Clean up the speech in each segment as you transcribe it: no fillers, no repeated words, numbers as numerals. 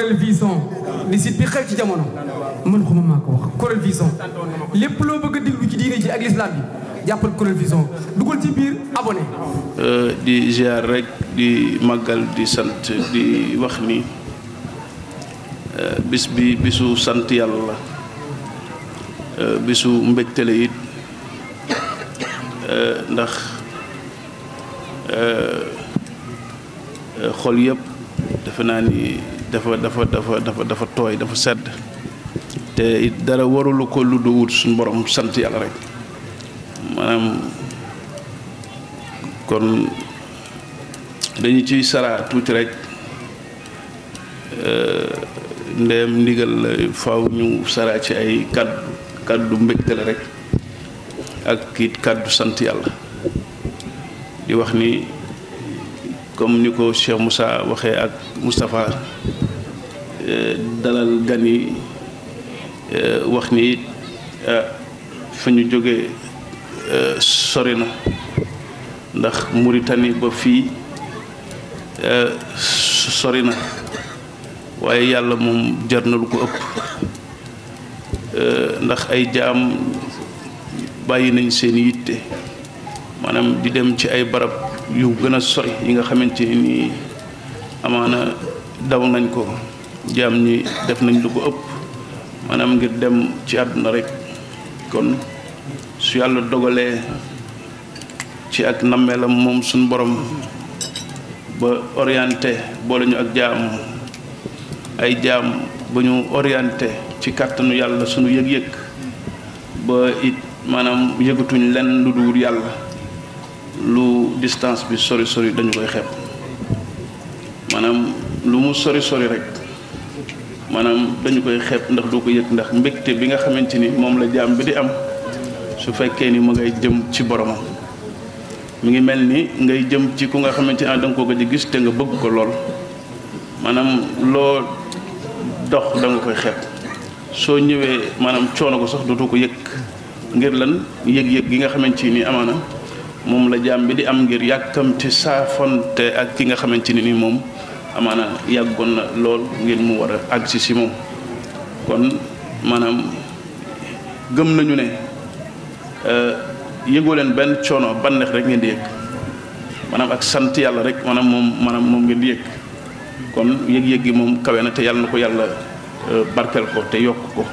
Kourel Vision di site bi xew ci jamono man xuma maa ko wax Kourel Vision lépp loo bëgg a déglu ci diine ji ak l'islam bi jàppal Kourel Vision dugal ci biir abonné. di ziar rek di màggal di sant di wax ni bis bi bisu sant yàlla la bisu mbégte la it ndax xol yëpp defe naa ni dafa tooy dafa sedd te it dara warulu ko lu du wut suñu borom sant yàlla rek maanaam kon dañu ciy sara tuuti rek ndéem ndigal la faaw ñu sara ci ay kàddu mbégte la rek ak it kàddu sant yàlla di wax ni comme ni ko Cheikh Moussa waxee ak Moustapha dalal gan yi wax ni fa ñu jógee sori na ndax Mauritanie ba fii sori na waaye yàlla moom jar na lu ko ëpp ndax ay jaam bàyyi nañ seen yitte maanaam di dem ci ay barab yu gën a sori yi nga xamante ni amaana daw nañ ko jaam ñi def nañ lu ko ëpp maanaam ngir dem ci àdduna rek kon su yàlla dogalee ci ak nammeelam moom suñ borom ba orienté boole ñu ak jaam ay jaam ba ñu orienté ci kàttanu yàlla sunu yëg-yëg ba it maanaam yëgatuñ lenn lu dul yàlla lu distance bi sori dañu koy xeeb maanaam lu mu sori rek maanaam dañu koy xeeb ndax doo ko yëg ndax mbégte bi nga xamante ni moom la jaam bi di am su fekkee ni ma ngay jëm ci boromam mi ngi mel ni ngay jëm ci ku nga xamante ni da nga ko gëj a gis te nga bëgg ko lool maanaam loo dox da nga koy xeeb soo ñëwee maanaam coono ko sax dootoo ko yëg ngir lan yëg-yëg gi nga xamante ni amaana moom la jaam bi di am ngir yàkkamti saafonte ak ki nga xamante ni moom amaana yàggoon na lool ngir mu war a agsi si moom kon maanaam gëm nañu ne yëgoo leen benn coono banneex rek ngeen di yëg maanaam ak sant yàlla rek maanaam moom ngeen di yëg kon yëg-yëg gi moom kawe na te yàlla na ko yàlla barkeel ko te yokk ko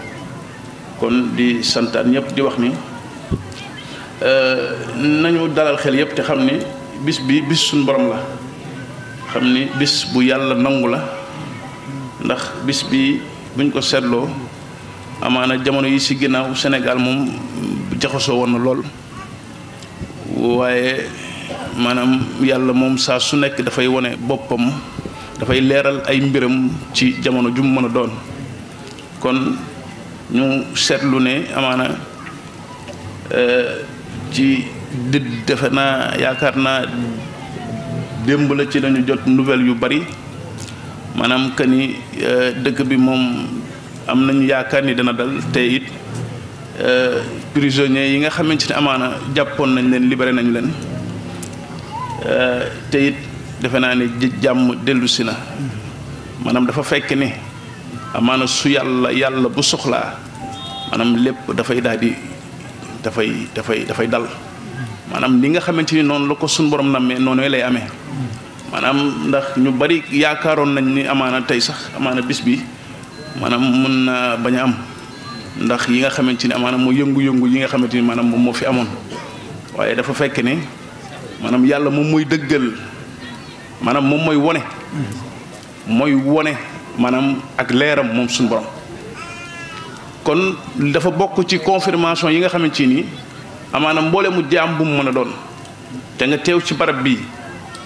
kon di santaat ñëpp di wax ni nañu dalal xel yëpp te xam ni bis bi bis suñu borom la xam ni bis bu yàlla nangu la ndax bis bi buñ ko seetloo amaana jamono yi ci ginnaaw Sénégal moom jaxasoo woon na lool waaye maanaam yàlla moom saa su nekk dafay wone boppam dafay leeral ay mbiram ci jamono ju mu mën a doon kon ñu seetlu ne amaana ci defe naa yaakaar naa démb la ci lañu jot nouvelle yu bari maanaam que ni dëkk bi moom am nañu yaakaar ni dana dal te it prisonniers yi nga xamante ne amaana jàppoon nañ leen libéré nañu leen te it defe naa ne jàmm dellusi na maanaam dafa fekk ni amaana su yàlla bu soxlaa maanaam lépp dafay daal di dafay dal maanaam li nga xamante ni noonu la ko suñu borom nammee noonu lay amee maanaam ndax ñu bari yaakaaroon nañ ni amaana tey sax amaana bis bi maanaam mën na bañ a am ndax yi nga xamante ni amaana moo yëngu-yëngu yi nga xamante ni maanaam moom moo fi amoon waaye dafa fekk ni maanaam yàlla moom mooy dëggal maanaam moom mooy wone maanaam ak leeram moom suñu borom kon dafa bokk ci confirmation yi nga xamante ni amaana mboole mu jaam bu mu mën a doon te nga teew ci barab bii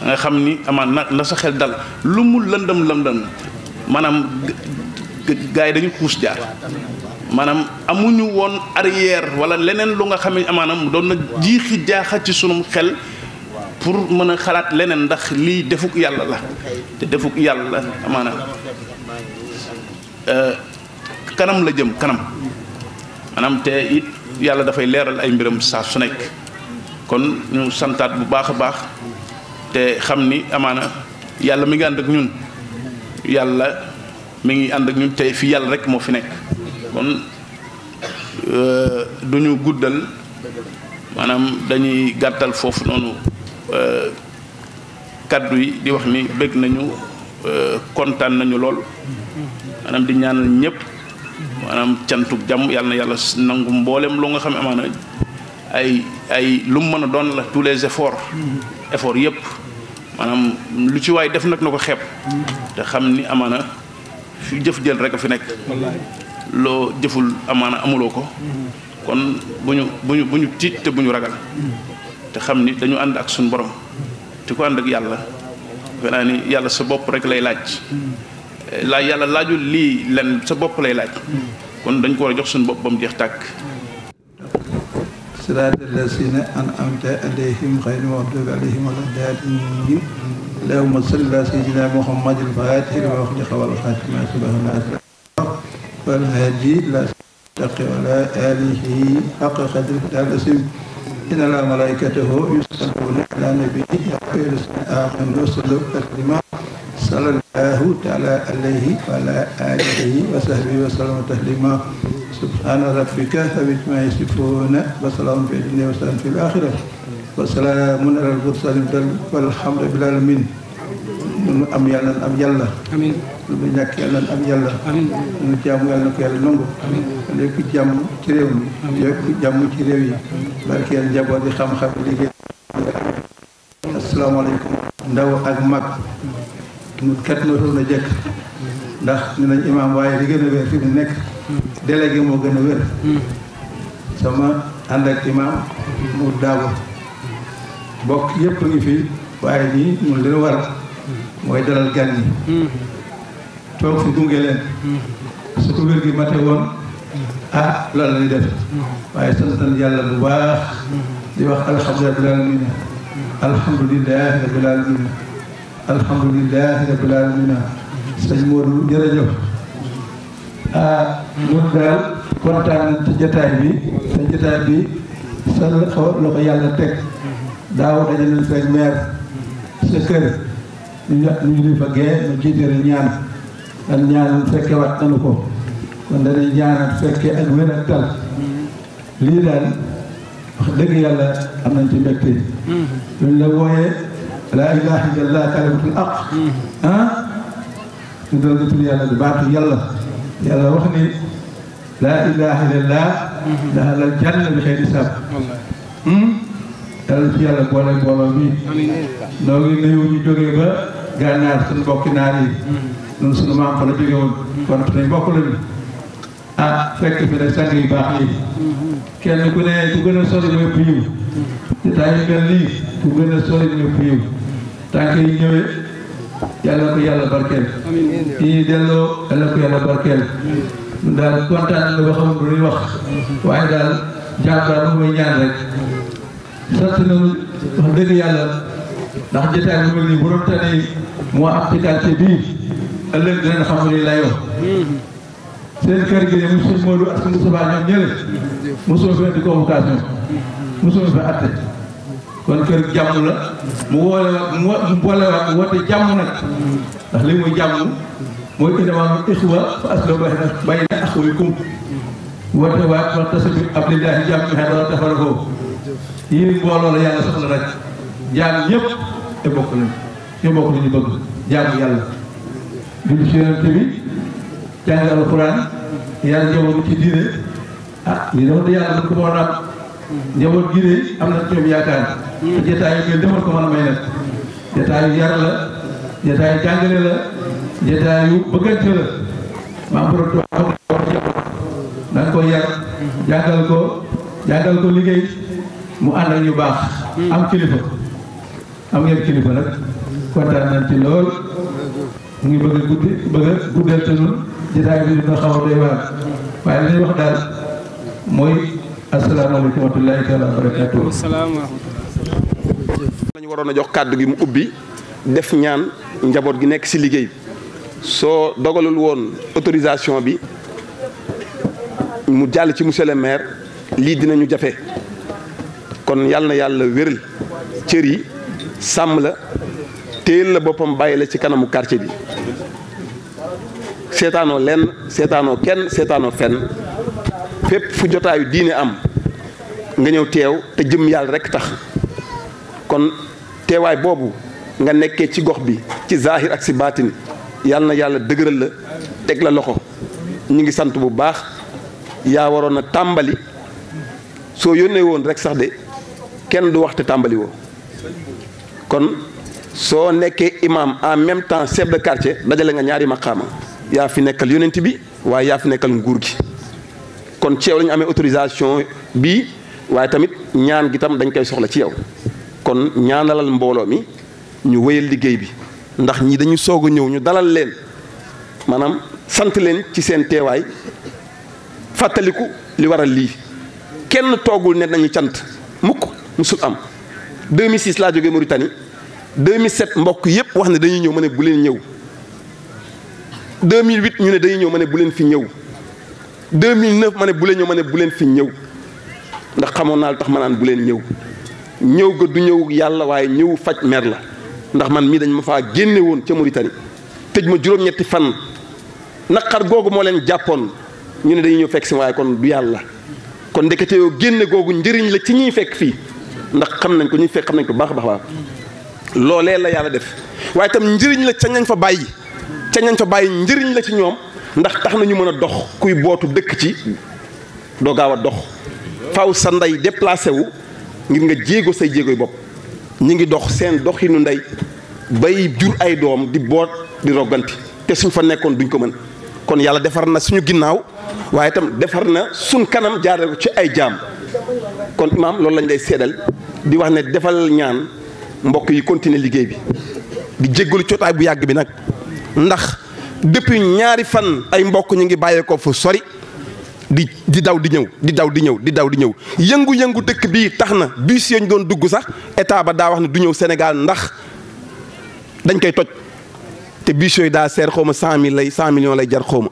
nga xam ni amaana na sa xel dal lu mu lëndëm maanaam gars yi dañu xuus jaar maanaam amuñu woon arrière wala leneen lu nga xam ne amaanaam doon na jiixi jaaxa ci sunum xel pour mën a xalaat leneen ndax lii defuk yàlla la te defuk yàlla amaana kanam la jëm kanam maanaam te it yàlla dafay leeral ay mbiram saa su nekk kon ñu santaat bu baax a baax te xam ni amaana yàlla mi ngi ànd ak ñun yàlla mi ngi ànd ak ñun tey fi yàlla rek moo fi nekk kon duñu guddal maanaam dañuy gàttal foofu noonu kaddu yi di wax ni bëgg nañu kontaan nañu lool maanaam di ñaanal ñëpp maanaam cantuk jàmm yàlla na yàlla nangu mboolem lu nga xam ne amaana ay lu mu mën a doon la tous les efforts yëpp maanaam lu ci waay def nag na ko xeeb te xam ni amaana fi jëf jël rek a fi nekk loo jëful amaana amuloo ko kon bu ñu tiit te bu ñu ragal te xam ni dañu ànd ak suñu borom te ko ànd ak yàlla defe naa ni yàlla sa bopp rek lay laaj yàlla laajul lii len sa bopp lay laaj kon dañ ko war a jox suñu bopp ba mu jeex tàkk siraatal laziina an'amta alayhim ghayril maghduubi alayhim wa lad-daalliin allahumma salli alaa sayyidinaa Muhammadil faatihi limaa ughliqa wal khaatimi limaa sabaqa wal haadii ilaa siraatika wa alaa aalihi haqqa qadrihi al-aziim inna Allaaha wa malaa'ikatahu yusalluuna alan nabiyyi yaa ayyuhallaziina aamanuu sallu tasliiman sallallahu ta'ala alayhi wa ala alihi wa sahbihi wa sallam taslima subhana rabbika rabbil izzati yasifun wa salamun fil dunya wa salamun fil akhirah wa salamun alal mursalin walhamdulillahi alamin nu am yàlla am yàlla amiin lu ñàkk yàlla am yàlla amiin nu jaamu yàlla na ko yàlla nangu amiin lépp jàmm ci réew mi lépp jàmm ci réew yi barkeel njaboot yi xam-xam liggéey asalaamaaleykum ndaw ak mag ñu kat nootoon a jekk ndax ñu nañ imaam waaye li gën a wér fi mu nekk délégué moo gën a wér sama ànd ak imaam mu daabu bokk yëpp ngi fi waaye nii ñun li ñu war mooy dalal gan ñi toog fi gunge leen su ko wér gi mate woon loolu la ñuy def waaye santan yàlla bu baax di wax alhamdulillahi rabbil alamin alhamdulillahi rabbil alamin sëñ Modou jërëjëf ñun daal kontaan nañ ci jotaay bi sa jotaay bi sa loxo yàlla teg daaw daje nañ fekk maire sa kër ñu di fa gee ñu jiitale ñaan dan ñaan fekke wat nanu ko kon danañ ñaanal fekke ak wér ak tal lii daal wax dëgg yàlla am nañ ci mbégte luñ la wooyee laa ilaha illallah kalimatul haq ñu doon di tudd yàlla di baatu yàlla wax ni laa ilaha illallah daxalal janna bi xëy di sab yàlla ci yàlla boole mbooloo mi noo ngi nuyu ñu jógee ba gànnaar suñu bokki naar yi ñun suñu maam fa la jóge woon kon suñu bokk lañu fekk fi nag sang yu baax yi kenn ku ne ku gën a sori mooy ëpp yiw jotaay yu mel nii ku gën a sori mooy ëpp yiw tànk yi ñëwee yàlla ko yàlla barkeel yi delloo yàlla ko yàlla barkeel ñun daal kontaan na ba xamul lu ñuy wax waaye daal jàmm daal moom mooy ñaan rek sant nañu wax dëgg yàlla ndax jotaay bu mel nii bu doon tane moo am ci quartier bii ëllëg dinañ xam ni lay wax seen kër gi ne mu sëñ Modou ak sëñ Moustapha ñoom ñële mosuma fi indi convocation mosuma fi atte kon kër jàmm la mu boolewaat woote jàmm nag ndax li muy jàmm mooy innamal ixwa fa aslihu bayna axawaykum woote waat wa'tasimu bi hablillahi jamii'an wa laa tafarraqu yéen mbooloo la yàlla soxla rek jaam ñëpp te bokk nañ ñu bokk nañu bëgg jaamu yàlla julli ci yonent bi jàng alxuraan yàlla njaboot ci diine lii dafa yàlla mën ko moo naam njaboot gi de am na ci ñoom yaakaar te jotaay yu mel demal ko mën a may nag jotaay yu yar la jotaay yu jàngale la jotaay yu bëggante la maa borom do na nga ko yar jàngal ko liggéey mu ànd ak ñu baax am kilifa am ngeen kilifa nag kontaan nañ ci lool mu ngi bëgg a guddal te ñun jotaay bi dina xaw a doy waar waaye li ñuy wax daal mooy asalaamaaleykum wa rahmatulahi taala wa barakaatu. lañu waroon a jox kàddu gi mu ubbi def ñaan njaboot gi nekk ci liggéey soo dogalul woon autorisation bi mu jàll ci monsieur le maire lii dinañu jafe kon yàlla na yàlla wéral cër yi sàmm la téel la boppam bàyyi la ci kanamu quartier bi seetaanoo lenn seetaanoo kenn seetaanoo fenn fépp fu jotaayu diine am nga ñëw teew te jëm yàlla rek tax kon teewaay boobu nga nekkee ci gox bi ci zahir ak si baatin yàlla na yàlla dëgëral la teg la loxo ñu ngi sant bu baax yaa waroon a tàmbali soo yónnee woon rek sax de kenn du waxte tàmbali woo kon soo nekkee imam en même temps chef de quartier dajale nga ñaari maqaama yaa fi nekkal yonent bi waaye yaa fi nekkal nguur gi kon ci yow la ñu amee autorisation bii waaye tamit ñaan gi tam dañ koy soxla ci yow kon ñaanalal mbooloo mi ñu wéyal liggéey bi ndax ñi dañu soog a ñëw ñu dalal leen maanaam sant leen ci seen teewaay fàttaliku li waral lii kenn toogul ne nañu cant mukk musul am 2006 laa jógee Mauritanie 2007 mbokk yépp wax ne dañuy ñëw ma ne bu leen ñëw 2008 ñu ne dañuy ñëw ma ne bu leen fi ñëw 2009 ma ne bu leen ñëw ma ne bu leen fi ñëw ndax xamoon naa lu tax ma naan bu leen ñëw ñëw ga du ñëw yàlla waaye ñëw faj mer la ndax man mii dañ ma faa génne woon ca Mauritanie tëj ma juróom-ñetti fan naqar googu moo leen jàppoon ñu ne dañuy ñëw fekk si waaye kon du yàlla kon ndekete yoo génne googu njëriñ la ci ñuy fekk fii ndax xam nañ ko ñuy fekk xam nañ ko baax a baax loolee la yàlla def waaye itam njëriñ la ca ñañ fa bàyyi njëriñ la ci ñoom ndax tax na ñu mën a dox kuy bootu dëkk ci doo gaaw a dox faw sa ndey déplacé wu ngir nga jéego say jéegoy bopp ñi ngi dox seen doxinu ndey bay jur ay doom di boot di rogganti te suñ fa nekkoon duñ ko mën kon yàlla defar na suñu ginnaaw waaye itam defar na suñ kanam jaaree ko ci ay jaam kon imaam loolu lañ lay seedal di wax ne defal ñaan mbokk yi continuer liggéey bi di jéggalu cootaay bu yàgg bi nag ndax depuis ñaari fan ay mbokk ñu ngi bàyyeekoo fu sori di daw di ñëw yëngu-yëngu dëkk bii tax na bus yi ñu doon dugg sax état ba daa wax ne du ñëw Sénégal ndax dañ koy toj te bus yooyu daa seer xaw ma 100 millions lay jar xaw ma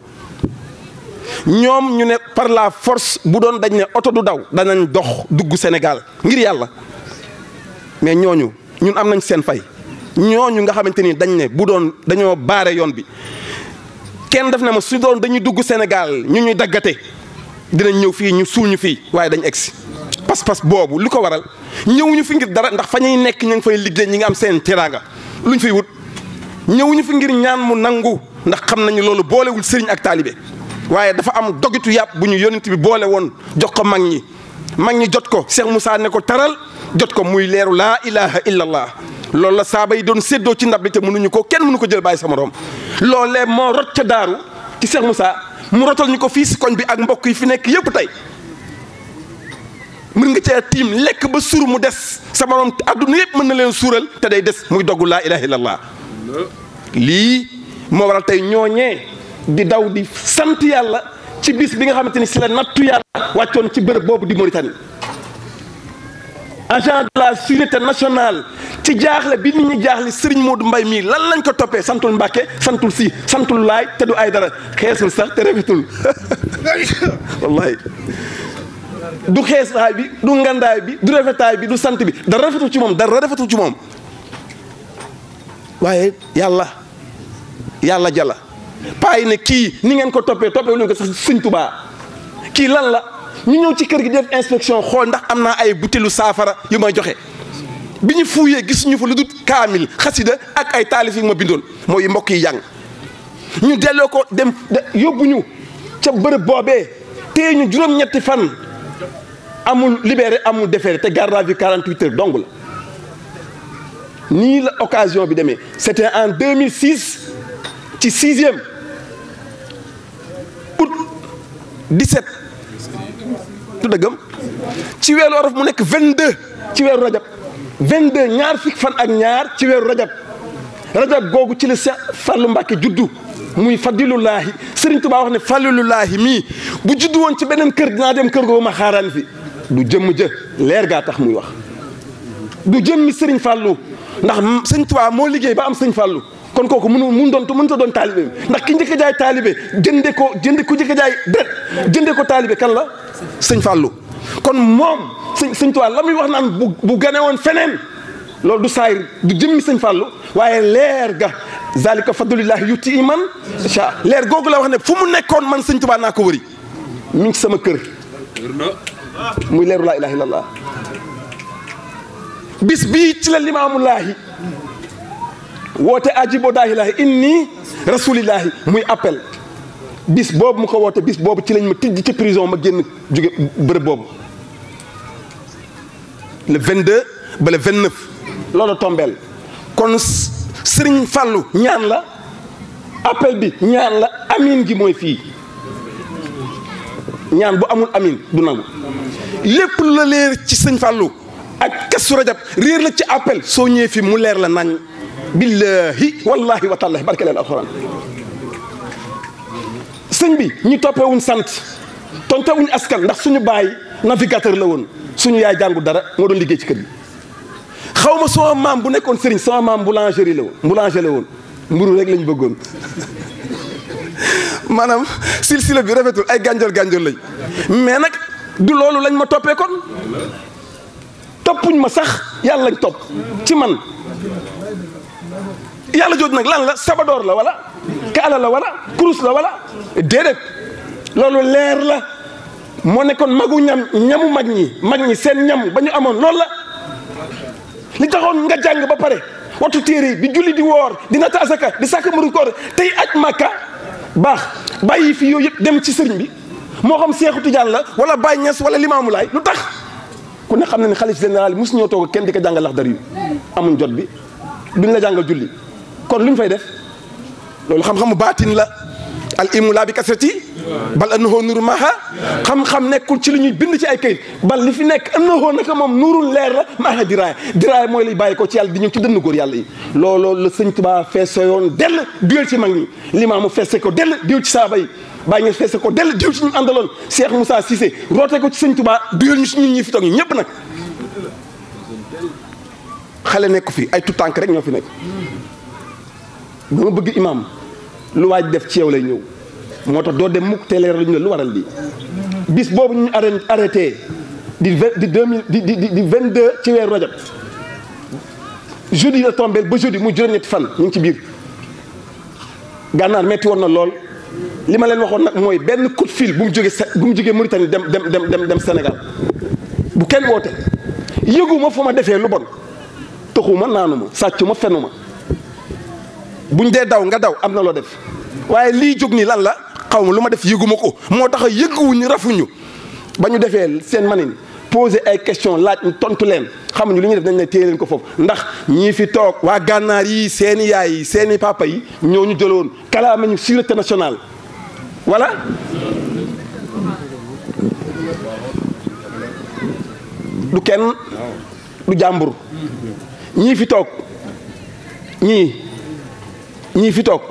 ñoom ñu ne par la force bu doon dañ ne oto du daw danañ dox dugg Sénégal ngir yàlla mais ñooñu ñun am nañ seen fay ñooñu nga xamante ni dañ ne bu doon dañoo baare yoon bi kenn def na ma su doon dañuy dugg Sénégal ñu ñuy daggate dinañ ñëw fii ñu suul ñu fii waaye dañ egsi pas-pas boobu li ko waral ñëwuñu fi ngir dara ndax fa ñuy nekk ñu ngi fay liggéey ñi nga am seen teraanga luñ fay wut ñëwuñu fi ngir ñaan mu nangu ndax xam nañu loolu boolewul sëriñ ak taalibe waaye dafa am dogitu yàpp bu ñu yonent bi boole woon jox ko mag ñi jot ko Cheikh Moussa ne ko taral jot ko muy leeru laa ilaha illallah loolu la saaba yi doon séddoo ci ndab li te mënuñu ko kenn mënu ko jël bàyyi sa morom loolee moo rot ca daaru ci Cheikh Moussa mu rotal ñu ko fii si koñ bi ak mbokk yi fi nekk yëpp tey mën nga cee tiim lekk ba suur mu des sa morom adduna yëpp mën na leen suural te day des muy doggu laa ilaha illallah lii moo waral tey ñooñee di daw di sant yàlla ci bis bi nga xamante ni si la nattu yàlla wàccoon ci bërëb boobu di Mauritanie agent de la sûreté nationale ci jaaxle bi nit ñi jaaxle Serigne Modou Mbaye mii lan lañ ko toppee santul Mbàkke santul si santul laay te du ay dara xeesul sax te rafetul wallahi du xeesaay bi du ngandaay bi du rafetaay bi du sant bi dara rafetul ci moom waaye yàlla jala paa yi ne kii ni ngeen ko toppee lu ñu ko sax Sëñ Tuubaa kii lan la ñu ñëw ci kër gi def inspection xool ndax am naa ay butéelu saafara yu may joxe bi ñu fuuyee gis ñu fa lu dul kaamil xasida ak ay taalif yi ma bindoon mooy mbokk yi jàng ñu delloo ko dem yóbbu ñu ca bërëb boobee téye ñu juróom-ñetti fan amul libéré amul déféré te garde à vue 48 heures dong la nii la occasion bi demee c'était en 2006 ci 6e août 17 tu dëggam ci weeru Wolof mu nekk 22 ci weeru rajab 22 ñaar fukki fan ak ñaar ci weeru rajab googu ci la Seex Fallu Mbàkke juddu muy fadilullaahi Sëriñ Tuubaa wax ne fadilullaahi mii bu juddu woon ci beneen kër dinaa dem kër googu ma xaaraan fi du jëmm jë leer gaa tax muy wax du jëmmi Sëriñ Fallu ndax Sëriñ Tuubaa moo liggéey ba am Sëriñ Fallu kon kooku mënta doon taalibe ndax ki njëkk a jaay taalibe jënde ko njëkk a jaay deret jënde ko taalibe kan la Sëñ Fallu kon moom Sëñ Tuubaa la muy wax naan bu gane woon feneen loolu du saayir du jëmmi Sëñ Fallu waaye leer ga zalika fadlullahi yuti man sha leer googu la wax ne fu mu nekkoon man sëñ Tuubaa naa ko wëri mi ngi sama kër muy leeru laa ilaha illallah bis bii ci la limaamulaahi woote ajibo daahilaahi inni rasulillahi muy appel bis boobu mu ko woote bis boobu ci lañ ma tijj ci prison ma génn jóge bërëb boobu le 22 ba le 29 loolu tombeel kon Sëriñ Fàllu ñaan la appel bi ñaan la amin gi mooy fii ñaan bu amul amin du nangu lépp lu la leer ci Sëñ Fàllu ak Kazu Rajab réer la ci appel soo ñëwee fi mu leer la nañ billahi wallahi wa taalahi barke leen alxuraan sëñ bi ñu toppewuñ sant tontewuñ askan ndax suñu baay navigateur la woon suñu yaay jàngu dara moo doon liggéey ci kër yi xaw ma sama maam bu nekkoon sëriñ sama maam boulangerie la woon boulanger la woon mburu rek lañ bëggoon maanaam silsila bi rafetul ay gànjol gànjol lañ mais nag du loolu lañ ma toppee kon toppuñ ma sax yàlla lañ topp ci man yàlla jooju nag lan la sabadoor la wala kaala la wala kurus la wala déedéet loolu leer la moo nekkoon magu ñamu mag ñi seen ñam ba ñu amoon loolu la li taxoon nga jàng ba pare wattu téere yi di julli di woor di natt asaka di sàkk muru koor tey aj màkka baax bàyyi fi yooyu yëpp dem ci sëriñ bi moo xam Seexu Tijaan la wala Baay Ñas wala Limaamu Laay lu tax ku ne xam ne ne xalif général mosu ñoo toog kenn di ko jàngal Laxdari yu amuñ jot bi duñ la jàngal julli kon lu ñu fay def loolu xam-xamu baatin la al ilmu laa bi kasrati bal annahu nuuru maaha xam-xam nekkul ci lu ñuy bind ci ay kayit bal li fi nekk annahu naka moom nuurul leer la maaha diraaya mooy lay bàyyi ko ci yàlla di ñëw ci dënn góor yàlla yi looloo la sëñ Tuubaa feese yoon dell duyal ci mag ñi Limaamu feese ko dell diw ci saaba yi Baay Ñas feese ko dell diw ci ñu àndaloon Cheikh Moussa Cissé roote ko ci sëñ Tuubaa duyal ñu si ñun ñi fi toog ñi ñëpp nag xale nekk fi ay tutànk rek ñoo fi nekk ba nga bëgg imaam lu waaj def ci yow lay ñëw moo tax doo dem mukk teeleer lañu la lu waral lii bis boobu ñu arrêté di 22 ci weeru rajab jeudi la tombeel ba jeudi mu juróom-ñetti fan ñu ngi ci biir gànnaar metti woon na lool li ma leen waxoon nag mooy benn coup de fil bu mu jógee Mauritanie dem Sénégal bu kenn woote yëguma fu ma defee lu bon toxuma naanuma sàccuma fenuma buñ dee daw nga daw am na loo def waaye lii jóg nii lan la xaw ma lu ma def yëguma ko moo tax yëguwuñu rafuñu ba ñu defee seen manin poser ay question laaj ñu tontu leen xamuñu li ñuy def dañ ne téye leen ko foofu ndax ñii fi toog waa gànnaar yi seeni yaay yi seeni papa yi ñoo ñu jëloon kalaame ñu sûreté nationale voilà du kenn du jàmbur ñii fi toog ñii fi toog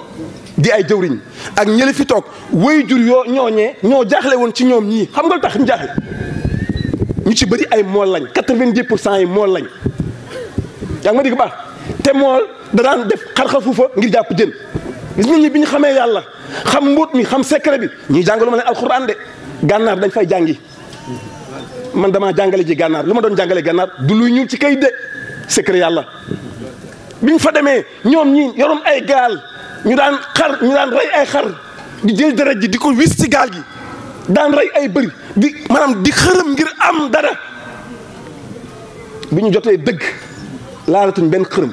di ay jëwriñ ak ñëli fi toog way jur yoo ñooñee ñoo jaaxle woon ci ñoom ñii xam nga lu tax ñu jaaxle ñu ci bëri ay mool lañ 90% yi mool lañ yaa ngi ma dégg baax te mool da daan def xar-xar fuufa ngir jàpp jën gis nga ñi bi ñu xamee yàlla xam mbóot mi xam secret bi ñuy jàngalu ma leen alxuraan de gànnaar dañ fay jàngi man damaa jàngale ji gànnaar lu ma doon jàngale gànnaar du luy ñuul ci kay de secret yàlla biñ fa demee ñoom ñii yoroon ay gaal ñu daan rey ay xar di jël deret ji di ko wis ci gaal gi daan rey ay bëri di maanaam di xërëm ngir am dara bi ñu jotee dëgg laalatuñ benn xërëm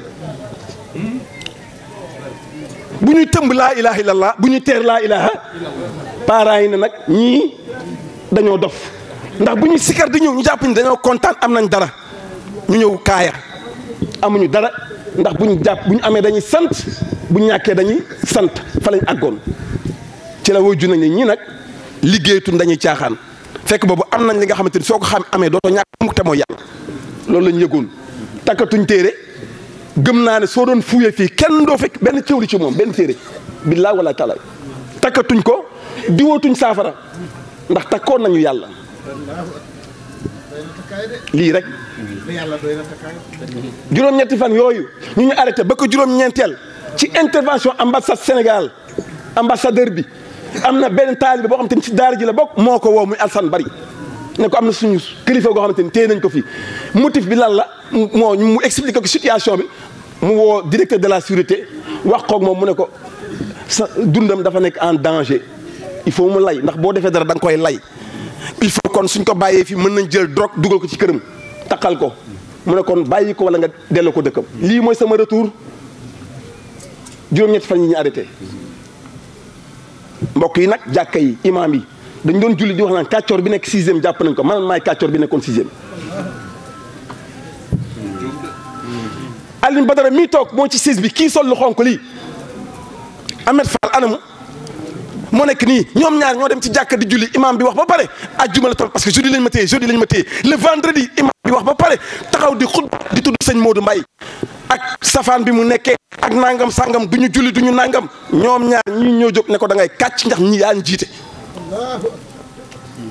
bu ñuy tëmb laa ilaha illallah bu ñuy teer laa ilaha parents yi ne nag ñii dañoo dof ndax bu ñuy sikar di ñëw ñu jàpp ni dañoo kontaan am nañ dara ñu ñëw kaaya amuñu dara ndax bu ñu amee dañuy sant bu ñu ñàkkee dañuy sant fa lañ àggoon ci la woy ju nañ ne ñii nag liggéeyatuñ dañuy caaxaan fekk boobu am nañ li nga xamante ni soo ko xam amee dootoo ñàkk mukk te mooy yàlla loolu lañ yëgoon takkatuñ téere gëm naa ne soo doon fuuyee fii kenn doo fekk benn cëwli ci moom benn téere billaa wala taala takkatuñ ko diwootuñ saafara ndax takkoon nañu yàlla lii rek juróom-ñetti fan yooyu ñu arrêté ba ko juróom-ñeenteel ci intervention ambassade Sénégal ambassadeur bi am na benn taalibe boo xamante ni ci daara ji la bokk moo ko woo muy Alsan Bari ne ko am na suñu kilifa goo xamante ni téye nañ ko fi motif bi lan la moo mu expliqué ko situation bi mu woo directeur de la sûreté wax koog moom mu ne ko sa dundam dafa nekk en danger il faut mu lay ndax boo defee dara da nga koy lay il faut kon suñ ko bàyyee fii mën nañ jël drogue dugal ko ci këram takkal ko mu ne kon bàyyi ko wala nga delloo ko dëkkam. lii mooy sama retour juróom-ñetti fan yi ñu arrêté mbokk yi nag jàkka yi imaam yi dañ doon julli di wax naan kàccoor bi nekk 6e jàpp nañ ko man maay kàccoor bi nekkoon 6e. Alioune Badara mii toog moo ci 6 bi kii sol lu xonk lii Ahmed Fall anamu moo nekk nii ñoom ñaar ñoo dem ci jàkka di julli imam bi wax ba pare àjjuma la toog parce que jeudi lañ ma téye le vendredi imam bi wax ba pare taxaw di xut di tudd sëñ Modou Mbaye ak safaan bi mu nekkee ak nangam sangam du ñu julli du ñu nangam ñoom ñaar ñii ñoo jóg ne ko da ngay kàcc ndax ñi yaa ñu jiite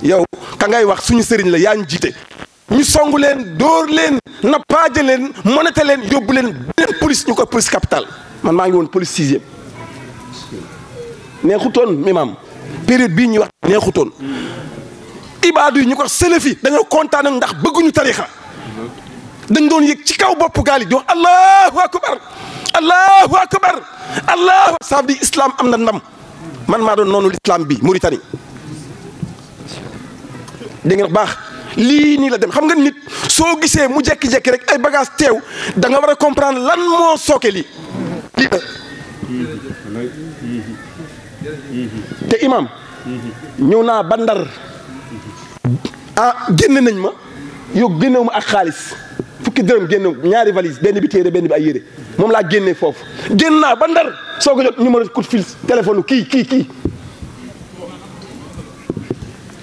yow ka ngay wax suñu sëriñ la yaa ñu jiite ñu songu leen dóor leen nappaaje leen monete leen yóbbu leen beneen police ñu ko police capitale man maa ngi woon police 6e neexutoon imam période bii ñuy wax neexutoon ibaadu yi ñu ko selefi dañoo kontaan ndax bëgguñu tarixa dañ doon yëg ci kaw bopp gaal yi di wax allahu akbar allahu akbar allahu ça veut dire islam am na ndam man maa doon noonu l'islam bi Mauritanie dégg nga baax lii nii la dem xam nga nit soo gisee mu jekki-jekki rek ay bagage teew da nga war a comprendre lan moo sooke lii la te imam ñëw naa ba Ndar génne nañ ma yow génnewu ma ak xaalis fukki dërëm génnew ñaari valise benn bi téere benn bi ay yére moom laa génnee foofu génn naa ba Ndar soo ko jot numéro coup de fil téléphone kii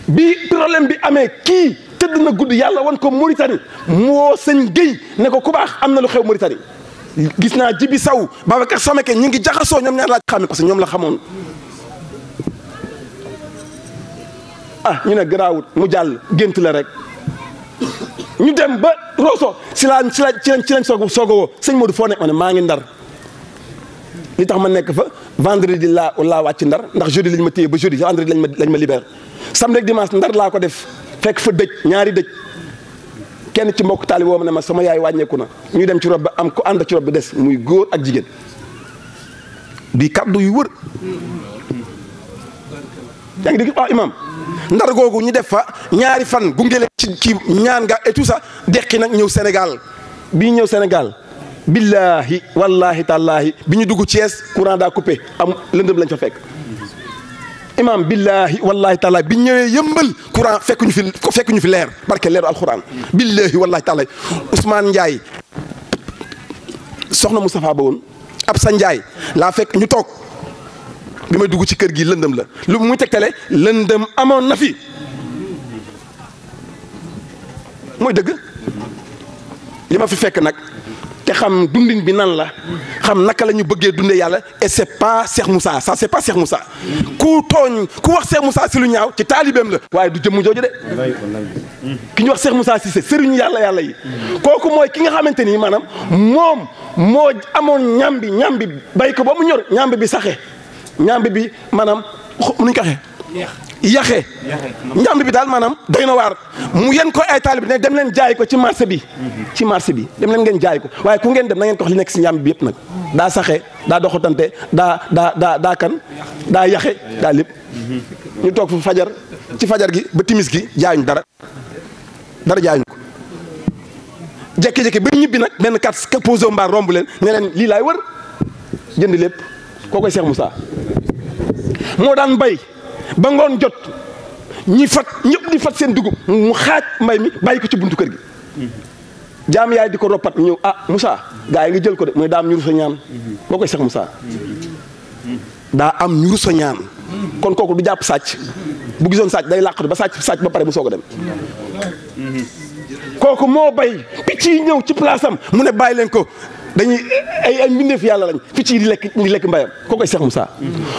bi problème bi amee kii tëdd na guddi yàlla wan ko Mauritanie moo sëñ Guèye ne ko ku baax am na lu xew Mauritanie gis naa Jibi Saw Babacar Samake ñu ngi jaxasoo ñoom ñaar laa xamee parce que ñoom la xamoon ñu ne garaawut mu jàll gént la rek ñu dem ba Rosso ci lañ soog a woo sëñ Modou foo nekk ma ne maa ngi Ndar li tax ma nekk fa vendredi laa wàcc Ndar ndax jeudi lañ ma téye ba jeudi vendredi lañ ma libéré samedi ak dimanche Ndar laa ko def fekk fa dëj ñaari dëj kenn ci mbokk taali woo ma ne ma sama yaay wàññeeku na ñu dem ci rob ba am ko ànd ci rob bi des muy góor ak jigéen bii kàddu yu wër yaa ngi dégg imam Ndar googu ñu def fa ñaari fan gunge leen ci ñaan nga et tout ça dekki nag ñëw Sénégal bii ñëw Sénégal billahi wallahi tallahi bi ñu dugg Thiès courant daa coupé am lëndëm lañ fa fekk imam billahi wallahi tallahi bi ñëwee yëmbal courant fekkuñu fi leer barke leeru alxuraan billahi wallahi tallahi Ousmane Ndiaye soxna Moustapha ba woon ab sa Ndiaye laa fekk ñu toog bi may dugg ci kër gi lëndëm la lu muy tegtale lëndëm amoon na fi mooy dëgg li ma fi fekk nag te xam dundin bi nan la xam naka la ñu bëggee dundee yàlla et c'est pas Cheikh Moussa ça c'est pas Cheikh Moussa ku tooñ ku wax Cheikh Moussa si lu ñaaw ci taalibeem la waaye du jëmm jooju de ki ñu wax Cheikh Moussa si sëriñu yàlla yi kooku mooy ki nga xamante ni maanaam moom moo amoon ñambi bay ko ba mu ñor ñambi bi saxe ñambi bi maanaam nuñ ko waxee yaxe ñambi bi daal maanaam doy na waar mu yen ko ay taalibe ne dem leen jaay ko ci marché bi dem leen ngeen jaay ko waaye ku ngeen dem na ngeen ko wax li nekk si ñambi bi yëpp nag daa saxe daa doxatante daa kan daa yaxe daa lépp ñu toog fa fajar ci fajar gi ba timis gi jaayuñ dara jaayuñ ko jékki-jékki ba ñibbi nag benn kat posé mbaar romb leen ne leen lii laay wër jënd lépp koo koy Cheikh Moussa moo daan bay ba ngoon jot ñëpp di fat seen dugub mu xaaj mbay mi bàyyi ko ci buntu kër gi jaam yaay di ko roppat ñëw Moussa gaa yi nga jël ko de mooy daa am ñu rusa ñaan boo koy Cheikh Moussa daa am ñu rusa ñaan kon kooku du jàpp sàcc bu gisoon sàcc day làqatu ba sàcc ba pare mu soog a dem kooku moo bay picc yi ñëw ci place am mu ne bàyyi leen ko dañuy ay mbindeef yàlla lañ picc yi di lekk mbayam koo koy Cheikh Moussa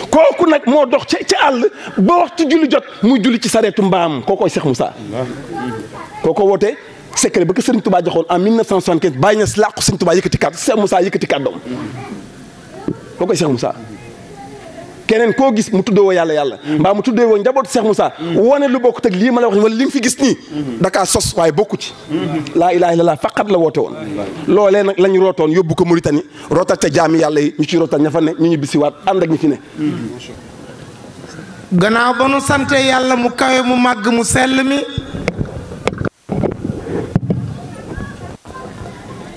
kooku nag moo dox ci àll ba waxtu julli jot muy julli ci sareetu mbaam koo koy Cheikh Moussa kooko woote secret ba ko Serigne Touba joxoon en 1975 bàyyi na làqu Serigne Touba yëkkati kàddu Cheikh Moussa yëkkati kàddoom koo koy Cheikh Moussa keneen koo gis mu tuddee woo yàlla mbaa mu tuddee woo njabootu Cheikh Moussa wane lu bokk teg lii ma la wax wala li nga fi gis nii dakaa sos waaye bokku ci laa ilaaha illallaah faqat la woote woon loolee nag lañu rootoon yóbbu ko Mauritanie rootal ca jaami yàlla yi ñu ci rootal ña fa ne ñu bisiwaat ànd ak ñi fi ne gannaaw ba nu sante yàlla mu kawe mu màgg mu sell mi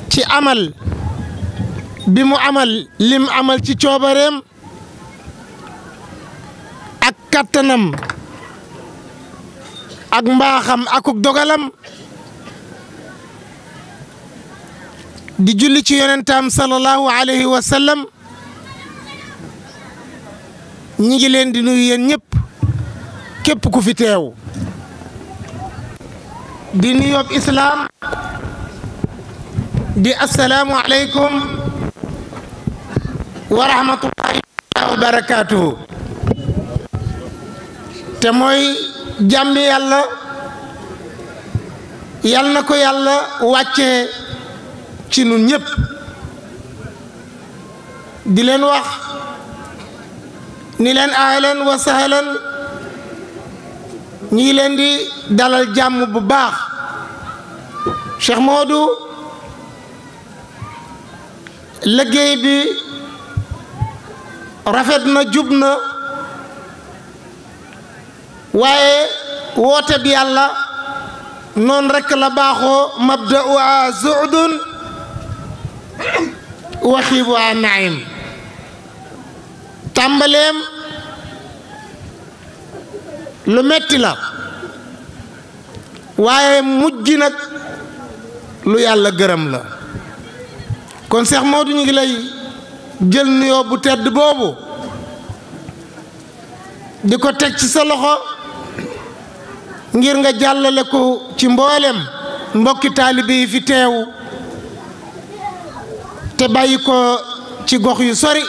ci amal bi mu amal lim amal ci coobareem ak kattanam ak mbaaxam akuk dogalam di julli ci yonentam sallallahu alayhi wa sallam ñi ngi leen di nuyu yéen ñëpp képp ku fi teew di nuyoob islaam di assalaamu aleykum wa rahmatullahi wa barakaatuhu te mooy jàmbi yàlla yal na ko yàlla wàccee ci nun ñëpp di leen wax ni leen ahlan wa sahlan ñi ngi leen di dalal jàmm bu baax Cheikh Modou liggéey bi rafet na jub na waaye woote bi yàlla noonu rekk la baaxoo mabda'uha zu'dun wa xiibuha naim tàmbaleem lu metti la waaye mujj nag lu yàlla gërëm la kon Cheikh Modou ñu ngi lay jël nuyoo bu tedd boobu di ko teg ci sa loxo ngir nga jàllale ko ci mboolem mbokki taalibe yi fi teew te bàyyi ko ci gox yu sori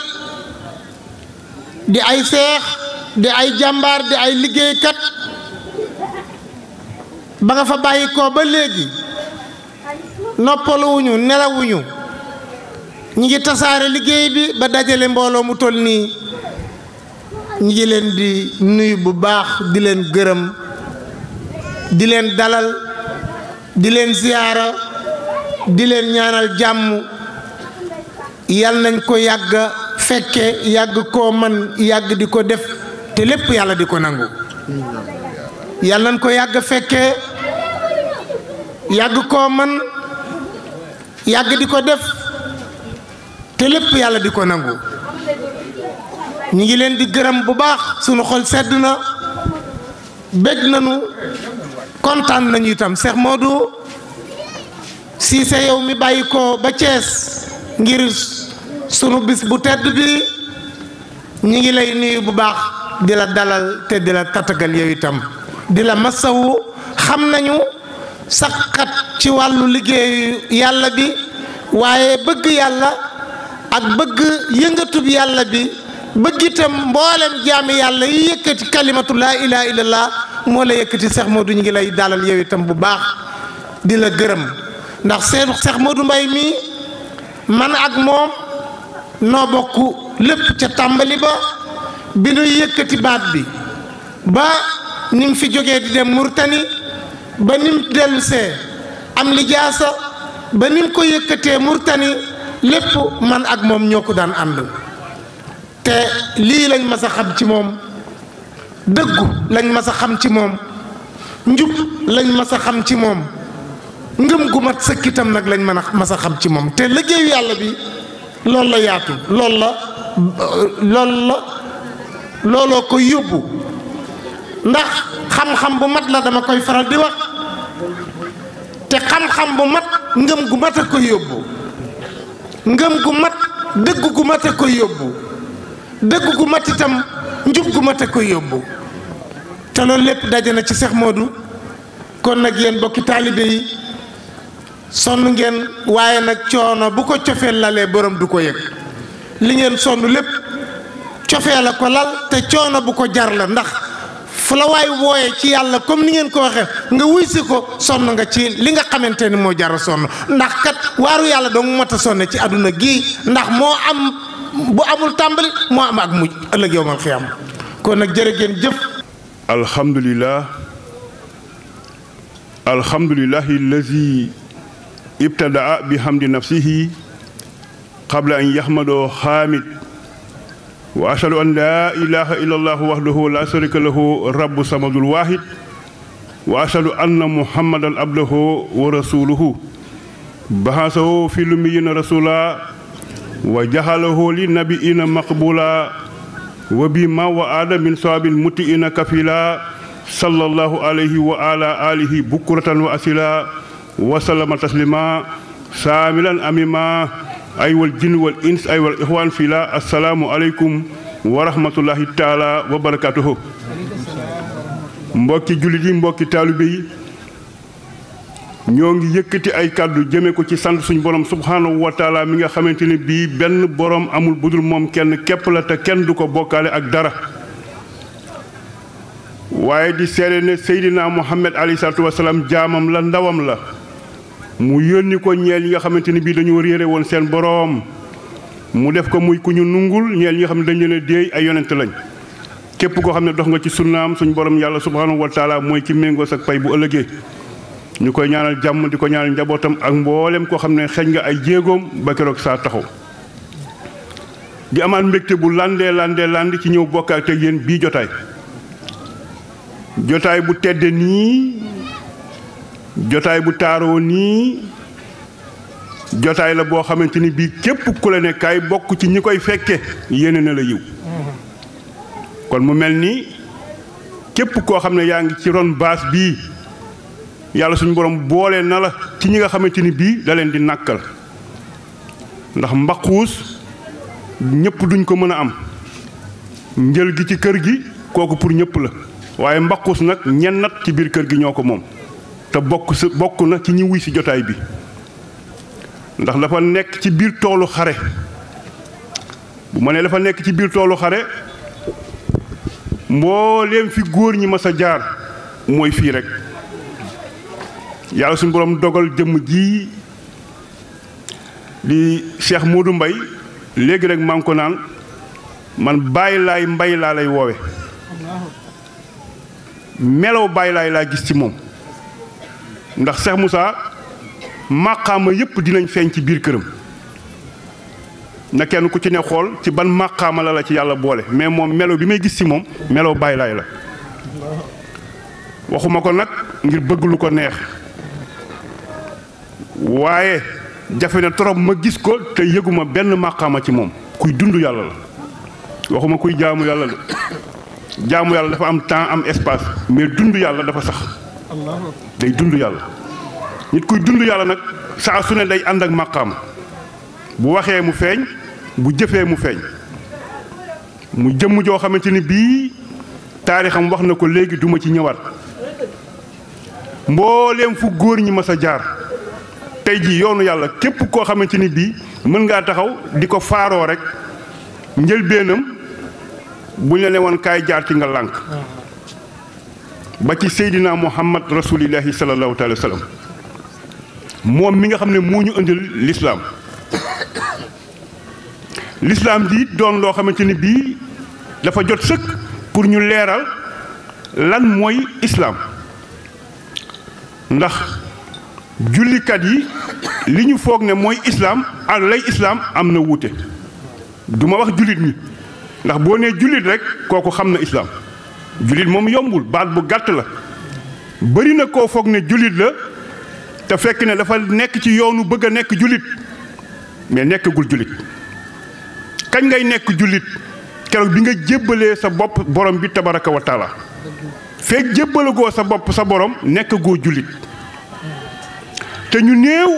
di ay seex di ay jàmbaar di ay liggéeykat ba nga fa bàyyi ko ba léegi noppaluwuñu nelawuñu ñi ngi tasaare liggéey bi ba dajale mbooloo mu toll nii ñi ngi leen di nuyu bu baax di leen gërëm di leen dalal di leen ziyaara di leen ñaanal jàmm yal nañ ko yàgg fekke yàgg koo man yàgg di ko def te lépp yàlla di ko nangu yal nañ ko yàgg fekke yàgg koo man yàgg di ko def te lépp yàlla di ko nangu ñi ngi leen di gërëm bu baax sunu xol sedd na bég nañu kontaan nañu itam Cheikh Modou Cissé yow mi bàyyi ko ba Thiès ngir sunu bis bu tedd bi ñi ngi lay nuyu bu baax di la dalal te di la tatagal yow itam di la masawu xam nañu saqat ci wàllu liggéeyu yàlla bi waaye bëgg yàlla ak bëgg yëngatub yàlla bi bëgg itam mboolem jaami yàlla yi yëkkati kalimatu laa ilaha illallah moo la yëkkati Cheikh Modou ñu ngi lay dalal yow itam bu baax di la gërëm ndax Cheikh Modou Mbaye mi man ak moom noo bokk lépp ca tàmbali ba bi nuy yëkkati baat bi ba ni mu fi jógee di dem Mauritanie ba ni mu dellusee am lijaasa ba ni mu ko yëkkatee Mauritanie lépp man ak moom ñoo ko daan ànd te lii lañ mas a xam ci moom dëggu lañ mas a xam ci moom njub lañ mas a xam ci moom ngëm gu mat sëkkitam nag lañ mën a mas a xam ci moom te liggéeyu yàlla bi loolu la yaatu looloo ko yóbbu ndax xam-xam bu mat la dama koy faral di wax te xam-xam bu mat ngëm gu mat a koy yóbbu ngëm gu mat dëgg gu mat a koy yóbbu dëgg gu mat itam njub gu mat a koy yóbbu te loolu lépp daje na ci Cheikh Modou kon nag yéen bokki taalibe yi sonn ngeen waaye nag coono bu ko cofeel lalee borom du ko yëg li ngeen sonn lépp cofee la ko lal te coono bu ko jar la ndax fu la waay wooyee ci yàlla comme ni ngeen ko waxee nga wuy si ko sonn nga ci li nga xamante ni moo jar a sonn ndax kat waaru yàlla dong mat a sonne ci àdduna gii ndax moo am bu amul tàmbali moo am ak mujj ëllëg yowmal xiyaam kon nag jërë ngeen jëf. alhamdulillahi allazi ibtadaa bi hamdi nafsihi qabla an yahmadoo xaamid wa ashhadu an laa ilaha illa allahu wahdahu la sharika lahu rabbu samadul wahid wa ashhadu anna muhammadan abduhu wa rasuluhu bahasahu fi lummiyina rasula wa jahalahu li nabiina maqbula wa bi ma wa aada min sawabin mutiina kafila sallallahu alayhi wa ala alihi bukratan wa asila wa sallama taslima saamilan amima aywal jinn wal ins aywal ixwaan fila assalaamu aleykum wa rahmatullahi taala wa barakatuhu. mbokki jullit yi mbokki taalibe yi ñoo ngi yëkkati ay kàddu jëme ko ci sant suñu borom subhanahu wa taala mi nga xamante ne bii benn borom amul budul moom kenn képp la te kenn du ko bokkaale ak dara waaye di seede ne Seydina Muhammad alayhi salaatu wasalaam jaamam la ndawam la mu yónni ko ñeel yi nga xamante ni bii dañoo réere woon seen boroom mu def ko muy ku ñu nungul ñeel yi nga xam ne dañ leen a déey ay yonent lañ képp koo xam ne dox nga ci sunnaam suñ borom yàlla subhanahu wa taala mooy ki méngoo sak pay bu ëllëgee ñu koy ñaanal jàmm di ko ñaanal njabootam ak mboolem koo xam ne xeeñ nga ay jéegoom ba keroog saa taxaw di amaat mbégte bu landi ci ñëw bokkaat ak yéen bii jotaay bu tedde nii jotaay bu taaroo nii jotaay la boo xamante ni bii képp ku la ne kaay bokk ci ñi koy fekke yéene na la yiw kon mu mel ni képp koo xam ne yaa ngi ci ron baas bii yàlla suñu borom boole na la ci ñi nga xamante ni bii da leen di nàkkal ndax mbaquus ñëpp duñ ko mën a am njël gi ci kër gi kooku pour ñëpp la waaye mbaquus nag ñennat ci biir kër gi ñoo ko moom te bokk na ci ñi wuy si jotaay bi ndax dafa nekk ci biir toolu xare bu ma nee dafa nekk ci biir toolu xare mbooleem fi góor ñi mas a jaar mooy fii rek yàlla suñu borom dogal jëmm ji di Cheikh Modou Mbaye léegi rek maa ngi ko naan man bàyyi laay mbay laa lay woowe melow bàyyi laay laa gis ci moom ndax Cheikh Moussa màqaama yépp dinañ feeñ ci biir këram na kenn ku ci ne xool ci ban màqaama la ci yàlla boole mais moom melo bi may gis ci moom melow bàyyi laay la waxuma ko nag ngir bëgg lu ko neex waaye jafe na trop ma gis ko te yëguma benn màqaama ci moom kuy dund yàlla la waxuma kuy jaamu yàlla la jaamu yàlla dafa am temps am espace mais dund yàlla dafa sax day dund yàlla nit kuy dund yàlla nag saa su ne day ànd ak màqaama bu waxee mu feeñ bu jëfee mu feeñ mu jëmm joo xamante ni bii taarixam wax na ko léegi duma ci ñëwaat mbooleem fu góor ñi mas a jaar tey jii yoonu yàlla képp koo xamante ni bii mën ngaa taxaw di ko faaroo rek njëlbeenam buñ la ne woon kaay jaar ci nga lànk ba ci Seydina Muhammad rasulillahi sallallahu alayhi wa sallam moom mi nga xam ne moo ñu indil lislaam lislaam ji doon loo xamante ni bii dafa jot sëkk pour ñu leeral lan mooy islaam ndax jullikat yi li ñu foog ne mooy islaam ak lay islaam am na wuute du ma wax jullit ñi ndax boo nee jullit rek kooku xam na islaam jullit moom yombul baat bu gàtt la bëri na koo foog ne jullit la te fekk ne dafa nekk ci yoonu bëgg a nekk jullit mais nekkagul jullit kañ ngay nekk jullit keroog bi nga jébbalee sa bopp borom bi tabaraka wa taala fekk jébbalagoo sa bopp sa borom nekkagoo jullit te ñu néew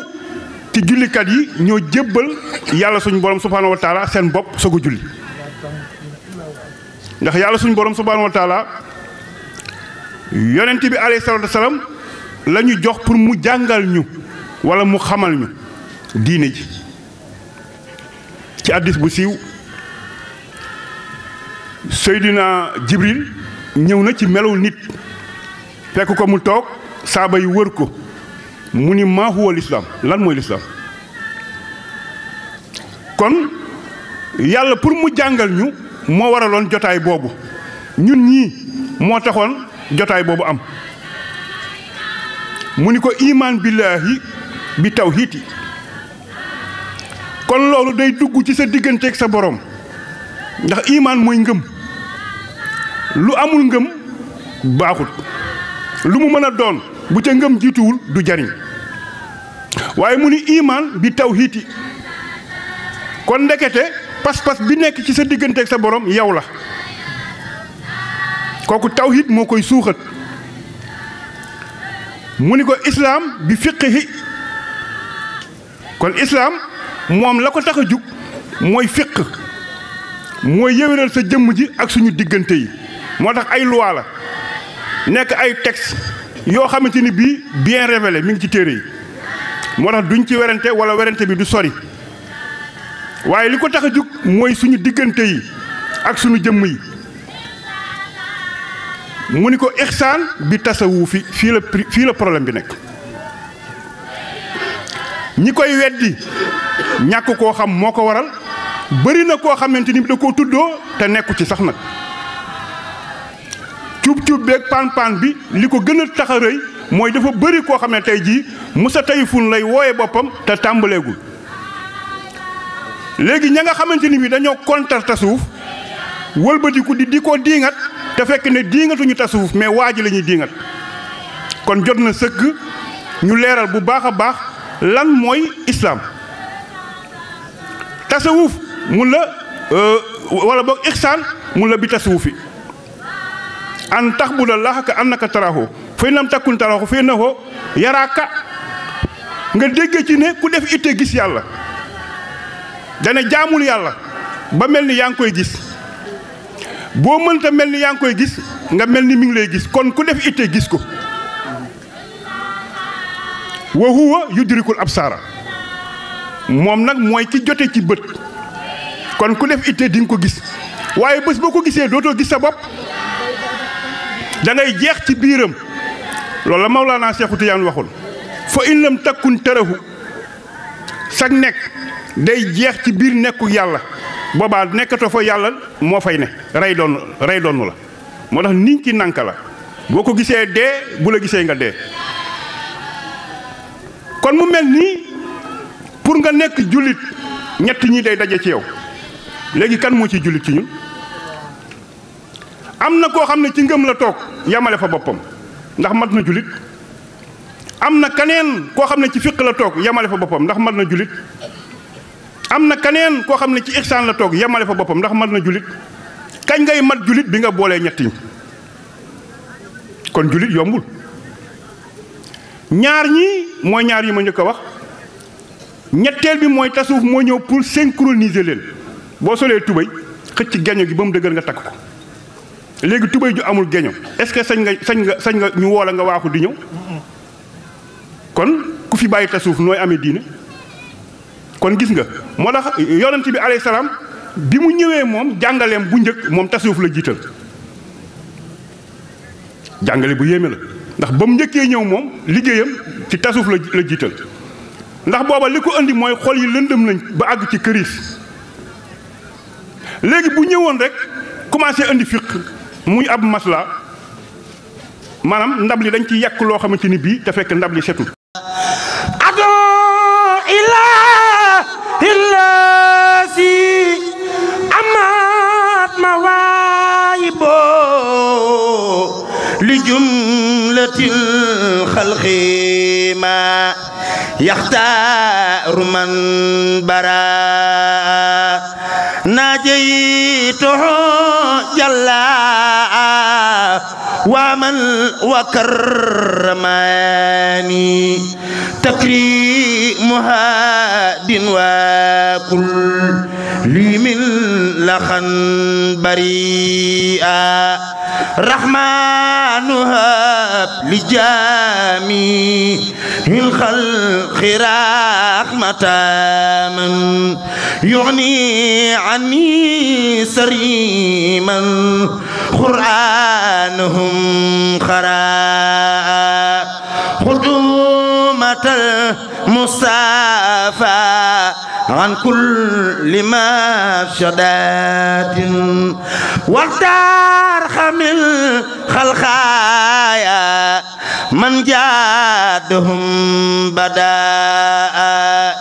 ci jullikat yi ñoo jébbal yàlla suñu borom subhaanahu wa taala seen bopp soog a julli ndax yàlla suñu borom subhaanahu wa taala yonent bi alayhi salaatu wa salaam la ñu jox pour mu jàngal ñu wala mu xamal ñu diine ji ci hadiis bu siiw Seydina Jibril ñëw na ci melow nit fekk ko mu toog saaba yi wër ko mu ni maa huwa lislaam lan mooy lislaam kon yàlla pour mu jàngal ñu moo waraloon jotaay boobu ñun ñii moo taxoon jotaay boobu am mu ni ko imaan billaahi bi tawhiid kon loolu day dugg ci sa digganteeg sa borom ndax imaan mooy ngëm lu amul ngëm baaxut lu mu mën a doon bu ca ngëm jiituwul du jariñ waaye mu ni imaan bi tawhiid kon ndekete pas-pas bi nekk ci sa digganteeg sa borom yow la kooku tawhiid moo koy suuxat mu ni ko islaam bi fiqhi kon islaam moom la ko tax a jug mooy fiq mooy yéwénal sa jëmm ji ak suñu diggante yi moo tax ay loi la nekk ay texte yoo xamante ni bii bien révélé mi ngi ci téere yi moo tax duñ ci werante wala werante bi du sori waaye li ko tax a jug mooy suñu diggante yi ak suñu jëmm yi mu ni ko ixsaan bi tasawufi fii la problème bi nekk ñi koy weddi ñàkk koo xam moo ko waral bëri na koo xamante ni da koo tuddoo te nekku ci sax nag cuub-cuub beeg paan-paan bi li ko gën a tax a rëy mooy dafa bëri koo xam ne tey jii Moussa Taïfoun lay wooye boppam te tàmbaleegul léegi ña nga xamante ni bi dañoo contre tasawuf wëlbatiku di ko diingat te fekk ne diingatuñu tasawuf mais waa ji la ñuy diingat kon jot na sëkk ñu leeral bu baax a baax lan mooy islaam tasawuf mun la wala boog ixsaan mun la bi tasawufi an taxbudallaha ka annaka taraahu fa in lam takun taraahu fa innahu yaraaka nga dégg ci ne ku def itte gis yàlla dana jaamul yàlla ba mel ni yaa ngi koy gis boo mënta mel ni yaa ngi koy gis nga mel ni mi ngi lay gis kon ku def itte gis ko wa huwa yudrikul absaara moom nag mooy ki jote ci bët kon ku def itte di nga ko gis waaye bés boo ko gisee dootoo gis sa bopp da ngay jeex ci biiram loolu la Mawlaana Seexu Tijaan waxul fa in lam takkun tarahu sag nekk day jeex ci biir nekku yàlla boobaa nekkatoo fa yàlla moo fay ne rey doon la moo tax niñ ci nanka la boo ko gisee dee bu la gisee nga dee kon mu mel nii pour nga nekk jullit ñett ñi day daje ci yow léegi kan moo ciy jullit ci ñun am na koo xam ne ci ngëm la toog yamale fa boppam ndax mat na jullit am na kaneen koo xam ne ci fiq la toog yamale fa boppam ndax mat na jullit am na kaneen koo xam ne ci ihsaan la toog yamale fa boppam ndax mat na jullit kañ ngay mat jullit bi nga boolee ñett ñi kon jullit yombul ñaar ñi mooy ñaar yi ma njëkk a wax ñetteel bi mooy tasawuf moo ñëw pour synchroniser leen boo solee tubéy xëcc geño gi ba mu dëgër nga takk ko léegi tubéy ju amul geño est-ce que sañ nga ñu woola nga waaxu di ñëw kon ku fi bàyyi tasawuf nooy amee diine kon gis nga moo tax yonent bi alayhi salaam bi mu ñëwee moom jàngaleem bu njëkk moom tasawuf la jiital jàngale bu yéeme la ndax ba mu njëkkee ñëw moom liggéeyam ci tasawuf la jiital ndax booba li ko andi mooy xol yi lëndëm nañ ba àgg ci këriis léegi bu ñëwoon rek commencé andi fiq muy ab masla maanaam ndab li dañ ci yàq loo xamante ni bii te fekk ndab li setul ado illa si amat mawaayibo li jumlatil xalqi ma yaxtaaru man bara najaytuhu jalla wa man wa karramani takrimuha din wa kulli min laxan bari'a rahmanuha li jami'il khalqi rahmatan yughni anni sariman qur'anuhum khara khudumatal mustafa عن كل مفسدات والترحم الخلقايا من جادهم بداء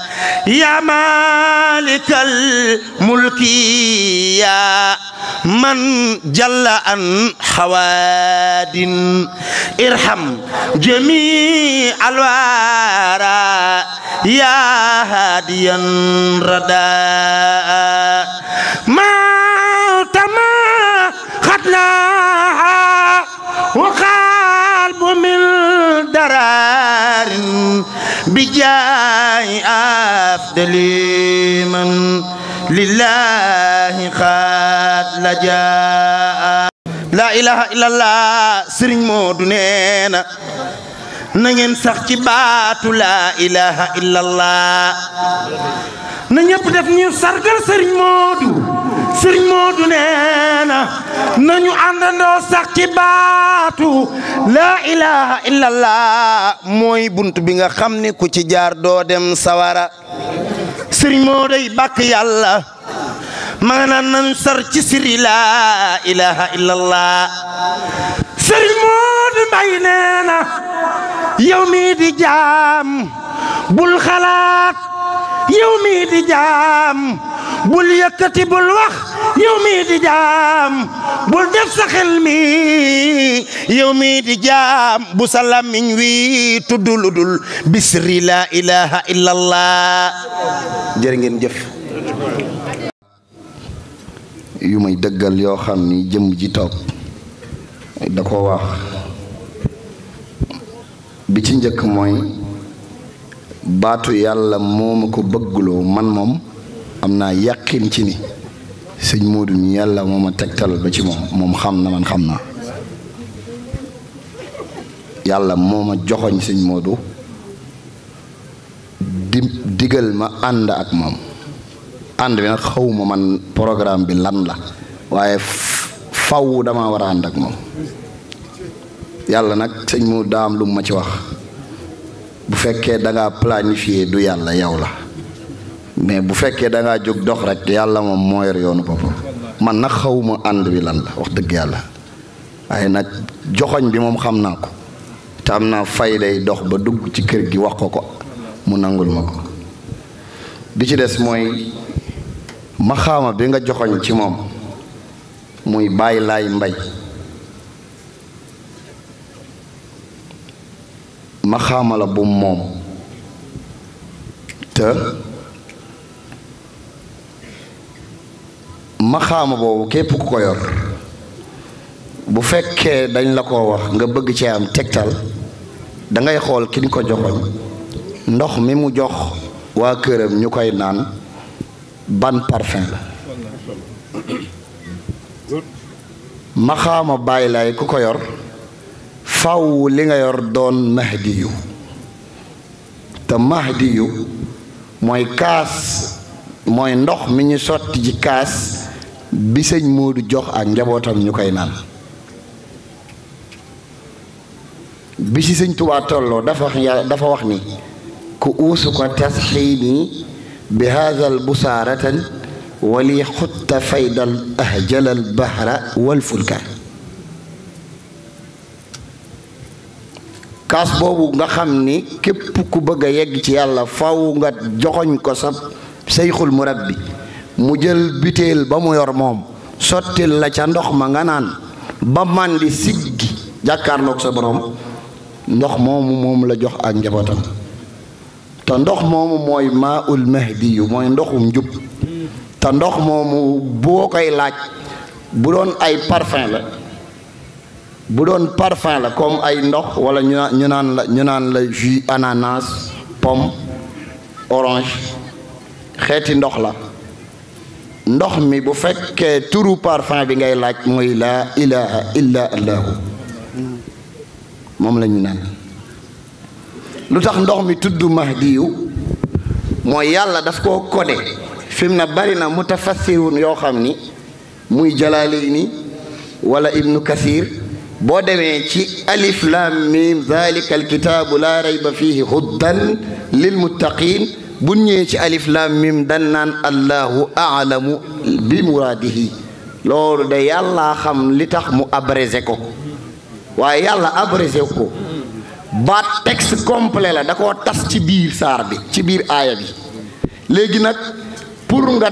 يا مالك الملك يا من جل عن حواد ارحم جميع الورى يا هاديا رداء موت ما خدناها وقلب من درار بجاي أفضل من لله قد لجاء لا إله إلا الله سرين مودو نينا نين sax ci baatu la ilaha illa allah na ñepp def ñu sargal Serigne Modou neena nañu àndandoo sax ci baatu la ilaha illa allah mooy buntu bi nga xam ne ku ci jaar doo dem sawara Serigne Modou ay bàkk yàlla ma nga naan nañu sar ci siri la ilaha illa allah Serigne Modou Mbaye neena yow mi di jaam bul xalaat yow mi di jaam bul yëkkati bul wax yow mi di jaam bul def sa xel mi yow mi di jaam bu sa làmmiñ wi tudduludul bisri la ilaha illallah jërë ngeen jëf yu may dëggal yoo xam ni jëm ji toog da ko wax bi ci njëkk mooy baatu yàlla moo ma ko bëggloo man moom am naa yàqin ci ni sëñ Modou ni yàlla moo ma tegtal ba ci moom xam na man xam naa yàlla moo ma joxoñ sëñ Modou digal ma ànd ak moom ànd bi nag xawma man programme bi lan la waaye faw dama war a ànd ak moom yàlla nag sëñ Modou daa am lu ma ci wax bu fekkee da ngaa planifié du yàlla yow la mais bu fekkee da ngaa jóg dox rek yàlla moom moo yor yoonu boppam man nag xawma ànd bi lan la wax dëgg yàlla waaye nag joxoñ bi moom xam naa ko te am naa fayday dox ba dugg ci kër gi wax ko mu nangul ma ko bi ci des mooy maxaama bi nga joxoñ ci moom muy Baye Laay Mbay maxaama la bu moom te maxaama boobu képp ku ko yor bu fekkee dañ la ko wax nga bëgg ci am tegtal dangay xool ki ñu ko joxoñ ndox mi mu jox waa këram ñu koy naan ban parfum la maxaama Baay Laay ku ko yor faw li nga yor doon mahdiyu te mahdiyu mooy kaas mooy ndox mi ñu sotti ci kaas bi sëñ Modou jox ak njabootam ñu koy naan bi ci sëñ Tuubaa tolloo dafa wax ni ku uusu ko tasxiini bi haazal busaaratan wali xutta faydal ahjalal bahra wal fulka kaas boobu nga xam ni képp ku bëgg a yegg ci yàlla faw nga joxoñ ko sa seyxul murabbi mu jël biteel ba mu yor moom sottil la ca ndox ma nga naan ba màndi siggi jàkkaarloog sa borom ndox moomu moom la jox ak njabootam te ndox moomu mooy maa ul mahdi yu mooy ndoxum njub te ndox moomu boo koy laaj bu doon ay parfum la bu doon parfum la comme ay ndox wala ñu naan la jus ananas pomme orange xeeti ndox la ndox mi bu fekkee turu parfum bi ngay laaj mooy laa ilaha illa allahu moom la ñu naan lu tax ndox mi tudd mahdiyu mooy yàlla daf koo codé fi mu ne bari na mutafassirun yoo xam ni muy Jalaalayni wala Ibnu Kasir boo demee ci alif lam mim zalika alkitaabu laa rayba fihi hudan lil muttaqin bu ñëwee ci alif lam mim dan naan allahu aalamu bi muraadihi loolu de yàlla xam li tax mu abrégé ko waaye yàlla abrégé ko baat texte complet la da koo tas ci biir saar bi ci biir aaya bi léegi nag pour nga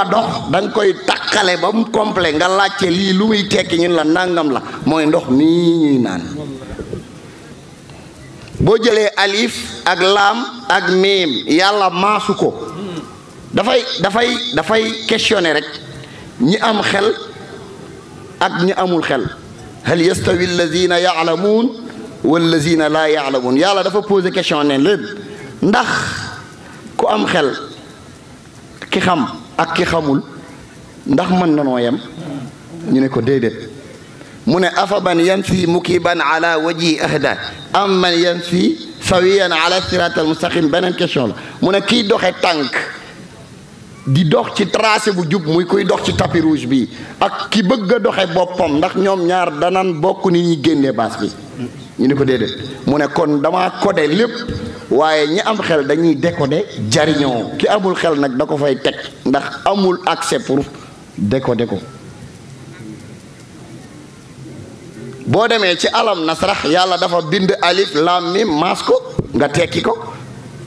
dox da nga koy takkale ba mu complet nga laajte lii lu muy tekki ñun la nangam la mooy ndox mii ñuy naan boo jëlee alif ak laam ak miim yàlla maasu ko dafay questionner rek ñi am xel ak ñi amul xel hal yastawi alladina yaalamuun walladina laa yaalamuun yàlla dafa posé question ne leen ndax ku am xel ki xam ak ki xamul ndax mën na noo yem ñu ne ko déedéet mu ne afa man yanfi mukiban ala wajhi ahda am man yanfi sawiyan ala siratal mustaqim beneen question la mu ne kiy doxe tànk di dox ci tracé bu jub muy kuy dox ci tapis rouge bi ak ki bëgg a doxe boppam ndax ñoom ñaar danan bokk ni ñuy génnee baas bi ñu ne ko déedéet mu ne kon dama codé lépp waaye ñi am xel dañuy décoder jariñoo ki amul xel nag da ko fay teg ndax amul accès pour décoder ko boo demee ci alam nasrax yàlla dafa bind alif lam mim maas ko nga tekki ko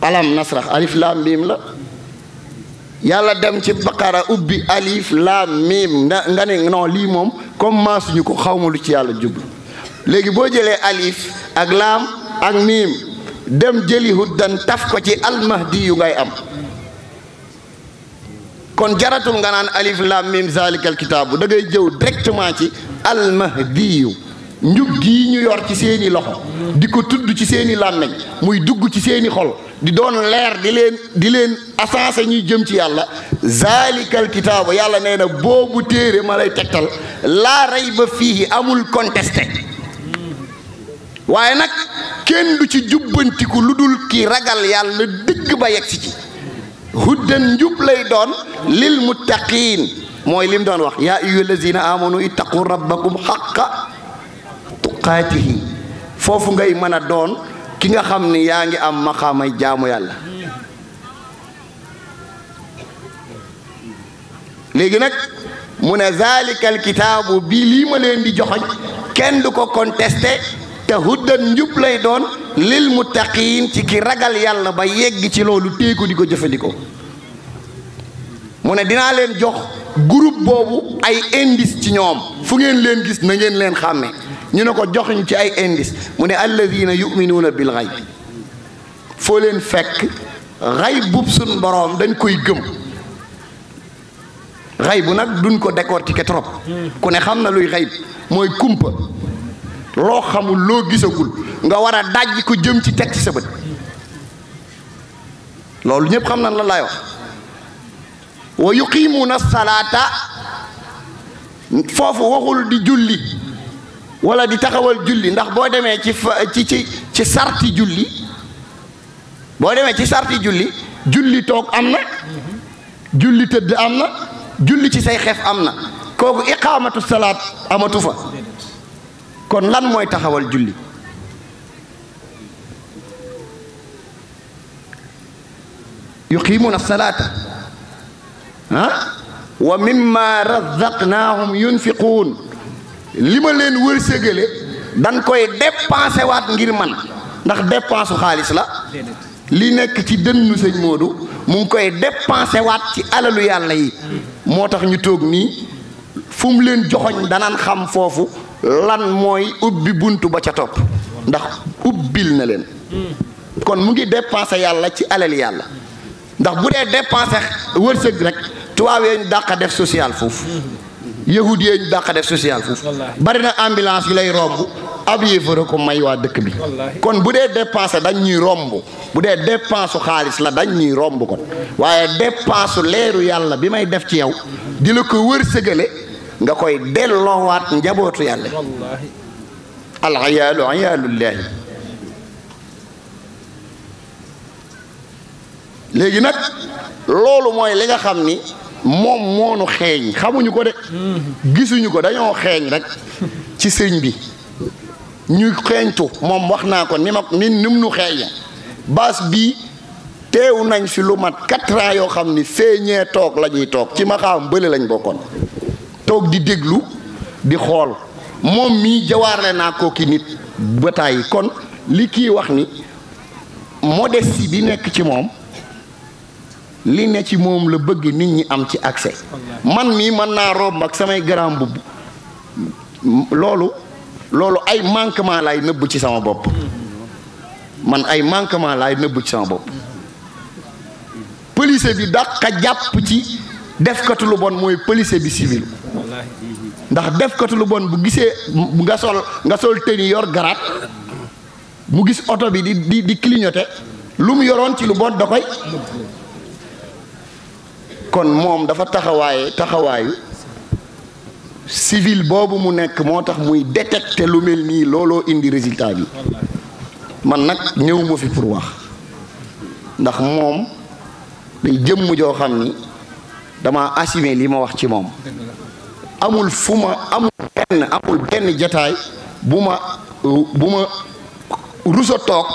alam nasrax alif lam mim la yàlla dem ci baqara ubbi alif lam mim nga ne non lii moom comme maasuñu ko xawma lu ci yàlla jublu léegi boo jëlee alif ak laam ak miim dem jëli huddan taf ko ci almahdi yu ngay am kon jaratul nga naan alif laam miim zalikal kitaabu da ngay jëw directement ci almahdi yu njub gii ñu yor ci seeni loxo di ko tudd ci seeni làmmeñ muy dugg ci seeni xol di doon leer di leen ascensé ñuy jëm ci yàlla zalikal kitaabu yàlla nee na boobu téere ma lay tegtal laa rayba fiihi amul contesté waaye nag kenn du ci jubbantiku lu dul ki ragal yàlla dëgg ba yegg si ci huddan njub lay doon lil muttaqiin mooy lim doon wax yaa ayyuha allazina amanu ittaqu rabbakum xaqa tuqaatihi foofu ngay mën a doon ki nga xam ni yaa ngi am maqaamay jaamu yàlla léegi nag mu ne zalikal kitaabu bii lii ma leen di joxoñ kenn du ko contesté te huddan njub lay doon lil muttaqiin ci ki ragal yàlla ba yegg ci loolu téeku di ko jëfandikoo mu ne dinaa leen jox groupe boobu ay indice ci ñoom fu ngeen leen gis na ngeen leen xàmme ñu ne ko joxuñ ci ay indice mu ne alladina yuminuuna bil xayb foo leen fekk xayb bub suñ boroom dañ koy gëm xayb bu nag duñ ko décortiquer trop ku ne xam na luy xayb mooy kumpa loo xamul loo gisagul nga war a dajj ko jëm ci teg ci sa bët loolu ñépp xam nañ la laay wax wa yuqimuuna salaata foofu waxul di julli wala di taxawal julli ndax boo demee ci sarti julli boo demee ci sarti julli toog am na julli tëdd am na julli ci say xef am na kooku iqaamatu salaat amatu fa kon lan mooy taxawal julli yuqimuuna salaata wa mimma razaqnaahum yunfiquun li ma leen wërsëgale dañ koy dépensé waat ngir man ndax dépensu xaalis la li nekk ci dënnu sëñ Modou mu ngi koy dépensé waat ci alalu yàlla yi moo tax ñu toog nii fu mu leen joxoñ danaan xam foofu lan mooy ubbi buntu ba ca topp ndax ubbil na leen kon mu ngi dépensé yàlla ci alal yàlla ndax bu dee dépensé wërsëg rek tubaab yee ñu dàq def social foofu yahud yee ñu dàq def social foofu bari na ambulance yu lay romb ab yéefara ko may waa dëkk bi kon bu dee dépensé dañ ñuy romb bu dee dépense xaalis la dañ ñuy romb kon waaye dépense leeru yàlla bi may def ci yow di la ko wërsëgale nga koy delloowaat njabootu yàlla al ayaalu ayaalullaahi léegi nag loolu mooy li nga xam ni moom moonu xeeñ xamuñu ko de gisuñu ko dañoo xeeñ rek ci sëñ bi ñu xeeñtu moom wax naa ko ni mu nu xeeñe baas bii teew nañ fi lu mat 4 ans yoo xam ni feeñee toog la ñuy toog ci maqaam bële lañ bokkoon toog di déglu di xool moom mii jawaarle naa ko ki nit ba tàyyi kon li kii wax ni modestie bi nekk ci moom li ne ci moom la bëgg nit ñi am ci accès man mii mën naa romb ak samay grand mbubb loolu ay manquement laay nëbb ci sama bopp man ay manquement laay nëbb ci sama bopp police bi dàq jàpp ci defkatu lu bon mooy police bi civil ndax defkatu lu bon bu gisee nga sol tenue yor garaat mu gis oto bi di clignoter lu mu yoroon ci lu bon da koy kon moom dafa taxawaayu civil boobu mu nekk moo tax muy détecter lu mel nii looloo indi résultat bi man nag ñëwuma fi pour wax ndax moom day jëmm joo xam ni dama assumé li ma wax ci moom amul benn jataay bu ma rusa toog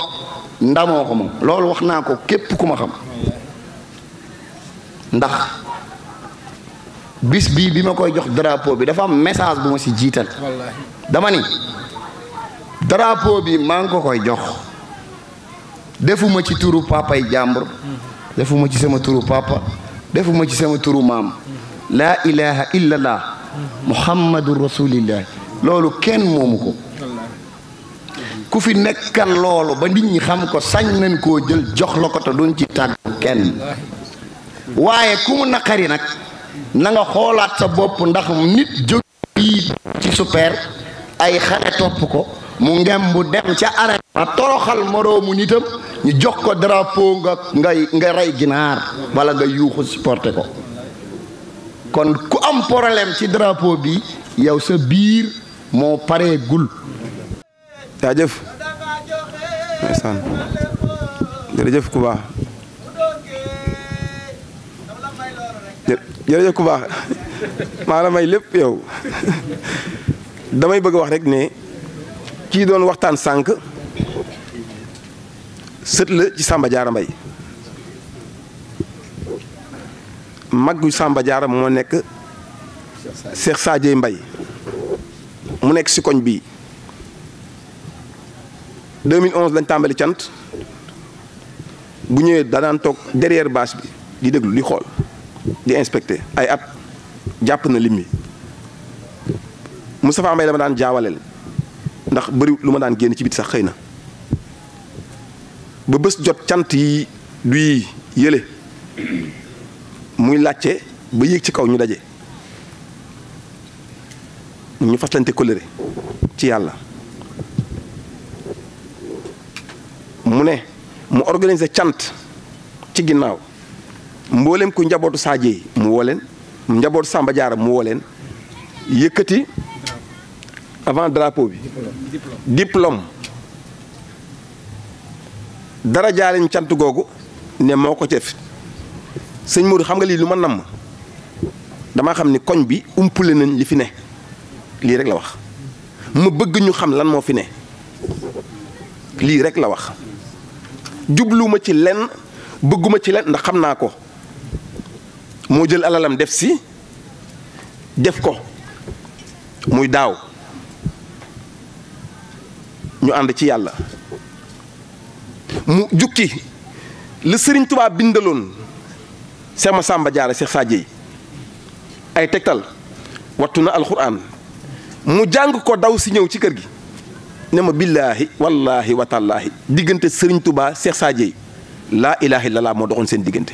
ndamoo ko moom loolu wax naa ko képp ku ma xam ndax bis bii bi ma koy jox drapeau bi dafa am message bu ma ci jiital dama ni drapeau bi maa ngi ko koy jox defuma ci turu papay jàmbur defuma ci sama turu papa defuma ci sama turu maam laa ilaha illallah muhammadu rasulillah loolu kenn moomu ko ku fi nekkal loolu ba nit ñi xam ko sañ nañ koo jël jox la ko te duñ ci tàgg kenn waaye ku mu naqari nag na nga xoolaat sa bopp ndax nit jóg fii ci super ay xale topp ko mu ngem bu dem ca arrêt a toroxal moroomu nitam ñu jox ko drapeau nga rey ginaar wala nga yuuxu supporté ko kon ku am problème ci drapeau bi yow sa biir moo paree gul jaajëf ndeysaan jërëjëf ku baax jërëjëf ku baax maa la may lépp yow damay bëgg wax rek ne kii doon waxtaan sànq sët la ci Samba Diarra Mbaye maggu Samba Diarra moo nekk Cheikh Sadio Mbaye mu nekk si koñ bii 2011 lañ tàmbali cant bu ñëwee danaan toog derrière bâche bi di déglu di xool di inspecté ay at jàpp na lim bi Moustapha Mbaye dama daan jaawaleel ndax bëri lu ma daan génn ci biti sax xëy na ba bés jot cant yi du yi yële muy laajte ba yéeg ci kaw ñu daje ñu faslante kóllëre ci yàlla mu ne mu organiser cant ci ginnaaw mboolem ku njabootu Sadio yi mu woo leen njabootu Samba Diarra mu woo leen yëkkati avant drapeau bi diplôme dara jaaleñ cant googu ne moo ko def sëñ Modou xam nga lii lu ma namm damaa xam ni koñ bi umpule nañ li fi ne lii rek la wax ma bëgg ñu xam lan moo fi ne lii rek la wax jubluwuma ci lenn bëgguma ci lenn ndax xam naa ko moo jël alalam def si def ko muy daaw ñu ànd ci yàlla mu jukki la Sëriñ Tuubaa bindaloon Seex Masamba Diarra Seex Sadio yi ay tegtal wattu na alxuraan mu jàng ko daw si ñëw ci kër gi ne ma billaahi wallaahi watallaahi diggante Sëriñ Tuubaa Seex Sadio yi laa ilaaha illallaah moo doxoon seen diggante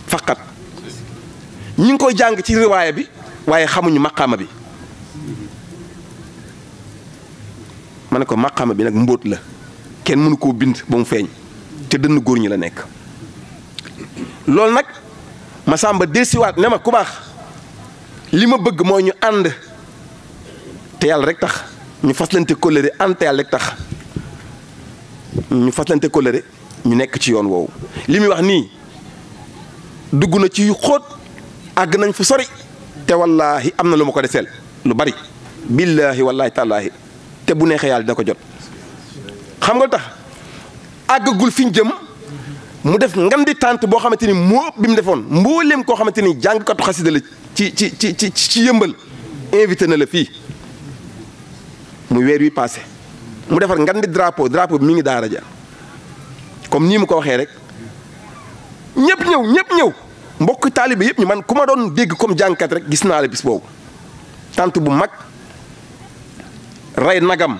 faqat ñu ngi koy jàng ci riwaaya bi waaye xamuñu maqaama bi ma ne ko maqaama bi nag mbóot la kenn mënu koo bind ba mu feeñ te dënn góor ñi la nekk loolu nag Masamba desiwaat ne ma ku baax li ma bëgg mooy ñu ànd te yàlla rek tax ñu faslante kóllëre ànd te yàlla rek tax ñu faslante kóllëre ñu nekk ci yoon woowu li muy wax nii dugg na ci yu xóot àgg nañ fu sori te wallaahi am na lu ma ko deseel lu bari billaahi wallaahi tallaahi te bu neexee yàlla dina ko jot xam nga tax àggagul fi ñu jëm mu def ngandi tànt boo xamante ni moo ëpp bi mu defoon mbooleem koo xamante ni jàngkatu xasida la ci yëmbal invité na la fii mu weer wi passé mu defar ngandi drapeau bi mi ngi daara ja comme nii mu ko waxee rek ñëpp ñëw mbokk taalibe yëpp ñu man ku ma doon dégg comme jàngkat rek gis naa la bis boobu tànt bu mag rey nagam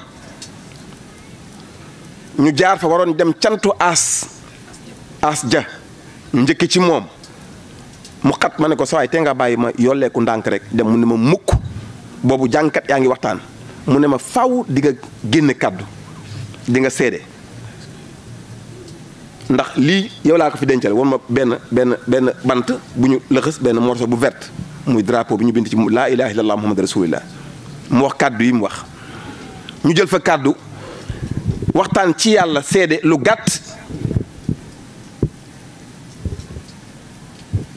ñu jaar fa waroon dem cantu as ja ñu njëkk ci moom mu xat ma ne ko sawaay te nga bàyyi ma yolleeku ndànk rek dem mu ne ma mukk boobu jàngkat yaa ngi waxtaan mu ne ma faw di nga génn kàddu di nga seede ndax lii yow laa ko fi dencal woon ma benn bant bu ñu lëxës benn morceau bu verte muy drapeau bi ñu bind ci laa ilaha illallah muhammad rasulillah mu wax kàddu yi mu wax ñu jël fa kàddu waxtaan ci yàlla seede lu gàtt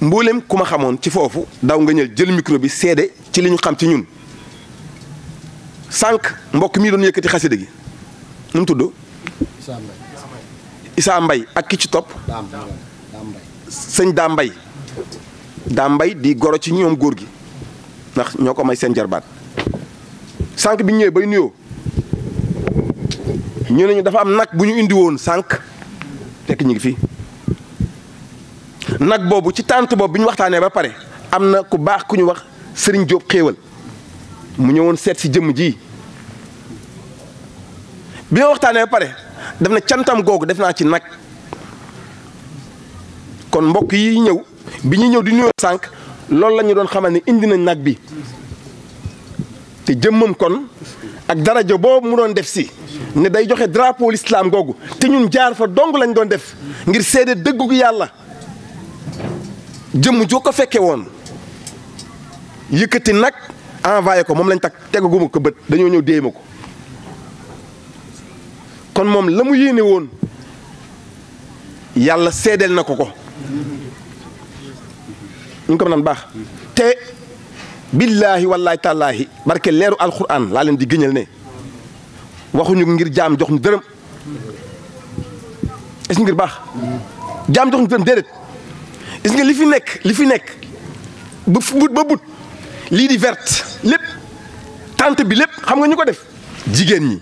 mboolem ku ma xamoon ci foofu daw nga jël micro bi seede ci li ñu xam ci ñun sànq mbokk mii doon yëkkati xasida gi nu mu tudd Issa Mbay ak ki ci topp sëñ daa mbay di goro ci ñoom góor gi ndax ñoo ko may seen jarbaat sànq bi ñëwee bay nuyoo ñu ne ñu dafa am nag bu ñu indi woon sànq fekk ñu ngi fii nag boobu ci tànt boobu bi ñu waxtaanee ba pare am na ku baax ku ñu wax Sëriñ Jóob xéewal mu ñëwoon seet si jëmm ji bi ma waxtaanee ba pare def na cantam googu def naa ci nag kon mbokk yi ñëw bi ñuy ñëw di nuyoo sànq loolu la ñu doon xamal ne indi nañ nag bi te jëmmam kon ak daraja boobu mu doon def si ne day joxe drapeau l'islam googu te ñun jaar fa dong lañ doon def ngir seede dëggu gi yàlla jëmm joo ko fekke woon yëkkati nag envoyé ko moom lañ takk tegaguma ko bët dañoo ñëw déey ma ko kon moom la mu yéene woon yàlla seedeel na ko ñu ko naan baax te billaahi wallaahi tallaahi barke leeru alxuraan laa leen di gëñal ne waxuñu ngir jaam jox ñu dërëm est-ce ngir baax jaam jox ñu dërëm déedéet gis nga li fi nekk ba but lii di verte lépp tànt bi lépp xam nga ñu ko def jigéen ñi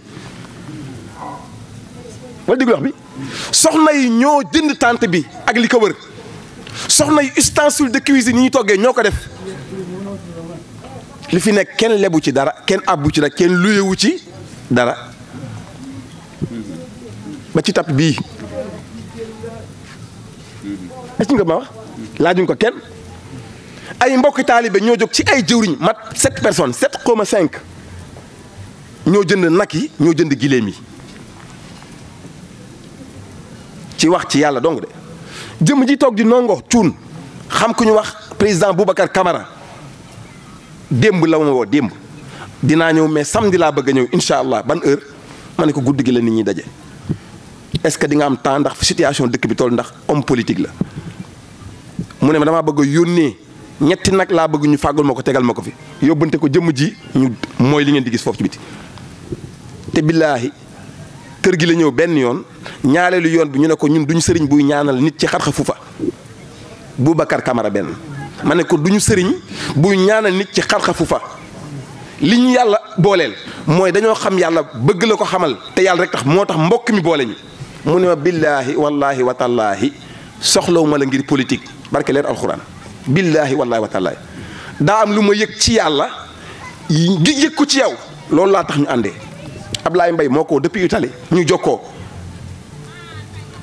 wala déglu wax bi soxna yi ñoo jënd tànt bi ak li ko wër soxna yi ustensile de cuisine yi ñu toggee ñoo ko def li fi nekk kenn lebu ci dara kenn abbu ci dara kenn luyewu ci dara ba ci tap bii est-ce nga ma wax laajuñ ko kenn ay mbokki taalibe ñoo jóg ci ay jëwriñ mat 7 personnes 7 xawma 5 ñoo jënd nag yi ñoo jënd giléem yi ci wax ci yàlla donc de jëmm ji toog di nongo cuun xam ku ñu wax président Boubacar Camara démb la ma woo démb dinaa ñëw mais samedi laa bëgg a ñëw incha allah ban heure ma ne ko guddi gi la nit ñi daje est-ce que di nga am temps ndax situation dëkk bi toll ndax homme politique la mu ne ma damaa bëgg a yónnee ñetti nag laa bëgg ñu fàggul ma ko tegal ma ko fi yóbbante ko jëmm ji ñu mooy li ngeen di gis foofu ci biti te billaahi kër gi la ñëw benn yoon ñaareelu yoon bi ñu ne ko ñun duñu sëriñ buy ñaanal nit ci xarxa fuufa Boubacar Camara benn ma ne ko duñu sëriñ buy ñaanal nit ci xarxa fuufa li ñu yàlla booleel mooy dañoo xam yàlla bëgg la ko xamal te yàlla rek tax moo tax mbokk mi boole ñu mu ne ma billaahi wallaahi wa tallaahi soxlawu ma la ngir politique barke leer alxuraan billaahi wallaahi wa tallaahi daa am lu ma yëg ci yàlla gi yëg ko ci yow loolu laa tax ñu àndee Ablaye Mbaye moo ko depuis Italie ñu jokkoo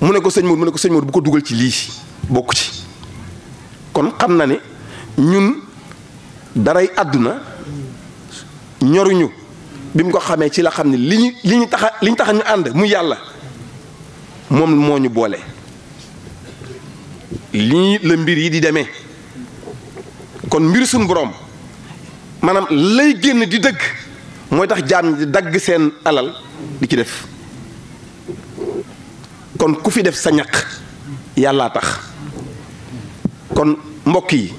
mu ne ko sëñ Modou bu ko dugal ci lii bokk ci kon xam na ne ñun daray àdduna ñoruñu bi mu ko xamee ci la xam ne li ñu tax ñu ànd mu yàlla moom moo ñu boole lii la mbir yi di demee kon mbir suñu borom maanaam lay génn di dëgg mooy tax jaam di dagg seen alal di ci def kon ku fi def sa ñaq yàllaa tax kon mbokk yi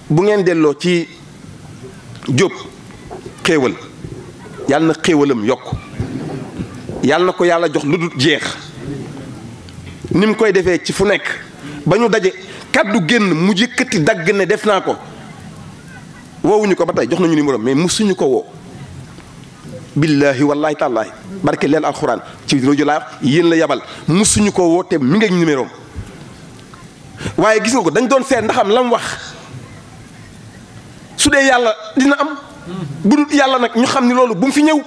bu ngeen delloo ci Jóob xéewal yàlla na xéewalam yokk yàlla na ko yàlla jox lu dul jeex ni mu koy defee ci fu nekk ba ñu daje kaddu génn mu yëkkati dagg ne def naa ko woowuñu ko ba tey jox nañu numéro mais musuñu ko woo billaahi wallaahi tàllaahi barke leen alxuraan ci rajo laa yéen la yabal musuñu ko woo te mi ngi ak numéro waaye gis nga ko dañ doon seet ndaxam la mu wax su dee yàlla dina am bu dul yàlla nag ñu xam ni loolu bu mu fi ñëw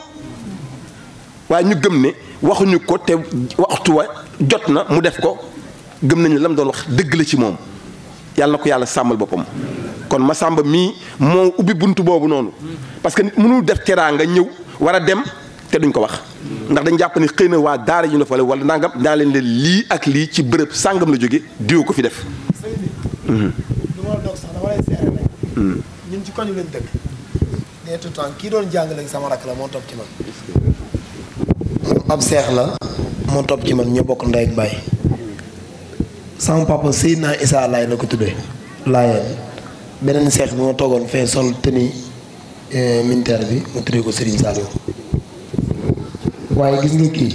waaye ñu gëm ne waxuñu ko te waxtu wa jot na mu def ko gëm nañu la mu doon wax dëgg la ci moom yàlla na ko yàlla sàmmal boppam kon Massamba mii moo ubbi buntu boobu noonu parce que nit mënul def teraanga ñëw war a dem te duñ ko wax ndax dañ jàpp ni xëy na waa daara ñu ne fa wala nangam daa leen leen lii ak lii ci bërëb sàngam la jóge diw ko fi def. du ma doog sax dama lay seere rek. ñun ci koñu lañ dëkk. nee tout temps kii doon jàng léegi sama rakk la moo topp ci man. ab seex la moo topp ci man ñoo bokk ndey ak baay. sama papa Seydina Issa Laay la ko tuddee. Laayeen beneen seex bi ma toogoon fee sol tenue militaire bi mu tuddee ko Serigne Saliou. waaye gis nga kii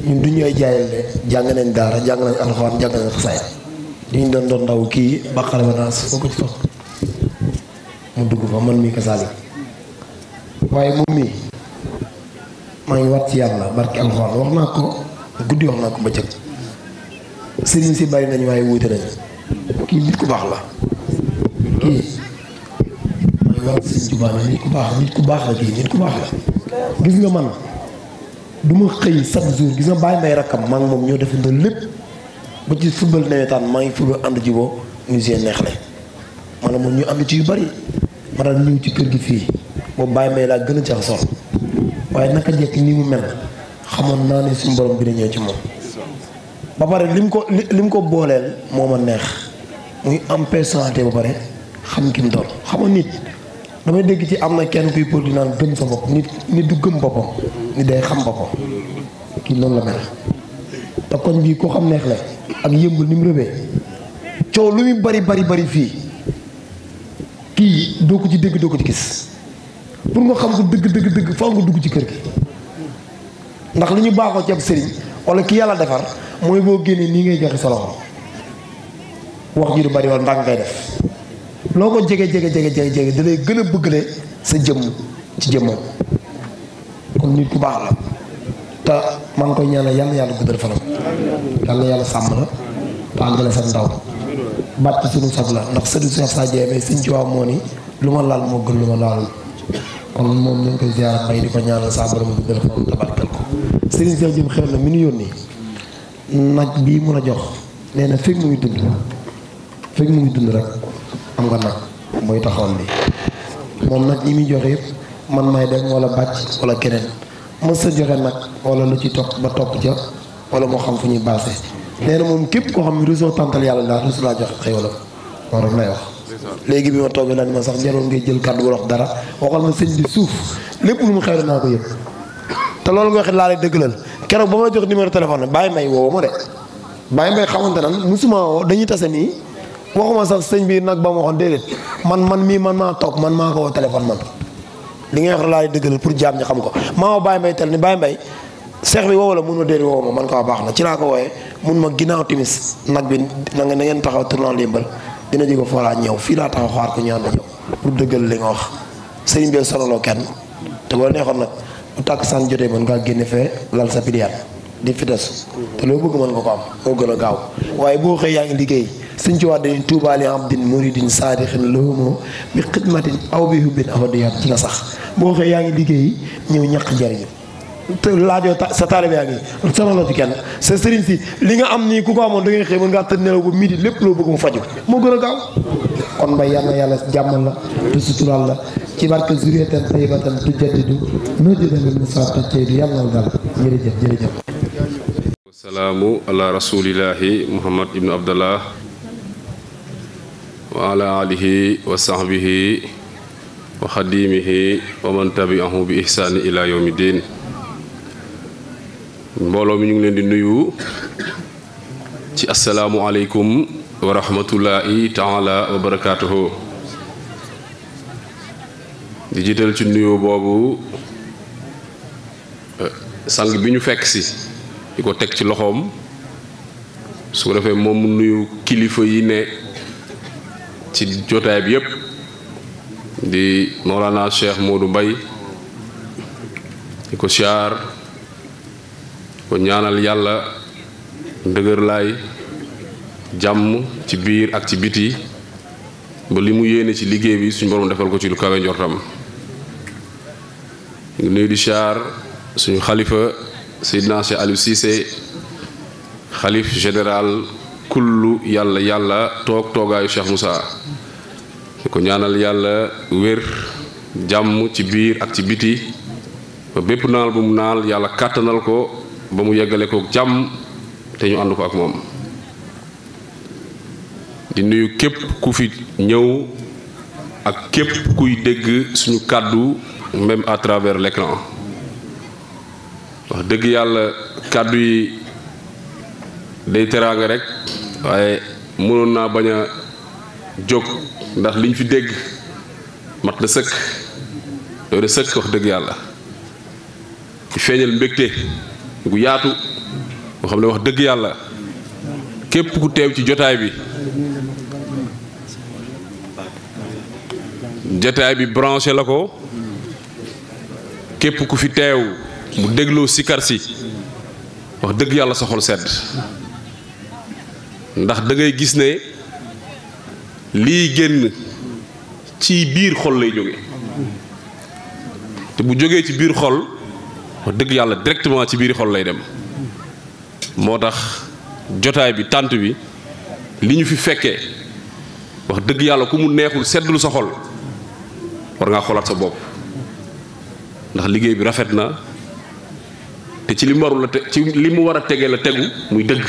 ñun du ñu ay jaayal de jàng nañ daara jàng nañ alxuraan jàng nañ xasaay li ñu doon ndaw kii baqale ba naas foo ko ci toog mu dugg fa man mii ko Saliou waaye moom mii maa ngi wat ci yàlla barki alxuraan wax naa ko guddi wax naa ko bëccëg sëriñ si bari nañu waaye wuute nañ kii nit ku baax la kii maa ngi wat sëriñ Tuubaa nit ku baax la kii nit ku baax la gis nga man du ma xëy chaque jour gis nga bàyyi may rakkam maa ngi moom ñoo defandoo lépp ba ci football nawetaan maa ngi football ànd ji boo musée neexle maanaam moom ñu ànd ci yu bari ma daan ñëw ci kër gi fii boobu bàyyi may laa gën a jax sol waaye naka jekk nii mu mel xamoon naa ne suñu borom bi na ñëw ci moom ba pare lim ko booleel moo ma neex muy am personnalité ba pare xam ki mu doon xamoon nit damay dégg ci am na kenn kuy pour di naan gëm sa bopp nit du gëm boppam nit day xam boppam kii noonu la mel te koñ bii ko xam neex la ak yëmbul ni mu rëbee coow lu muy bari fii kii doo ko ci dégg doo ko ci gis pour nga xam ko dëgg faaw nga dugg ci kër gi ndax li ñu baaxoo ci ab sëriñ wala ki yàlla defar mooy boo génnee nii ngay joxe sa loxo wax ji du bari wala ndànk ngay def loo ko jege da lay gën a bëggale sa jëmm ci jëmmam kon nit ku baax la te maa ngi koy ñaanal yàlla guddal fanam yàlla sàmm la te àggale sa ndaw bàtt suñu sag la ndax sëdu Cheikh Sadio mais sëñ ci waaw moo ni lu ma laal moo gën lu ma laalul kon moom ñu ngi koy ziar bay di ko ñaanal sa borom guddal fanam te barkal ko Serigne Cheikh Jëm xew na mi nu yónni nag bii mun a jox nee na fekk mu ngi dund rek am nga nag mooy taxawal bi moom nag ñi muy joxe yëpp man may dem wala bàcc wala keneen mës sa joxe nag wala lu ci topp ba topp ca wala moo xam fu ñuy baase nee na moom képp koo xam ne réseau tantal yàlla daal réseau laa joxe xëy wala loolu rek lay wax léegi bi ma toogee nag ma sax jaroon ngay jël kàddu wax dara waxal ma sëñ bi suuf lépp lu mu xew naa ko yëpp te loolu nga waxit laa lay dëggalal keroog ba ma jox numéro téléphone bàyyi may woo ma de bàyyi may xamante nan musuma woo dañuy tase nii waxuma sax sëñ bi nag ba ma waxoon déedéet man maa toog man maa ko woo téléphone man li ngay wax laa lay dëggalal pour jaam ñi xam ko maa woo bàyyi may tel ni bàyyi may seex bi woo la mun ma déedéet woo ma man ko baax na ci laa ko wooyee mun ma ginnaaw timis nag bi na ngeen taxaw tournant limbal dina jóge foolaa ñëw fii laa taxaw xaar ko ñu ànd ñëw pour dëggal li nga wax sëriñ bi sonaloo kenn te boo neexoon nag bu tàkk saan jotee mën ngaa génne fee lal sa piliyaat di fites te loo bëgg mën nga ko am moo gën a gaaw waaye boo xëy yaa ngi liggéey sëñ ci wax dañuy tuubaali abdin muridin saadixin loomoo bi xidmatin aw bi hubbin abadiyaat ci nga sax boo xëy yaa ngi liggéey ñëw ñaq jariñu te laajoo sa taalibe yaa ngi sonaloo ci kenn sa sëriñ si li nga am nii ku ko amoon da ngay xëy mën ngaa tëdd nelaw ba midi lépp loo bëgg mu faju moo gën a gaaw kon mbay yàlla jàmmal la te suturaal la ci barke zuriyatan tayyibatan tujaddidu noo jëdalil musaata ceydu yàlla na dal jërëjëf wasalaamu ala rasulillahi muhammad ibnu abdallah wa ala alihi wa sahbihi wa xadimihi wa man tabi'ahu bi ihsaani ila yawmi din mbooloo mi ñu ngi leen di nuyu ci asalaamu aleykum wa rahmatullahi taala wa barakaatuhu di jiital ci nuyu boobu sang bi ñu fekk si di ko teg ci loxoom su ko defee moom mu nuyu kilifa yi ne ci jotaay bi yépp di Mawlana Cheikh Modou Mbaye di ko siyaar ko ñaanal yàlla ndëgër laay jàmm ci biir ak ci biti ba li mu yéene ci liggéey bi suñu borom defal ko ci lu kawe njortam ngi nuyu di siyaar suñu xalifa Seydina Cheikh Aliou Cissé xalif général kullu yàlla toog toogaayu Cheikh Moussa di ko ñaanal yàlla wér jàmm ci biir ak ci biti ba bépp naal bu mu naal yàlla kàttanal ko ba mu yeggale ko jàmm te ñu ànd ko ak moom di nuyu képp ku fi ñëw ak képp kuy dégg suñu kàddu même à travers l'écran wax dëgg yàlla kàddu yi day teraanga rek waaye mënoon naa bañ a jóg ndax liñ fi dégg mat na sëkk doy na sëkk wax dëgg yàlla di feeñal mbégte gu yaatu boo xam ne wax dëgg yàlla képp ku teew ci jotaay bi branché la ko képp ku fi teew bu dégloo sikar si wax dëgg yàlla sa xol sedd ndax da ngay gis ne lii génn ci biir xol lay jóge te bu jógee ci biir xol wax dëgg yàlla directement ci biir xol lay dem moo tax jotaay bi tànt bi li ñu fi fekkee wax dëgg yàlla ku mu neexul seddul sa xol war ngaa xoolaat sa bopp ndax liggéey bi rafet na te ci li mu warul ci li mu war a tegee la tegu muy dëgg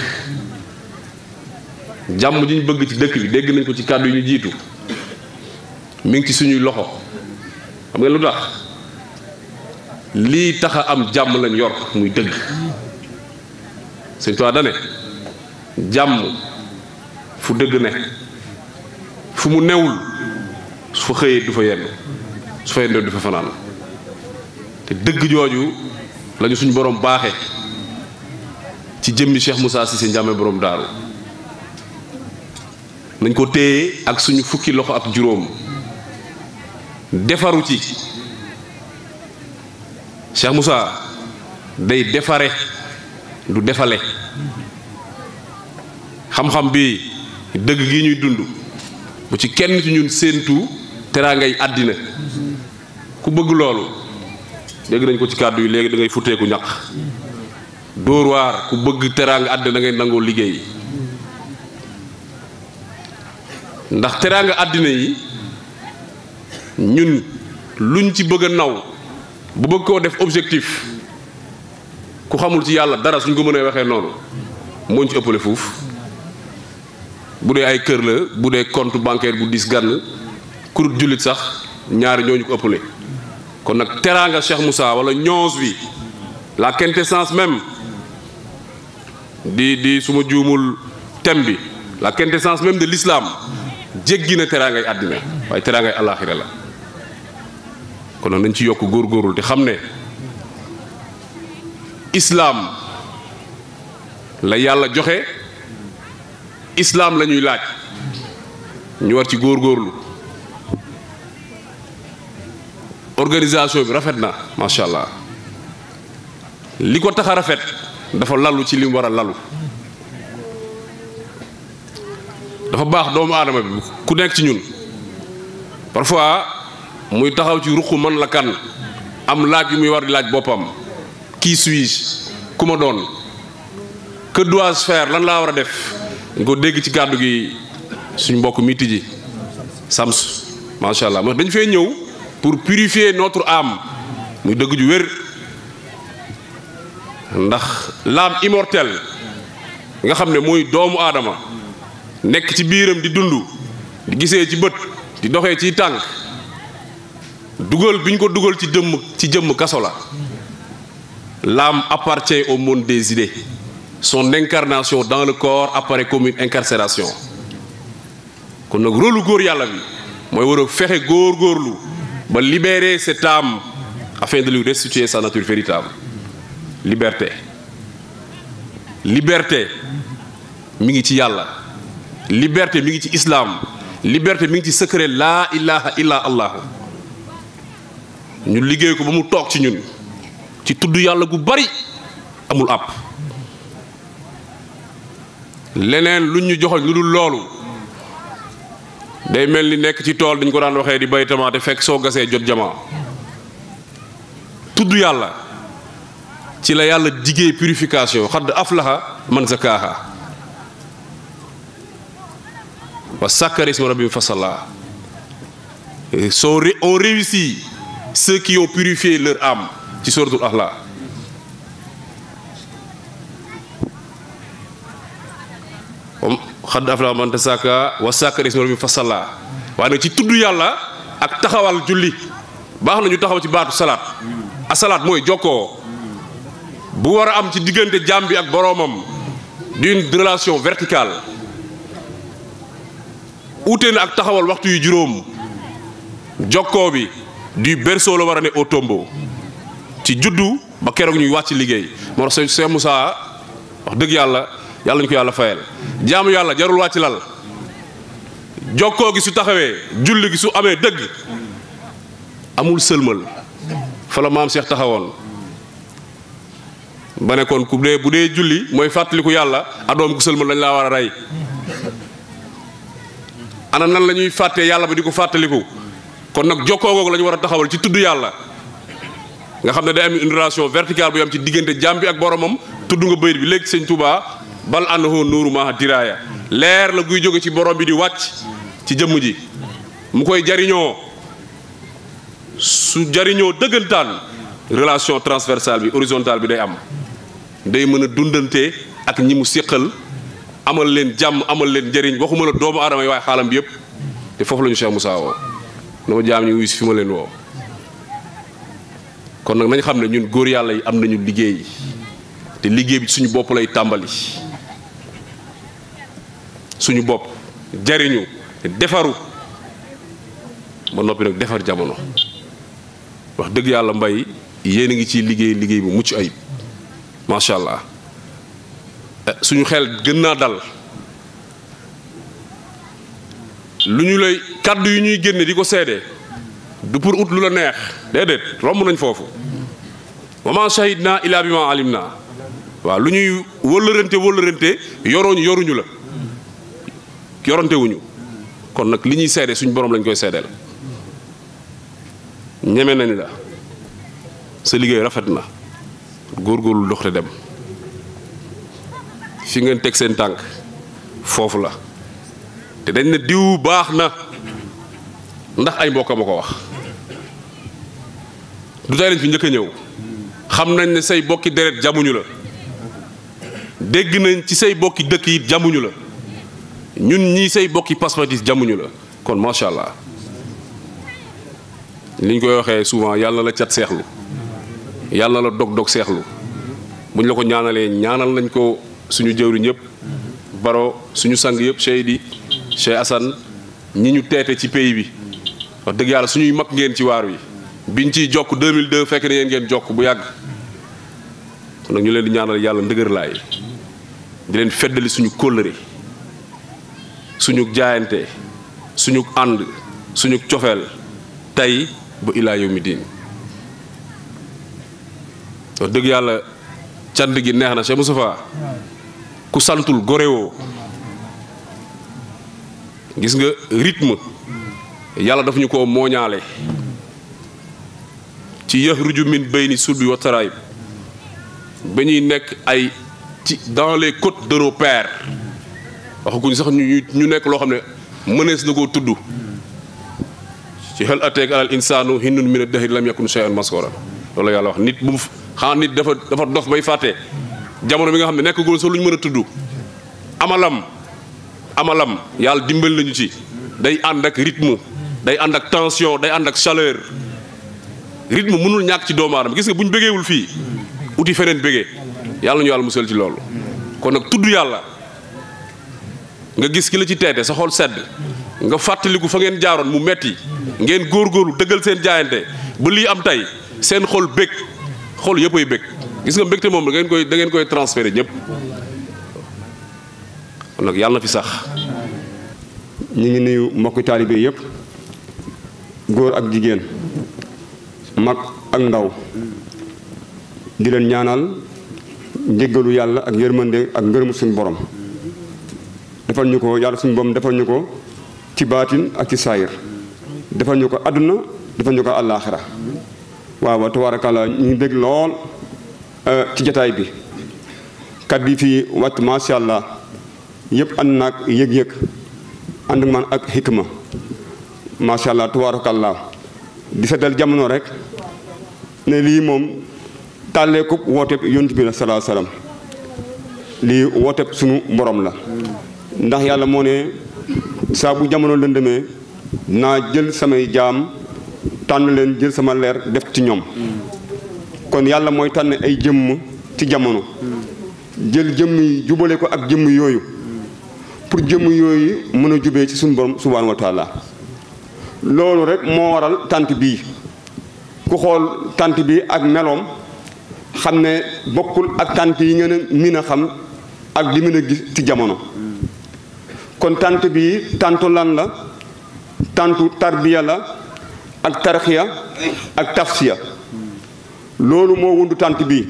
jàmm ji ñu bëgg ci dëkk bi dégg nañ ko ci kàddu yi ñu jiitu mi ngi ci suñuy loxo xam nga lu tax lii tax a am jàmm lañ yor muy dëgg Sëñ Tuubaa dane jàmm fu dëgg ne fu mu newul su fa xëyee du fa yenn su fa yendoo du fa fanaan te dëgg jooju lañu suñu borom baaxe ci jëmmi Cheikh Moussa Cissé Ndiamé borom daaru nañ ko téye ak suñu fukki loxo ak juróom defaru ci Cheikh Moussa day defare du defale xam-xam bi dëgg gi ñuy dund bu ci kenn ci ñun séentu teraangay àddina ku bëgg loolu dégg nañ ko ci kàddu yi léegi da ngay futteeku ñaq dóor waar ku bëgg teraanga àddina da ngay nangoo liggéey ndax teraanga àddina yi ñun luñ ci bëgg a naw bu bëgg koo def objectif ku xamul ci yàlla dara suñ ko mënee waxee noonu mooñ ci ëppale fuuf bu dee ay kër la bu dee compte bancaire bu dis gann kurut jullit sax ñaari ñooñu ko ëppale kon nag teraanga Cheikh Moussa wala ñoos bi la quintessence même di suma juumul thème bi la quintessence même de l'islam jéggi na teraangay àddina waaye teraangay alaaxira la kon nag nañ ci yokk góorgóorlu te xam ne islaam la yàlla joxe islaam la ñuy laaj ñu war ci góorgóorlu organisation bi rafet na macha allah li ko tax a rafet dafa lalu ci li mu war a lalu dafa baax doomu aadama bi ku nekk ci ñun parfois muy taxaw ci ruq man la kan am laaj yu muy war di laaj boppam qui suis-je ku ma doon que dois-je faire lan laa war a def nga ko dégg ci kàddu gi suñ mbokk miti ji Sams macha allah ma dañ fee ñëw pour purifier notre âme muy dëgg ju wér ndax l'âme immortelle nga xam ne mooy doomu aadama nekk ci biiram di dund di gisee ci bët di doxee ci tànk dugal bi ñu ko dugal ci jëmm kaso la l'âme appartient au monde des idées son incarnation dans le corps apparaît comme une incarcération kon nag rôlu góor yàlla bi mooy war a fexe góor-góorlu ba libérer cette âme afin de lui restituer sa nature véritable liberté mi ngi ci yàlla liberté mi ngi ci islam liberté mi ngi ci secret laa ilaha illa allah ñu liggéey ko ba mu toog ci ñun ci tudd yàlla gu bari amul àpp leneen lu ñu joxoñ lu dul loolu day mel ni nekk ci tool dañ ko daan waxee di bay tamaate fekk soo gasee jot jamaa tudd yàlla ci la yàlla diggee purification xadd aflaha man zakaaha wa sakkara isma rabbihim fasalla on réussit ceux qui ont purifié leur âme ci suratul Ahla xadd aflaha man tasakka wa sakkara isma rabbihim fasalla waaye nag ci tudd yàlla ak taxawal julli baax na ñu taxaw ci baatu salaat asalaat mooy jokkoo bu war a am ci diggante jaam bi ak boroomam d'une relation verticale uute na ak taxawal waxtu yu juróom jokkoo bi du berceau la war a ne au tombeau ci juddu ba keroog ñuy wàcc liggéey moo tax Cheikh Moussa wax dëgg yàlla yàlla ñu ko yàlla fayal jaamu yàlla jarul wàcc lal jokkoo gi su taxawee julli gi su amee dëgg amul sëlmal fa la maam Cheikh taxawoon ba ne kon bu dee julli mooy fàttaliku yàlla adoom ku sëlmal dañ laa war a rey ana nan la ñuy fàttee yàlla ba di ko fàttaliku kon nag jokkoo googu la ñu war a taxawal ci tudd yàlla nga xam ne day am une relation verticale bu yam ci diggante jaam bi ak boromam tudd nga bayit bi léegi sëñ Touba bal annahu nuuru ma diraaya leer la guy jóge ci borom bi di wàcc ci jëmm ji mu koy jariñoo su jariñoo dëggantaan relation transversale bi horizontale bi day am day mën a dundante ak ñi mu séqal amal leen jàmm amal leen njëriñ waxuma la doomu aadama yi waaye xaalam bi yëpp te foofu la ñu Cheikh Moussa woo dama jaam ñu wuyu si fi ma leen woo kon nag nañ xam ne ñun góor yàlla yi am nañu liggéey te liggéey bi suñu bopp lay tàmbali suñu bopp jariñu defaru ba noppi nag defar jamono wax dëgg yàlla mbay yéen a ngi ciy liggéey bu mucc ayib macha allah suñu xel gën naa dal lu ñu lay kàddu yu ñuy génne di ko seede du pour ut lu la neex déedéet romb nañ foofu wa ma shahidna illa bima alimna waaw lu ñuy wëllërante yoruñu la yorante wuñu kon nag li ñuy seede suñu borom lañ koy seedeel ñeme nañ la sa liggéey rafet na góorgóorlu dox te dem fi ngeen teg seen tànk foofu la te dañ ne diw baax na ndax ay mbokk ma ko wax du tey lañ fi njëkk a ñëw xam nañ ne say bokki deret jamuñu la dégg nañ ci say bokki dëkk yi jamuñu la ñun ñii say bokki paspatis jamuñu la kon macha allah li ñu koy waxee souvent yàlla la cat seexlu yàlla la dog seexlu bu ñu la ko ñaanalee ñaanal nañ ko suñu jëwriñ yëpp baro suñu sang yëpp Cheikh Assane ñi ñu teete ci pays bi wax dëgg yàlla suñuy mag ngeen ci waar wi biñ ciy jokk 2002 fekk na yéen ngeen jokk bu yàgg kon nag ñu leen di ñaanal yàlla ndëgër laay di leen feddali suñu kóllëre suñu jaayante suñu ànd suñu cofeel tey ba ilaa yawmi diin wax dëgg yàlla cant gi neex na Cheikh Moustapha ku santul gorewoo gis nga rythme yàlla daf ñu ko mooñaale ci yaxruju min bayni sulbi wa taraayib ba ñuy nekk ay ci dans les côtes de nos pères waxaguñ sax ñu nekk loo xam ne mënees na koo tudd ci hal ateek alal insaanu hinnun mina dahri lam yakun shay'an maskura loolu la yàlla wax nit bu xanaa nit dafa dof bay fàtte jamono bi nga xam ne nekkagul sax lu ñu mën a tudd amalam yàlla dimbal nañu ci day ànd ak rythme day ànd ak tension day ànd ak chaleur rythme mënul ñàkk ci doomu aadama gis nga bu ñu bëggeewul fii uti feneen bëggee yàlla ñu yàlla musal ci loolu kon nag tudd yàlla nga gis ki la ci teete sa xol sedd nga fàttaliku fa ngeen jaaroon mu metti ngeen góorgóorlu dëggal seen jaayante ba lii am tey seen xol bëgg xol yëpp ay bëgg gis nga mbégte moom da ngeen koy transféré ñëpp kon nag yàlla na fi sax. ñu ngi nuyu mbokki taalibe yëpp góor ak jigéen mag ak ndaw di leen ñaanal njéggalu yàlla ak yërmande ak ngërëmu suñu borom defal ñu ko yàlla suñu borom defal ñu ko ci baatin ak ci saayir defal ñu ko àdduna defal ñu ko àllaaxira waaw tabaarakallaa ñu ngi dégg lool ci jataay bi kat yi fii wàcc macha allah yëpp ànd naag yëg-yëg ànd man ak xikma macha allah tabaarakallaa di seddal jamono rek ne lii moom tàllee ko wooteeb yonent bi la salaa salaam lii wooteeb sunu borom la ndax yàlla moo ne saa bu jamono lëndëmee naa jël samay jaam tànn leen jël sama leer def ci ñoom kon yàlla mooy tànn ay jëmm ci jamono jël jëmm yi jubale ko ak jëmm yooyu pour jëmm yooyu mën a jubee ci suñu borom subhaanahu wa taala loolu rek moo waral tant bii ku xool tant bi ak meloom xam ne bokkul ak tant yi ngeen a miin a xam ak li mën a gis ci jamono kon tant bi tantu lan la tantu tarbiya la ak tarxiya ak tafsiya loolu moo wundu tant bii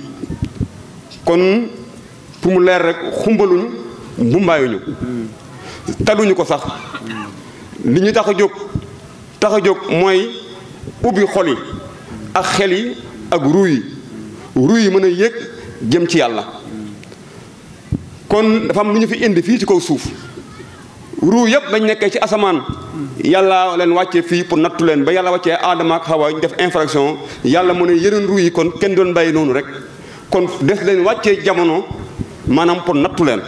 kon pour mu leer rek xumbaluñu mbumbaayuñu taluñu ko sax li ñu tax a jóg mooy ubbi xol yi ak xel yi ak ruu yi mën a yëg jëm ci yàlla kon dafa am lu ñu fi indi fii ci kaw suuf ruu yëpp bañ nekkee ci asamaan yàlla leen wàccee fii pour nattu leen ba yàlla wàccee Aadama ak Hawa ñu def infraction yàlla mu ne yeneen ruu yi kon kenn doon bàyyi noonu rek kon des leen wàccee jamono maanaam pour nattu leen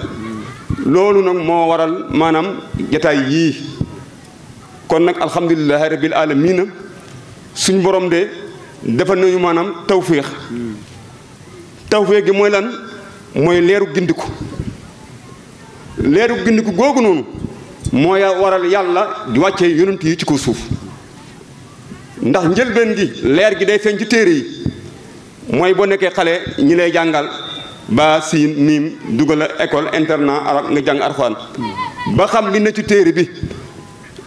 loolu nag moo waral maanaam jataay yii kon nag alhamdulilahi rabbil alamina suñ borom de defal nañu maanaam tawféex gi mooy lan mooy leeru gindiku googu noonu mooy waral yàlla di wàccee yonent yi ci ko suuf ndax njëlbeen gi leer gi day feeñ ci téere yi mooy boo nekkee xale ñi lay jàngal ba siin miim dugal a école internat arab nga jàng Alxuraan ba xam li ne ci téere bi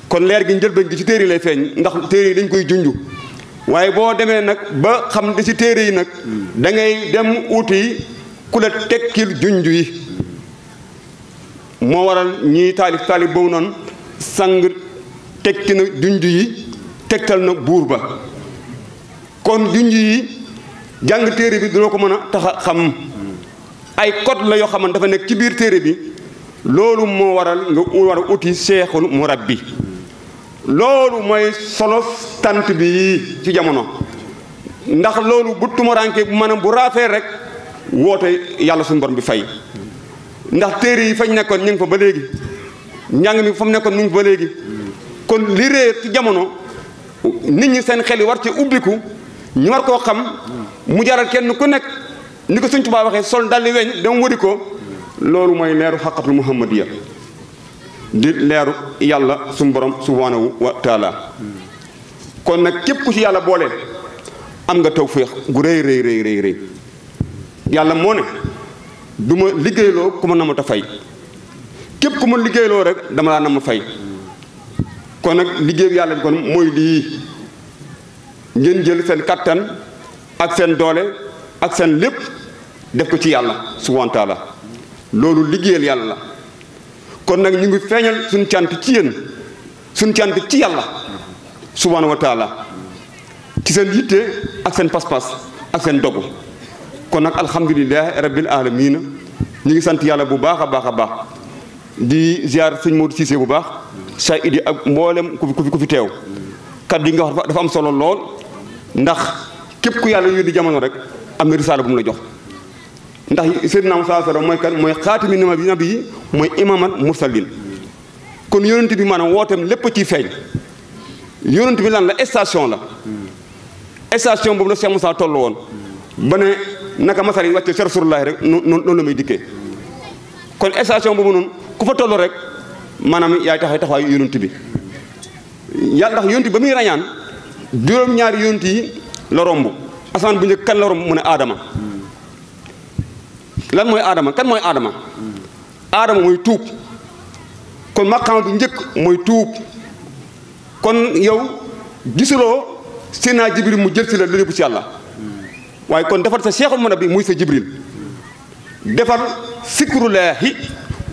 kon leer gi njëlbeen gi ci téere yi lay feeñ ndax téere yi dañ koy junju waaye boo demee nag ba xam li ci téere yi nag da ngay dem uti ku la tekkil junju yi moo waral ñii taalif boobu noonu sang tekki na junju yi tegtal na buur ba kon junju yi jàng téere bi dina ko mën a tax a xam ay code la yoo xamante dafa nekk ci biir téere bi loolu moo waral nga war a uti seexul murabbi loolu mooy solo tant bi ci jamono ndax loolu bu tumuraanke bu maanaam bu raafee rek woote yàlla suñu borom bi fay ndax téere yi fañ nekkoon ñu ngi fa ba léegi njàng mi fa mu nekkoon ñu ngi fa ba léegi kon li réer ci jamono nit ñi seen xel yi war ci ubbiku ñu war koo xam mu jaral kenn ku nekk ni ko Sëñ Tuubaa waxee sol dalli weñ dama wëri ko loolu mooy leeru xaqatul muhammadiya di leeru yàlla suñu borom subhanahu wa taala kon nag képp ku ci yàlla boole am nga tawféex gu rëy yàlla moo ne du ma liggéeyloo ku ma na ma ta fay képp ku ma liggéeyloo rek dama laa na ma fay kon nag liggéey yàlla bi kon mooy lii ngeen jël seen kattan ak seen doole ak seen lépp def ko ci yàlla subhanahu wa taala loolu liggéeyal yàlla la kon nag ñu ngi feeñal suñu cant ci yéen suñu cant ci yàlla subhanahu wa taala ci seen yitte ak seen pas-pas ak seen dogu kon nag alhamdulilahi rabbil alamina ñu ngi sant yàlla bu baax a baax di ziar sëñ Modou Cissé bu baax sa idi ak mboolem ku fi teew kaddu yi nga wax dafa am solo lool ndax képp ku yàlla yónni jamono rek am na risaala bu mu la jox ndax Seydina Muhammad sallallahu alayhi wasallam mooy kan mooy xaatimi nabi yi mooy imamal mursalin kon yonent bi maanaam wooteem lépp ciy feeñ yonent bi lan la station boobu la Cheikh Moussa toll woon ba ne naka masal yi wàcce Rasulullahi rek noonu la may dikkee kon station boobu noonu ku fa toll rek maanaam yaay taxawaay yonent bi yàlla ndax yonent ba muy rañaan juróom-ñaari yonent yi la romb asamaan bu njëkk kan la romb mu ne aadama lan mooy aadama kan mooy aadama mooy tuub kon maqaama bi njëkk mooy tuub kon yow gisuloo Seydina Jibril mu jël si la lépp ci yàlla waaye kon defar sa Cheikhul Murabbi muy sa Jibril defar sikrullaahi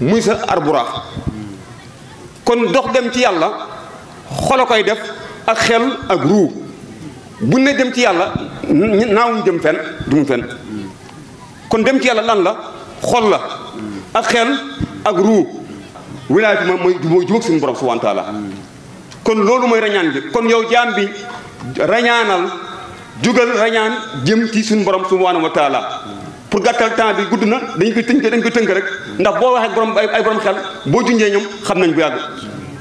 muy sa arburaax kon dox dem ci yàlla xol a koy def ak xel ak ruu bu ne dem ci yàlla naawuñ dem fenn du mu fenn kon dem ci yàlla lan la xol la ak xel ak ruu wilaayatu ma mooy jubóog suñu borom subhaanahu wa taala kon loolu mooy rañaan bi kon yow jaam bi rañaanal jugal rañaan jëm ci suñu borom subhaanahu wa taala pour gàttal temps bi gudd na dañ koy tënk rek ndax boo waxee borom ay borom xel boo junjee ñoom xam nañ bu yàgg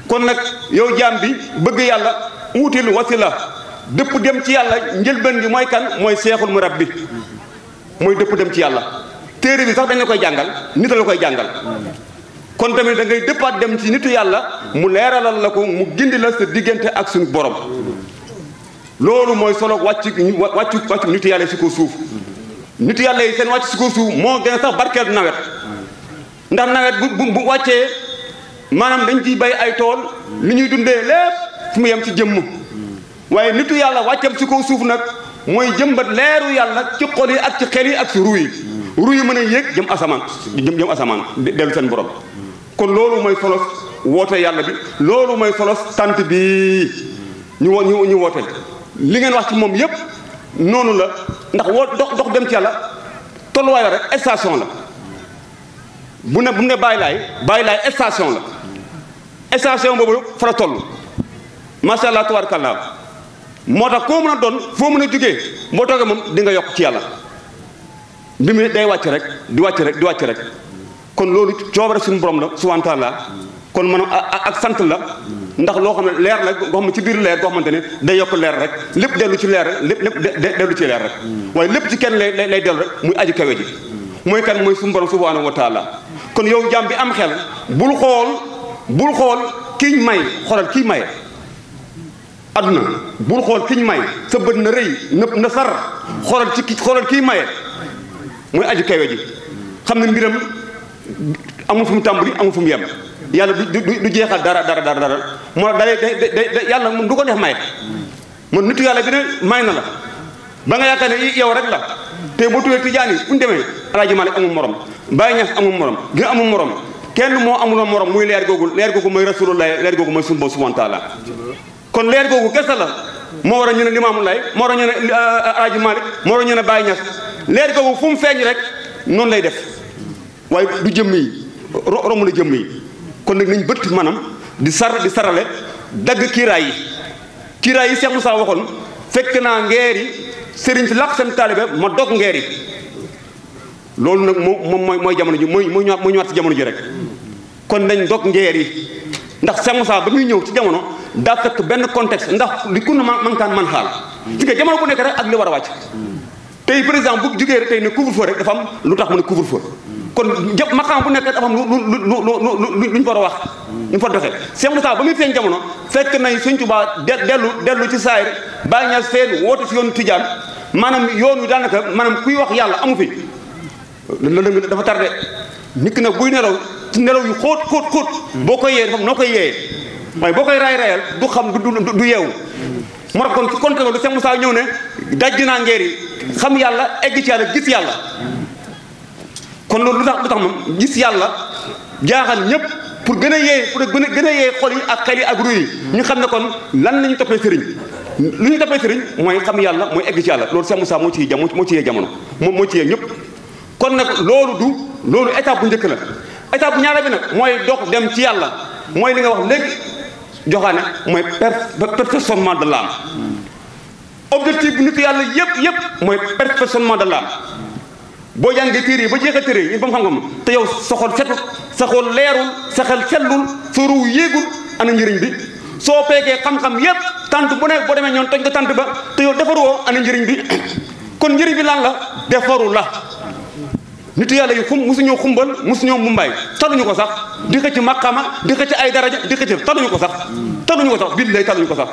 kon nag yow jaam bi bëgg yàlla wutil wasila dëpp dem ci yàlla njëlbeen gi mooy kan mooy Seexul Murabbi mooy dëpp dem ci yàlla téere bi sax dañ la koy jàngal nit la koy jàngal kon tamit da ngay dëppaat dem ci nitu yàlla mu leeralal la ko mu gindi la sa diggante ak suñu borom loolu mooy solo wàccu nitu yàlla si ko suuf nitu yàlla yi seen wàcc si ko suuf moo gën a sax barkeel nawet ndax nawet bu wàccee maanaam dañ ciy bay ay tool li ñuy dundee lépp fu mu yem ci jëmm waaye nitu yàlla wàccam si ko suuf nag mooy jëmbat leeru yàlla ci xol yi ak ci xel yi ak si ruu yi mën a yéeg jëm asamaan dellu seen borom kon loolu mooy solos woote yàlla bi loolu mooy solos tant bi ñu woote li ngeen wax ci moom yépp noonu la ndax dox dem ci yàlla tolluwaay la rek station la bu ne bàyyi laay station la station boobu fa la toll macha allah tabarakallah moo tax koo mën a doon foo mën a jógee boo toogee moom di nga yokk ci yàlla bi mu day wàcc rek di wàcc rek kon loolu coobare suñu borom la subhaanahu wa taala kon maanaam ak sant la ndax loo xam ne leer la goo xam ne ci biir leer goo xamante ne day yokk leer rek lépp dellu ci leer rek lépp dellu ci leer rek waaye lépp ci kenn lay dellu rek muy aji kawe ji mooy kan mooy suñu borom subhaanahu wa taala kon yow jaam bi am xel bul xool kiñ may xoolal kii maye adduna bul xool kiñ may sa bët na rëy na sar xoolal kii maye mooy aji kawe ji xam ne mbiram amul fu mu tàmbali amul fu mu yem yàlla du jeexal dara moo tax day yàlla moom du ko def maye man nitu yàlla bi ne may na la ba nga yaakaar ne yow rek la te boo tuwee tijaan yi fu ñu demee Alaaji Maalik amul morom Baay Ñas amul morom gi amul morom kenn moo amul morom muy leer googu mooy rasulullah leer googu mooy suñu borom subhaanahu wa taala kon leer googu kese la moo war a ñu ne Limaamu Laay moo war a ñu ne Alaaji Maalik moo war a ñu ne Baay Ñas leer googu fu mu feeñ rek noonu lay def waaye du jëmm yi romb la jëmm yi kon nag nañ bët maanaam di sarale dagg kiiraay yi Cheikh Moussa waxoon fekk naa ngeer yi sëriñ si laq seen taalibe ma dog ngeer yi loolu nag moom mooy jamono ji mooy ñëwaat si jamono ji rek kon nañ dog ngeer yi ndax Cheikh Moussa ba muy ñëw ci jamono daa fekk benn contexte ndax li kun na mankaan man xaal ci nga jamono bu nekk rek ak li war a wàcc tey par exemple bu jugee rek tey ne couvre-feu rek dafa am lu tax mu ne couvre-feu kon jëpp maqaam bu nekk dafa am lu ñu war a wax ñu fa doxee Cheikh Moussa ba muy feeñ jamono fekk nañ Sëñ Tuubaa dellu ci saayir Baay Ñas feen woote si yoonu Tijaan maanaam yoon wi daanaka maanaam kuy wax yàlla amu fi lëndëm dafa tardé nit ki nag buy nelaw ci nelaw yu xóot boo koy yee dafa noo koy yee waaye boo koy raay-raayal du xam du yeewu moo tax kon ci contexte lu Cheikh Moussa ñëw ne daj naa ngeer yi xam yàlla egg ci yàlla gis yàlla kon loolu lu tax moom gis yàlla jaaxal ñëpp pour gën a yee xol yi ak xel yi ak ru yi ñu xam ne kon lan la ñu toppee sëriñ lu ñu toppee sëriñ mooy xam yàlla mooy egg ci yàlla loolu Cheikh Moussa moo ci yee jamono moo ci yee ñëpp kon nag loolu étape bu njëkk la étape bu ñaareel bi nag mooy dox dem ci yàlla mooy li nga wax léegi joxaane mooy perfectionnement de l'âme objectif bi nit yàlla yëpp mooy perfectionnement de l'âme boo jàngee téere yi ba jeexee téere yi ba mu xam-xam te yow sa xol setut sa xol leerul sa xel sellul sa ruu yéegul ana njëriñ bi soo peegee xam-xam yépp tant bu ne boo demee ñoon toj nga tant ba te yow defaruwoo ana njëriñ bi kon njëriñ bi lan la defaru la nitu yàlla yi musuñoo xumbal musuñoo mumbaay taluñu ko sax di xëcc maqama di xëcc ay daraja di xëcc taluñu ko sax billaay taluñu ko sax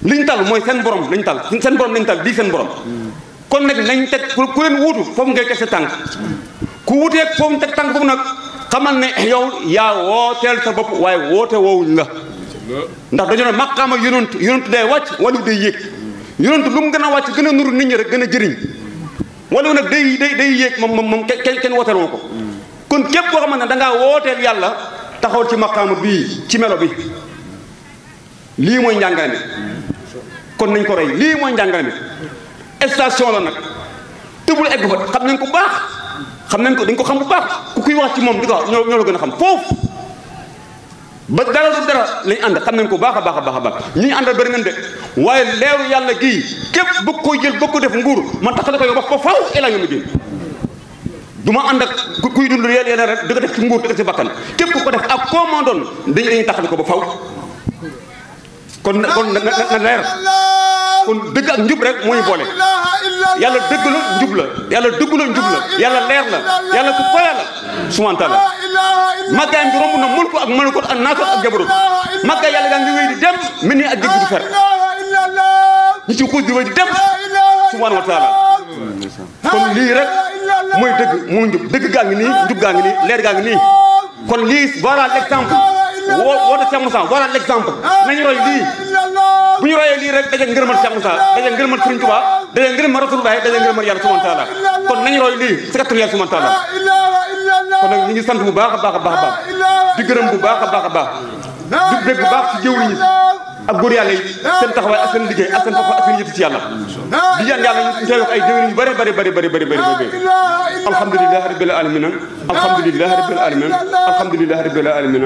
liñ tal mooy seen borom lañ tal di seen borom kon nag nañ teg ku leen wuutu foofu ngay teg sa tànk ku wuuteeg foofu teg tànk foofu nag xamal ne yow yaa wooteel sa bopp waaye woote woowuñ la ndax dañoo ne maqaama yonent day wàcc wala day yéeg yonent lu mu gën a wàcc gën a nuru nit ñi rek gën a jëriñ wala nag day yéeg moom kenn wooteel woo ko kon képp koo xamante ne da ngaa wooteel yàlla taxawal ci maqaama bii ci melo bi lii mooy njàngale mi kon nañ ko roy lii mooy njàngale mi station la nag tëbul egg fa xam nañ ko baax xam nañ ko dañ ko xam bu baax ku kuy wax ci moom di ko wax ñoo la gën a xam foofu ba dara du dara lañ ànd xam nañ ko baax a baax a baax a baax ñi ñu àndal bëri nañ de waaye leeru yàlla gii képp bëgg koy jël bëgg ko def nguur man taxale ko yow wax ba faw elaa nga ma génn du ma ànd ak kuy dund yeneen rek di ko def ci nguur di ko ci bakkan képp ku ko def ak koo moo doon dañuy taxale ko ba faw kon na leer kon dëgg ak njub rek moo ñu boole yàlla dëgg la njub la yàlla dëgg la njub la yàlla leer la yàlla ku koya la subhanahu wa taala màggaayam bi romb na mën ko ak mën ko ak naasot ak jabarut màggaay yàlla gaa ngi wéy di dem mel ni ak dégg du fer ñi ci xuus di wéy di dem subhanahu wa taala kon lii rek mooy dëgg moo njub dëgg gaa ngi nii njub gaa ngi nii leer gaa ngi nii kon lii voilà l'exemple woote Cheikh Moussa voilà l'exemple nañu roy lii bu ñu royee lii rek daje ngërëmal Cheikh Moussa daje ngërëmal Serigne Touba daje ngërëmal Rasulullah daje ngërëmal yàlla subhanahu wa taala kon nañu roy lii si kattan yàlla subhanahu wa taala kon nag ñu ngi sant bu baax a baax a baax a baax di gërëm bu baax a baax a baax di bég bu baax ci jëwriñ ñi ak góor yàlla yi seen taxawaay ak seen liggéey ak seen taxawaay ak seen yëtti ci yàlla di ñaan yàlla ñu teew ak ay jëwriñ yu bëri alhamdulillahi rabbil alamin alhamdulillahi rabbil alamin alhamdulillahi rabbil alamin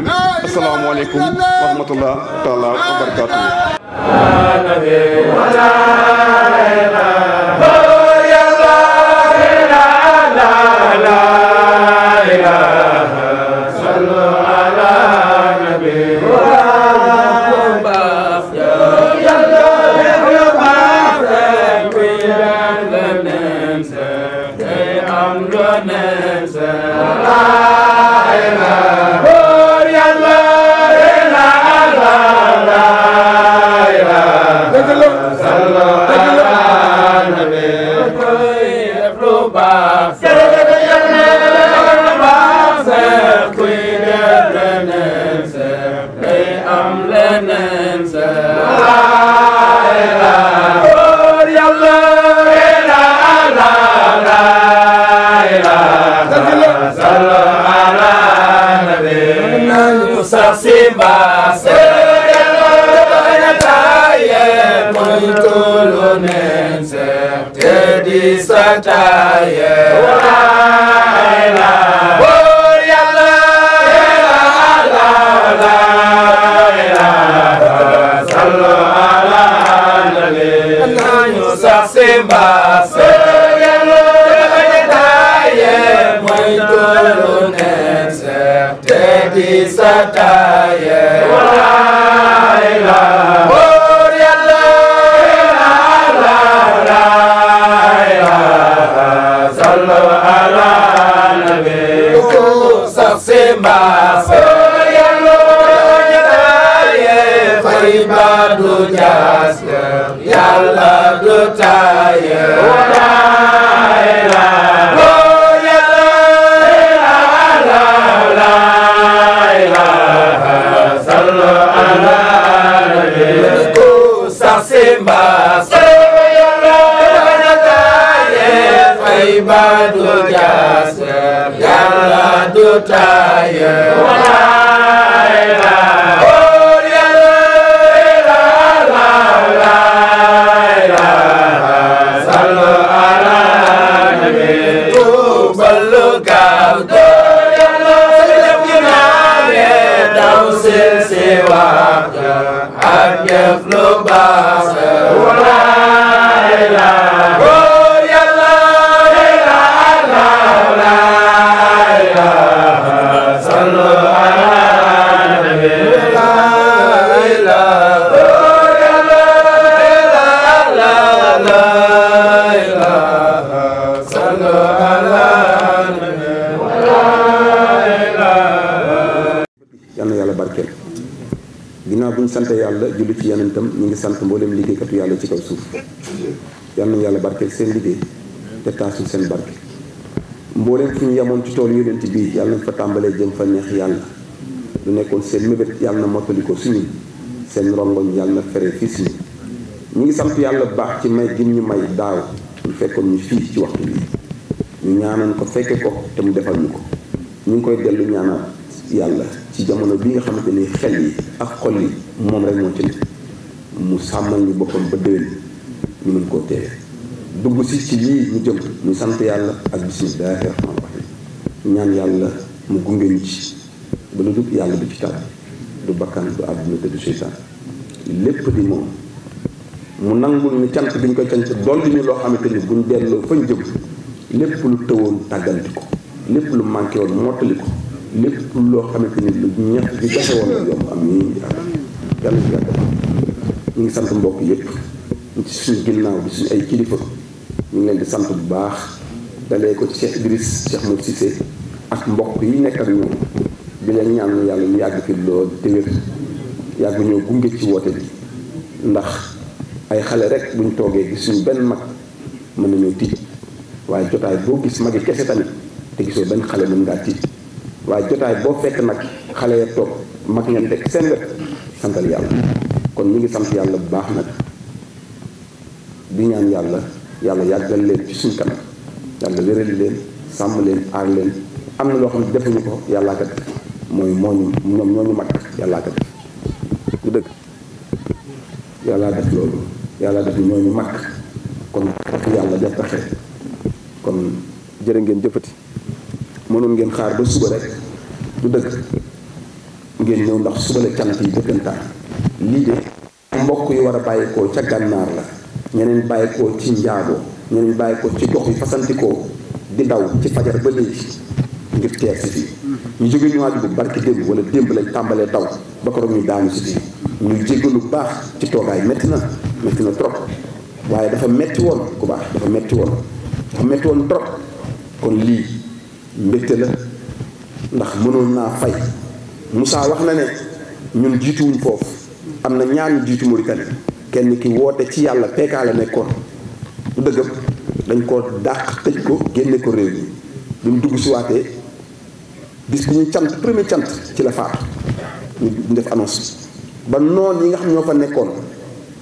assalaamu aleykum wa rahmatullah taala wa barakatuh sant yàlla julli ci yonentam ñu ngi sant mboolem liggéeykatu yàlla ci kaw suuf yal nañu yàlla barkeel seen liggéey te taasul seen barke mbooleem fu ñu yemoon ci tool yonent bi yàlla nañ fa tàmbalee jëm fa neex yàlla lu nekkoon seen mébét yàlla na mottali ko suñu seen rongoñ yàlla na fere fii suñu ñu ngi sant yàlla bu baax ci may gim ñu may daaw ñu fekkoon ñu fii ci waxtu bi ñu ñaanoon ko fekke ko te mu defal ñu ko ñu ngi koy dellu ñaanaat yàlla ci jamono bi nga xamante ni xel yi ak xol yi moom rek moo ci ne mu sàmmal ñu boppam ba déwén ñu mën koo teewe dugg ci lii ñu jëm ñu sant yàlla ak bismillaahi rahmaani rahiim ñaan yàlla mu gunge ñu ci ba lu dul yàlla du ci tàbbi du bakkan du àdduna te du seytaan lépp di moom mu nangul ñu cant bi ñu koy cant dolli ñu loo xamante ni buñ delloo fañ jëm lépp lu tëwoon tàgganti ko lépp lu manqué woon mottali ko lépp loo xamante ni lu ñett bi jafe woon la yomb am nii yàlla ci yàlla ñu ngi sant mbokk yépp ci suñu ginnaaw bi suñu ay kilifa ñu ngi leen di sant bu baax dalee ko ci Cheikh Idriss Cheikh Modou Cissé ak mbokk yi nekk ak ñoom di leen ñaan yàlla ñu yàgg fi lool te wér yàgg ñoo gunge ci woote bi ndax ay xale rek buñ toogee gis suñu benn mag mën nañoo tiit waaye jotaay boo gis magi kese tamit te gisoo benn xale mën ngaa tiit waaye jotaay boo fekk nag xale ya toog mag ngeen teg seen wet santal yàlla kon ñu ngi sant yàlla bu baax nag di ñaan yàlla yàggal leen ci suñ kanam yàlla wéral leen sàmm leen aar leen am na loo xam ne defuñu ko yàllaa ko def mooy ñoom ñooñu mag yàllaa ko def du dëgg yàllaa def loolu yàllaa def ñooñu mag kon yàlla def taxe kon jërë ngeen jëfati mënoon ngeen xaar ba suba rek du dëgg ngeen ñëw ndax suba la cant yi dëggantaan lii de mbokk yi war a bàyyikoo ca gànnaar la ñeneen bàyyikoo ci njaaboo ñeneen bàyyikoo ci gox yi fasantikoo di daw ci fajar ba léegi ngir teer si fii ñu jóge ñu waaju bu barki démb wala démb lañ tàmbalee daw ba ko ñu daanu si fii ñu jéggalu baax ci toogaay metti na trop waaye dafa metti woon ku baax dafa metti woon trop kon lii mbégte la ndax mënoon naa fay Moussa wax na ne ñun jiituwuñ foofu am na ñaar ñu jiitu Mauritanie kenn ki woote ci yàlla PK la nekkoon du dëggam dañ ko dàq tëj ko génne ko réew mi bi mu dugg si waatee bis bi ñu cant premier cant ci la faatu ñu def annonce ba noon yi nga xam ñoo fa nekkoon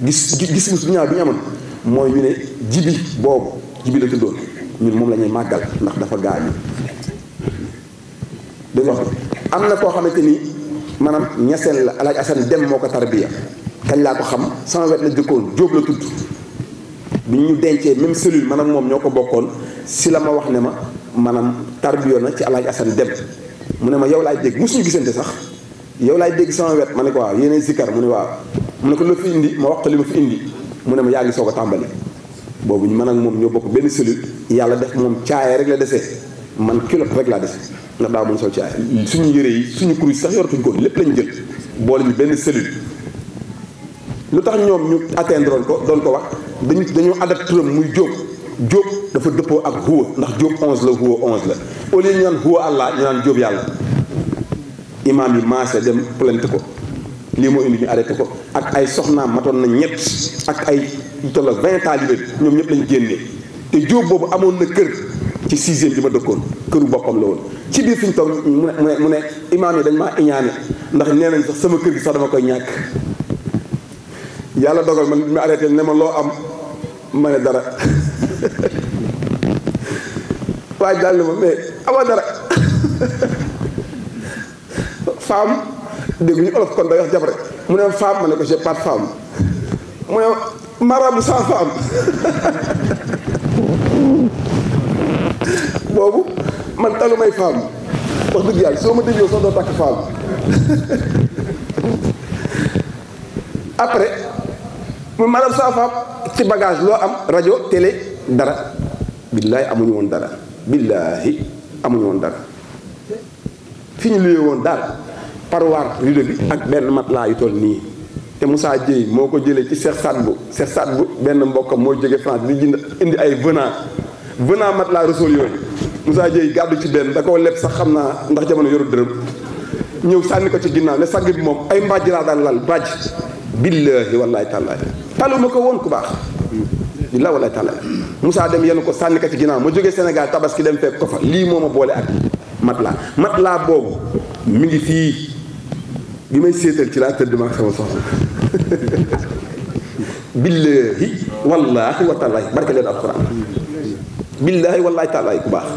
gis bu ñaaw bi ñu amoon mooy ñu ne jibi la tuddoon ñun moom la ñuy màggal ndax dafa gaañu dégg wax am na koo xamante ni maanaam ñaseen la Alaaji Asan Dem moo ko tarbiya kañ laa ko xam sama wet la jëkkoon Jóob la tudd bi ñu dencee même cellule maanaam moom ñoo ko bokkoon si la ma wax ne ma maanaam tarbiyo na ci Alaaji Asan Dem mu ne ma yow laay dégg musuñu gisante sax yow laay dégg sama wet ma ne ko waaw yéenay zikkar mu ne waaw mu ne ko la fi indi ma wax ko li ma fi indi mu ne ma yaa ngi soog a tàmbali boobu man ak moom ñoo bokk benn cellule yàlla def moom caaya rek la desee man kilot rek laa dese ndax daa mun sol caaya suñu yére yi suñu kuréel sax yoratuñ ko lépp lañ jël boole ñu benn cellule lu tax ñoom ñu atteindre ko doon ko wax dañu adapté turam muy Jóob dafa dëppoo ak huwa ndax Jóob 11 la huwa 11 la au lieu ñu naan huwa Allah ñu naan Jóob yàlla imaam yi maase dem plainte ko lii moo indi ñu arrêté ko ak ay soxnaam matoon na ñett ak ay yu toll 20 taalibe ñoom ñëpp lañ génnee te Jóob boobu amoon na kër ci 6e bi ma dëkkoon këru boppam la woon ci biir fi ñu toog mu ne imaam yi dañ maa iñaane ndax nee nañ sax sama kër gi sax dama koy ñàkk yàlla dogal man mi arrêté ne ma loo am ma ne dara waaye daal ne ma mais amoo dara femme dégg ñu olof kon day wax jabar mu ne femme ma ne ko j'ai pas de femme mu ne marabu sans femme boobu man talu may femme wax dëgg yàlla soo ma dégloo sax doo takk femme après mu marabu sans femme ci bagage loo am rajo télé dara billaahi amuñu woon dara billaahi amuñu woon dara fi ñu luyee woon daal parwaar rido bi ak benn matelas yu toll nii te Moussa Dieye moo ko jëlee ci Cheikh Sadbou benn mbokkam moo jóge France di indi ay venant matelas Rasoul yooyu Moussa Dieye gàddu ci benn da koo leb sax xam naa ndax jamono yoru dërëm ñëw sànni ko ci ginnaaw ne sàngi bi moom ay mbàjj laa daan lal mbàjj billaahi wallaahi tàllaahi taluma ko woon ku baax billaahi wallaahi taala Moussa dem yenu ko sànni ko ci ginnaaw ma jógee Sénégal tabaski dem fekk ko fa lii moo ma boole ak matelas boobu mi ngi fii bi may séetal ci laa tëdd ma sama soxna billaahi wallaahi wa taalaahi barke leen alxuraan billaahi wallaahi taalaahi ku baax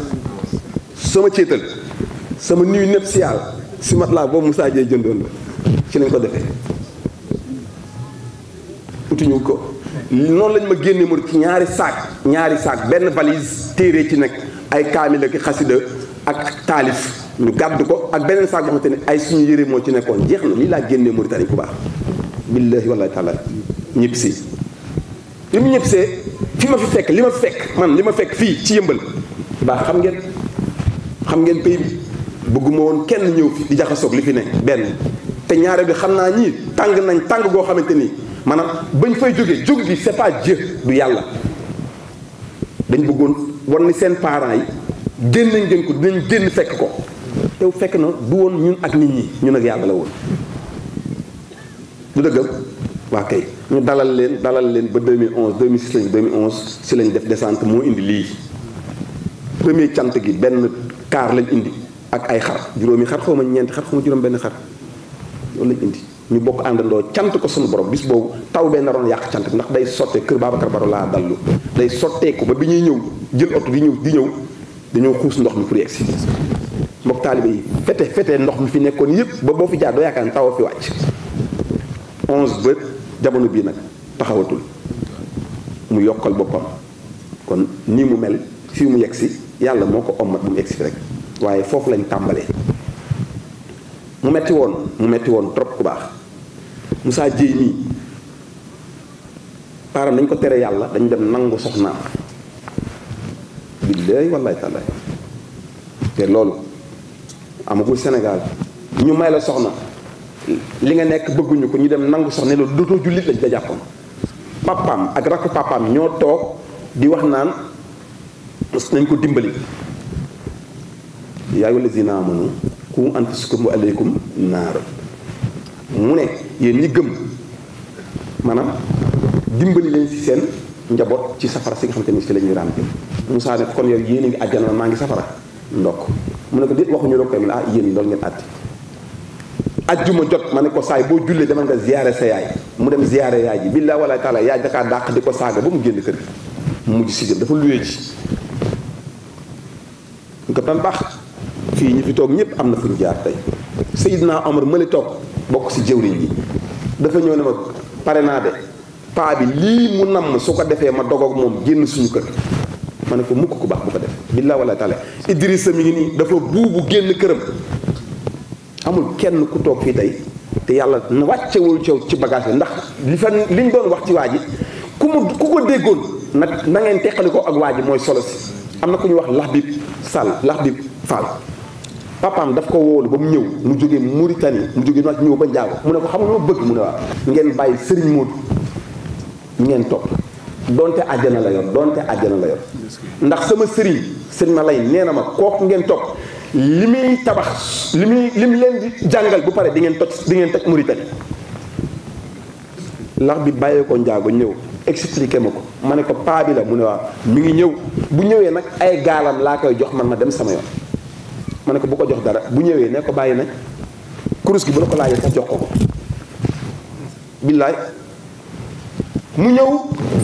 sama céetal sama nuyu nepp si yàlla si matelas boobu Moussa Dieye jëndoon la ci lañ ko defee utuñu ko noonu lañ ma génne mu ci ñaari saak benn valise téere ci nekk ay kaamil ak xasida ak taalif ñu gàddu ko ak beneen saak boo xamante ne ay suñu yére moo ci nekkoon jeex na lii laa génnee Mauritanie ku baax billaahi wallaahi taala ñëpp si li mu ñëpp see fi ma fi fekk li ma fekk fii ci yëmbal baax xam ngeen pays bi bëgguma woon kenn ñëw fi di jaxasoog li fi ne benn te ñaare bi xam naa ñii tàng goo xamante nii maanaam bañ fay jóg gi c'est pas Dieu du yàlla dañ bëggoon war ni seen parents yi génn ngeen ko dinañ génn fekk ko tew fekk na du woon ñun ak nit ñi ñun ak yàlla la woon du dëggam waa kay ñu dalal leen ba 2011 2006 lañ 2011 si lañ def descente moo indi lii premier cant gi benn kaar lañ indi ak ay xar juróomi xar xaw ma ñeenti xar xaw ma juróom benn xar loolu lañ indi ñu bokk àndandoo cant ko suñu borom bis boobu taw bee naroon yàq cant bi ndax day sottee kër Babacar Baro laa dallu day sottee ko ba bi ñuy ñëw jël oto di ñëw dañoo xuus ndox mi pour yegg si mbokk taalibe yi fete ndox mi fi nekkoon yëpp ba boo fi jaar doo yaakaar ne taw fi wàcc 11 ba jamono bii nag taxawatul mu yokkal boppam kon nii mu mel fii mu yegg si yàlla moo ko ommat bu mu yegg si rek waaye foofu lañ tàmbalee mu metti woon trop ku baax Moussa Dieye mii paaram dañ ko tere yàlla dañ dem nangu soxnaam billaahi wallaahi taala te loolu amagul Sénégal ñu may la soxna li nga nekk bëgguñu ko ñu dem nangu soxna loolu dootoo jullit lañ da jàppoon papaam ak rakku papaam ñoo toog di wax naan nañ ko dimbali yaa ayyuhal lazina amanu qu anfusakum wa alaykum naara mu ne yéen ñi gëm maanaam dimbali leen ci seen njaboot ci safara si nga xamante ni si la ñuy ràmpe Moussa ne kon yow yéen a ngi àjjana maa ngi safara ndokk mu ne ko déet waxuñu la koy mu ne yéen loolu ngeen àtti ajjuma jot ma ne ko saay boo jullee demal nga ziyaare sa yaay mu dem ziyaare yaay ji billaa wala taala yaay dakaa dàq di ko saaga ba mu génn kër gi mu mujj si jëm dafa luwee ji ñu ko tan baax fii ñi fi toog ñëpp am na fu ñu jaar tey Seydina Omar mëli toog bokk si jëwriñ yi dafa ñëw ne ma pare naa de paa bi lii mu namm su ko defee ma dogoog moom génn suñu kër ma ne ko mukk ku baax bu ko def billaa wala taala Idrissa mi ngi nii dafa buubu génn këram amul kenn ku toog fii tey te yàlla na wàccewul ci bagage bi ndax liñ doon wax ci waa ji ku ko déggoon na ngeen teqali ko ak waa ji mooy solo si am na ku ñu wax Laxbib Fall papaam daf ko woolu ba mu ñëw mu jógee Mauritanie mu jógee ñëw ba Njaago mu ne ko xam nga ma bëgg mu ne waaw ngeen bàyyi Serigne Modou ngeen topp donte àjjana la yor ndax sama sëriñ ma lay nee na ma kooku ngeen topp li muy tabax li mu leen di jàngal bu pare di ngeen toj Mauritanie lax bi bàyyee ko Njaago ñëw expliqué ma ko ma ne ko paa bi la mu ne waaw mi ngi ñëw bu ñëwee nag ay gaalam laa koy jox man ma dem sama yoon ma ne ko bu ko jox dara bu ñëwee ne ko bàyyi nañ kurus gi bu la ko laajee sax jox ko billaay mu ñëw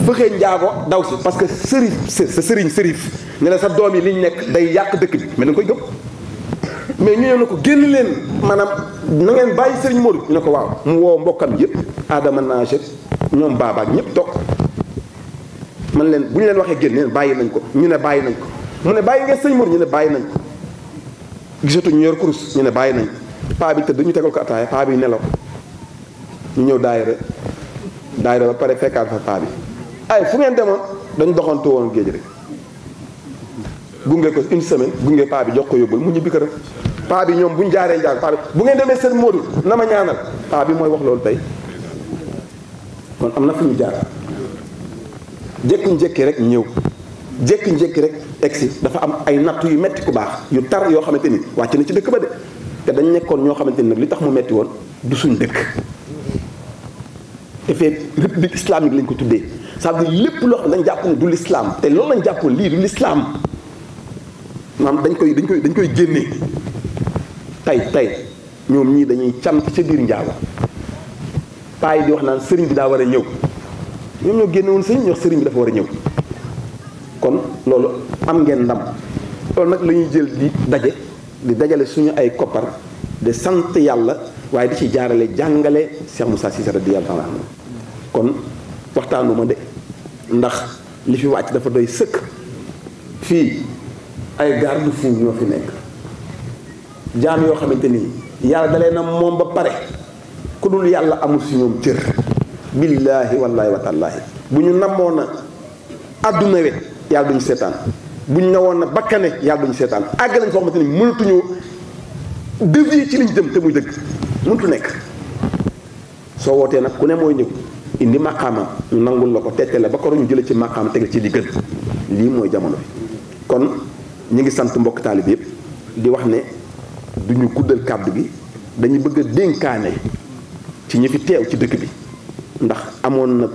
fëxee Njaago daw si parce que sërif ne la sa doom yi liñ nekk day yàq dëkk bi mais da nga koy gëm mais ñu ñëw na ko génn leen maanaam na ngeen bàyyi Serigne Modou ñu ne ko waaw mu woo mbokkam yëpp Adama Naget ñoom baabaak ñëpp toog man leen bu ñu leen waxee génn leen bàyyi nañ ko ñu ne bàyyi nañ ko mu ne bàyyi ngeen Serigne Modou ñu ne bàyyi nañ ko gisatu ñu yor kurus ñu ne bàyyi nañ paa bi tëdd ñu tegal ko ataaya paa bi nelaw ñu ñëw daayira ba pare fekkaat fa paa bi ay fu ngeen demoon dañ doxantu woon géej rek gunge ko une semaine gunge paa bi jox ko yóbbul mu ñibbi këram paa bi ñoom bu ñu jaaree njaag paa bi bu ngeen demee seen Modou na ma ñaanal paa bi mooy wax loolu tey kon am na fu ñu jaar jékki-jékki rek ñëw jékki-jékki rek egsi dafa am ay nattu yu metti ku baax yu tar yoo xamante ni wàcc na ci dëkk ba de te dañ nekkoon ñoo xamante ni nag li tax mu metti woon du suñ dëkk te fee république islamique lañ ko tuddee ça veut dire lépp loo xam ne dañ jàpp ne du l'islam te loolu lañ jàppoon lii du l'islam maanaam dañ koy génnee tey ñoom ñii dañuy cant ca biir njaago paa yi di wax naan sëriñ bi daa war a ñëw ñoom ñoo génne woon sëriñ ñu wax sëriñ bi dafa war a ñëw kon loolu am ngeen ndam loolu nag la ñuy jël di dajale suñu ay koppar de sant yàlla waaye di ci jaarale jàngale Cheikh Moussa Cissé radiyallahu anhu kon waxtaanu ma de ndax li fi wàcc dafa doy sëkk fii ay garde-fou ñoo fi nekk jaam yoo xamante ni yàlla dalee na moom ba pare ku dul yàlla amul si ñoom cër billaahi wallaahi wa taalaahi bu ñu namoon na àdduna we yàlla duñu seetaan bu ñu newoon na bakkane yàlla duñu seetaan àgg nañ foo xamante ni mënatuñu dévier ci liñ jëm te muy dëgg mënatu nekk soo wootee nag ku ne mooy ñëw indi maqaama ñu nangul la ko tette la ba ko ñu jële ci maqaama tegal ci li gën lii mooy jamono bi kon ñu ngi sant mbokk taalib yëpp di wax ne duñu guddal kàddu gi dañu bëgg a dénkaane ci ñi fi teew ci dëkk bi ndax amoon na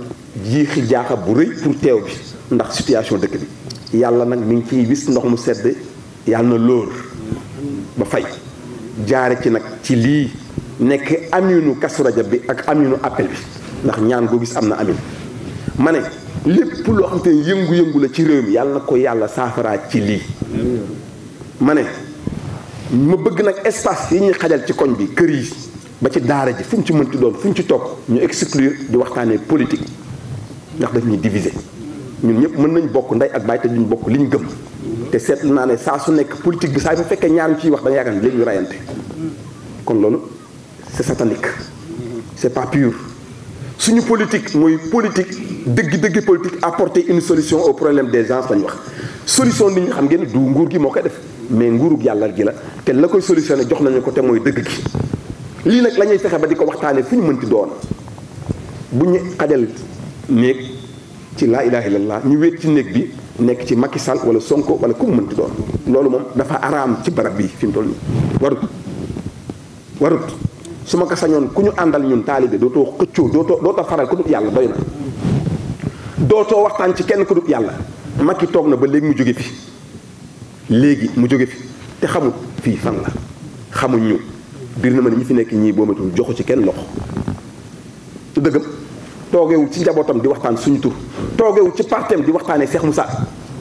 jiixi jaaxa bu rëy pour teew bi ndax situation dëkk bi yàlla nag mi ngi ciy wis ndox mu sedd yàlla na lóor ba fay jaare ci nag ci lii nekk aminu Kazu Rajab bi ak aminu appel bi ndax ñaan goo gis am na amin ma ne lépp loo xam te ne yëngu-yëngu la ci réew mi yàlla na ko yàlla saafaraa ci lii ma ne ma bëgg nag espace yi ñuy xajal ci koñ bi kër yi ba ci daara ji fu mu ci mënti doon fu ñu ci toog ñu exclure di waxtaanee politique ndax daf ñuy diviser ñun ñëpp mën nañ bokk ndey ak baay te duñ bokk liñ gëm te seetlu naa ne saa su nekk politique bi saa bu fekkee ñaar ñu ciy wax da nga yaakaar ne léegi ñu rayante kon loolu c'est satanique c'est pas pur suñu politique mooy politique dëgg politique apporter une solution au problème des gens lañu wax solution nit ñi xam ngeen du nguur gi moo koy def mais nguurug yàlla gi la te la koy solutionné jox nañu ko te mooy dëgg gi lii nag la ñuy fexe ba di ko waxtaanee fu ñu mënti doon bu ñu xajal néeg ci laa ilaha illallah ñu wéet ci néeg bi nekk ci Macky Sall wala Sonko wala ku mu mënti doon loolu moom dafa araam ci barab bi fi mu toll nii warut su ma ko sañoon ku ñu àndal ñun taalibe dootoo xëccoo dootoo faral ku dul yàlla doy na dootoo waxtaan ci kenn ku dul yàlla Macky toog na ba léegi mu jóge fi te xamul fii fan la xamuñ ñu biir na ma ne ñi fi nekk ñii boo matul joxu ci kenn loxo su dëggam toogewu ci njabootam di waxtaan suñu tur toogewu ci partem di waxtaanee Cheikh Moussa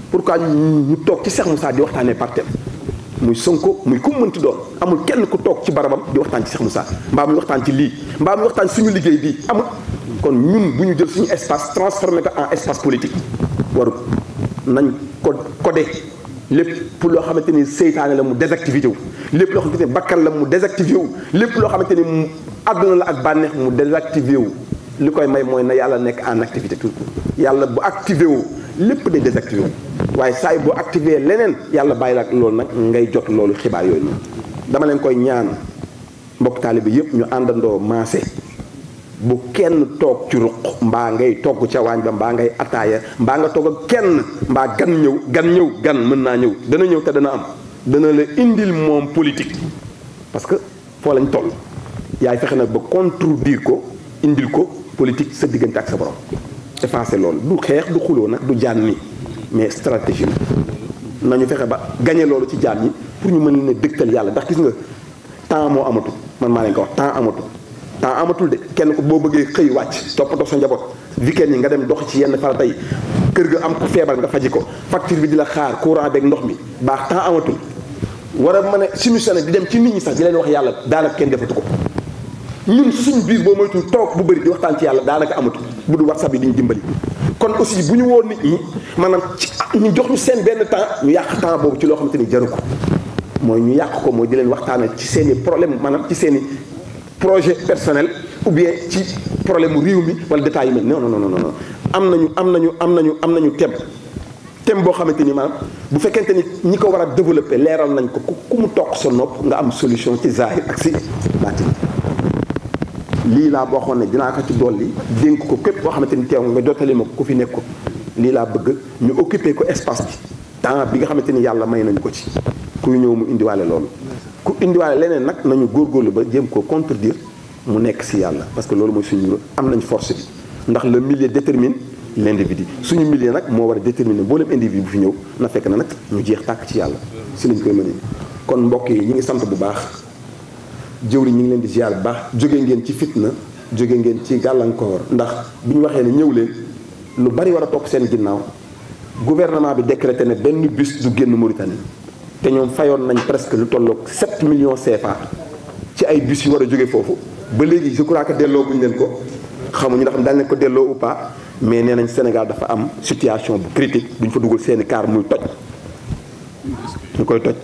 pourquoi ñu toog ci Cheikh Moussa di waxtaanee partem muy Sonko muy ku mu mënti doon amul kenn ku toog ci barabam di waxtaan ci Cheikh Moussa mbaa muy waxtaan ci lii mbaa muy waxtaan suñu liggéey bii amul kon ñun bu ñu jël suñu espace transformé ko en espace politique warut nañ ko codé lépp loo xamante ni seytaane la mu désactivé wu lépp loo xamante ni bakkan la mu désactivé wu lépp loo xamante ni àdduna la ak bànneex mu désactivé wu li koy may mooy na yàlla nekk en activité tout yàlla bu activé wu lépp day désactivé wu waaye saa yi boo activé leneen yàlla bàyyi la ak loolu nag ngay jot loolu xibaar yooyu noonu dama leen koy ñaan mbokk taalibe yëpp ñu àndandoo maase bu kenn toog ci ruq mbaa ngay togg ca waañ ba mbaa ngay ataaya mbaa nga togg ak kenn mbaa gan mën naa ñëw dana ñëw te dana am dana la indil moom politique parce que foo lañ toll yaay fexe nag ba contredire ko indil ko politique sa diggante ak sa borom effacé loolu du xeex du xuloo nag du jaan ni mais stratégie la nañu fexe ba gagné loolu ci jaan ñi pour ñu mën leen a dëgtal yàlla ndax gis nga temps moo amatul man maa leen ko wax temps amatul de kenn ko boo bëggee xëy wàcc toppatoo sa njaboot weekend yi nga dem dox ci yenn farata yi kër ga am ko feebar nga faji ko facture bi di la xaar courant beeg ndox mi baax temps amatul war a mën a solutionné di dem ci nit ñi sax di leen wax yàlla daanaka kenn defatu ko ñun suñ biir boo moytul toog bu bëri di waxtaan ci yàlla daanaka amatul bu du WhatsApp yi di ñu dimbali kon aussi bu ñu woo nit ñi maanaam ñu jox ñu seen benn temps ñu yàq temps boobu ci loo xamante ni jaru ko mooy ñu yàq ko mooy di leen waxtaanal ci seen i problème maanaam ci seen i projet personnel ou bien ci problème mu réew mi wala détails yu mel non am nañu thème boo xamante ni maanaam bu fekkente ni ñi ko war a développer leeral nañ ko ku mu toog sa nopp nga am solution ci zahir ak si baatin lii laa boo xoon ne dinaa ko ci dolli dénk ko képp boo xamante ni teew nga jottali ma ku fi nekk ko lii laa bëgg ñu occuper ko espace bi temps bi nga xamante ni yàlla may nañu ko ci kuy ñëw mu indiwaale loolu ku indiwaale leneen nag nañu góorgóorlu ba jéem koo contredire mu nekk si yàlla parce que loolu mooy suñu am nañ force bi ndax le milieu détermine l'individu suñu milieu nag moo war a déterminer mboolem individu bu fi ñëw na fekk na nag ñu jeex tàkk ci yàlla si lañ koy mënee. kon mbokk yi ñi ngi sant bu baax jëwri ñi ngi leen di ziar bu baax jóge ngeen ci fitna jóge ngeen ci gàllankoor ndax bi ñu waxee ne ñëw leen lu bari war a topp seen ginnaaw gouvernement bi décrété ne benn bus du génn Mauritanie te ñoom fayoon nañ presque lu tolloog 7 millions CFA ci ay bus yu war a jóge foofu ba léegi je crois que delloo buñ leen ko xamuñu ndax dañ leen ko delloo ou pas mais nee nañ Sénégal dafa am situation bu critique duñ fa dugal seeni kaar muy toj ñu koy toj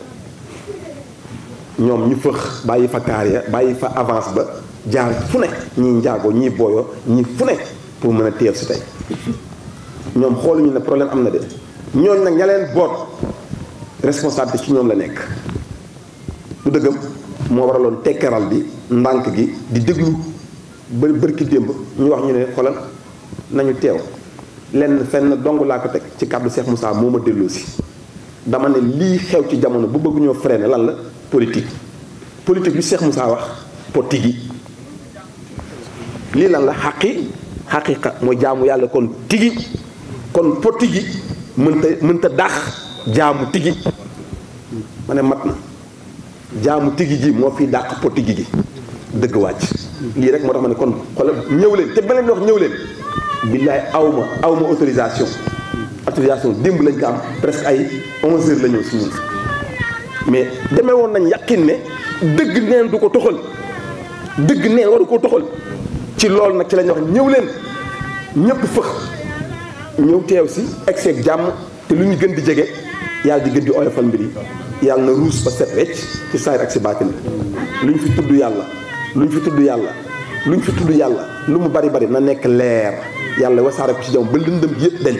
ñoom ñu fëx bàyyi fa kaar ya bàyyi fa avance ba jaar fu ne ñii njaago ñii booyo ñii fu ne pour mën a teew si tey ñoom xooluñu ne problème am na de ñooñ nag ña leen boot responsabilité ci ñoom la nekk lu dëggam moo waraloon tekkaral bi ndànk gi di déglu ba bërki démb ñu wax ñu ne xoolal nañu teew lenn fenn dong laa ko teg ci kàddu Cheikh Moussa moo ma delloo si dama ne lii xew ci jamono bu bëgg ñoo freiner lan la politique bi Cheikh Moussa wax potigi lii lan la xaqiqa mooy jaamu yàlla kon tigi kon potigi mënta dax jaamu tigi ma ne mat na jaamu tigi ji moo fi dàq potigi gi dëgg wàcc lii rek moo tax ma ne kon xoolal ñëw leen te ba leen wax ñëw leen billaay awma autorisation démb lañ ko am presque ay 11 heures la ñëw si ñun mais demee woon nañ yàqin ne dëgg neen du ko toxal dëgg neen waru ko toxal ci loolu nag ci lañ wax ñëw leen ñëpp fëx ñëw teew si egseeg jàmm te lu ñu gën di jege yàlla di gën di oyofal mbir yi yàlla na ruus ba set wecc ci saayir ak si baatin lu ñu fi tudd yàlla lu mu bari bari na nekk leer yàlla wasaare ko ci jaww ba lëndëm yëpp dañ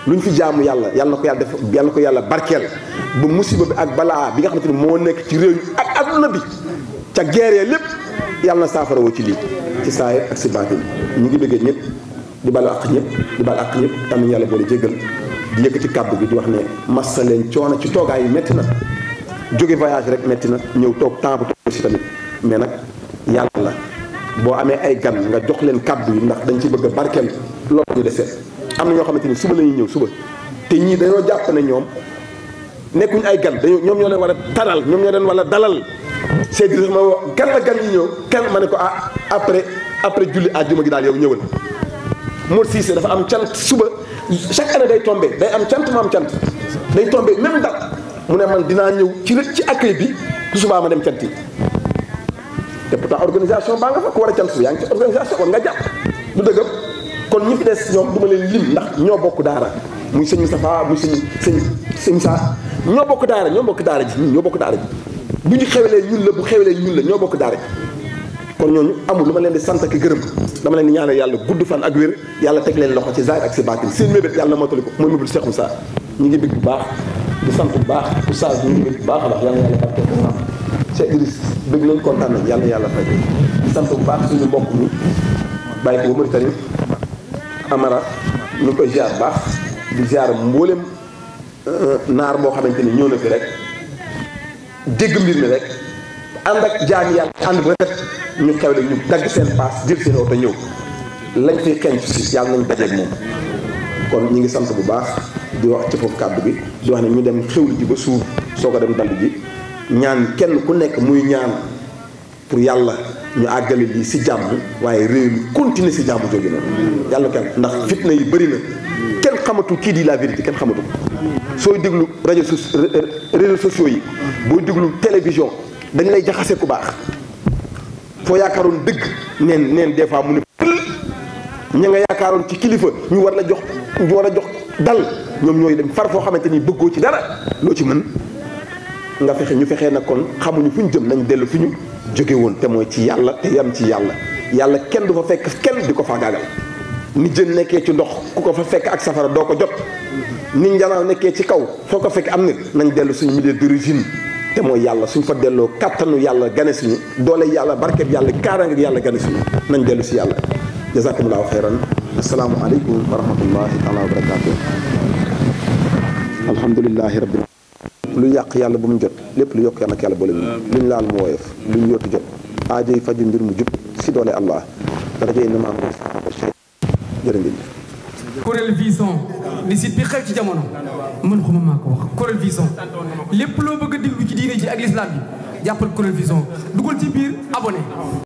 lu ñu fi jaamu yàlla na ko yàlla def yàlla na ko yàlla barkeel ba musiba bi ak balaa bi nga xamante ni moo nekk ci réew mi ak adduna bi ca guerre lépp yàlla na saafara woo ci lii ci saayir ak si baatin ñu ngi bëggee ñëpp di balu àq ñëpp tam nañu yàlla boole jéggal di yëkkati kàddu gi di wax ne massa leen coono ci toogaay yi métti na jóge voyage rek métti na ñëw toog temps bu toog si tamit mais nag yàlla la boo amee ay gan nga jox leen kàddu yi ndax dañ ci bëgg a barkeel loolu ñu defee am na ñoo xamante ni suba la ñuy ñëw suba te ñii dañoo jàpp ne ñoom nekkuñ ay gan ñoom ñoo leen war a taral ñoom ñoo leen war a dalal Seydou sax ma wax gan la gan yi ñëw kenn ma ne ko après julli àjjuma gi daal yow ñëwal Mor Cissé dafa am cant suba chaque année day tombé day am cant ma am cant day tombé même date mu ne man dinaa ñëw ci accueil bi su subaa ma dem cant yi te pourtant organisation baa nga fa ku war a cant su yaa ngi ci organisation war nga jàpp du dëggam kon ñi fi des ñoom du ma leen lim ndax ñoo bokk daara muy sëñ Moustapha muy sëñ Sa ñoo bokk daara ji ñoo bokk daara ji bu ñu xewelee ñun la bu xewelee ñun la ñoo bokk daara ji kon ñooñu amul lu ma leen di sant ak gërëm dama leen di ñaanal yàlla gudd fan ak wér yàlla teg leen loxo ci zaahir ak si baatin seen mébét yàlla na mottali ko mooy mébét Cheikh Moussa ñu ngi bëgg bu baax di sant bu baax oustaz ñu ngi bëgg bu baax a baax yàlla na yàlla barkeel ko sant Cheikh Idriss bëgg nañ kontaan nañ yàlla na yàlla fay di sant bu baax suñu mbokk mi bàyyi ko ba Mauritanie Amara ñu ngi koy ziar bu baax di ziar mboolem naar boo xamante ni ñëw na fi rek dégg mbir mi rek ànd ak jaami yàlla ànd bu rafet ñu xewle ñu dagg seen paas jël seen oto ñëw lañ fiy xenc si yàlla nañ dajeeg moom kon ñi ngi sant bu baax di wax ci foofu kàddu bi di wax ne ñu dem xewlu ji ba suur soo ko dem dallu ji ñaan kenn ku nekk muy ñaan pour yàlla ñu àggale lii si jàmm waaye réew mi continuer si jàmm jooju noonu yàlla kenn ndax fitna yi bëri na kenn xamatul kii di la vérité kenn xamatul sooy déglu réseaux sociaux yi booy déglu télévision dañ lay jaxase ku baax foo yaakaaroon dëgg neen des fois mu ne ña nga yaakaaroon ci kilifa ñu war a jox dal ñoom ñooy dem far foo xamante ni bëggoo ci dara loo ci mën nga fexe ñu fexee nag kon xamuñu fu ñu jëm nañ dellu fi ñu jóge woon te mooy ci yàlla te yam ci yàlla kenn du fa fekk kenn di ko faagaagal ni jën nekkee ci ndox ku ko fa fekk ak safara doo ko jot ni njanaaw nekkee ci kaw foo ko fekk am na nañ dellu suñu milieu d'origine te mooy yàlla suñ fa delloo kattanu yàlla gane suñu doole yàlla barkeb yàlla kaaraange yàlla gane suñu nañ dellu si yàlla jazakumullahu xayran assalaamu aleykum wa rahmatullahi taala wa barakatuh alhamdulilahi rabbil lu yàq yàlla bu mu jot lépp lu yokk yàlla nag yàlla boole lu ñu laal mu woyof lu ñu yottu jot aajo yi faju mbir mu jub si doole allah daraja yi na ma am jërë ngeen Kourel Vision di site bi xew ci jamono man xuma maa ko wax Kourel Vision lépp loo bëgg a déglu ci diine ji ak l'islam bi jàppal Kourel Vision dugal ci biir abonné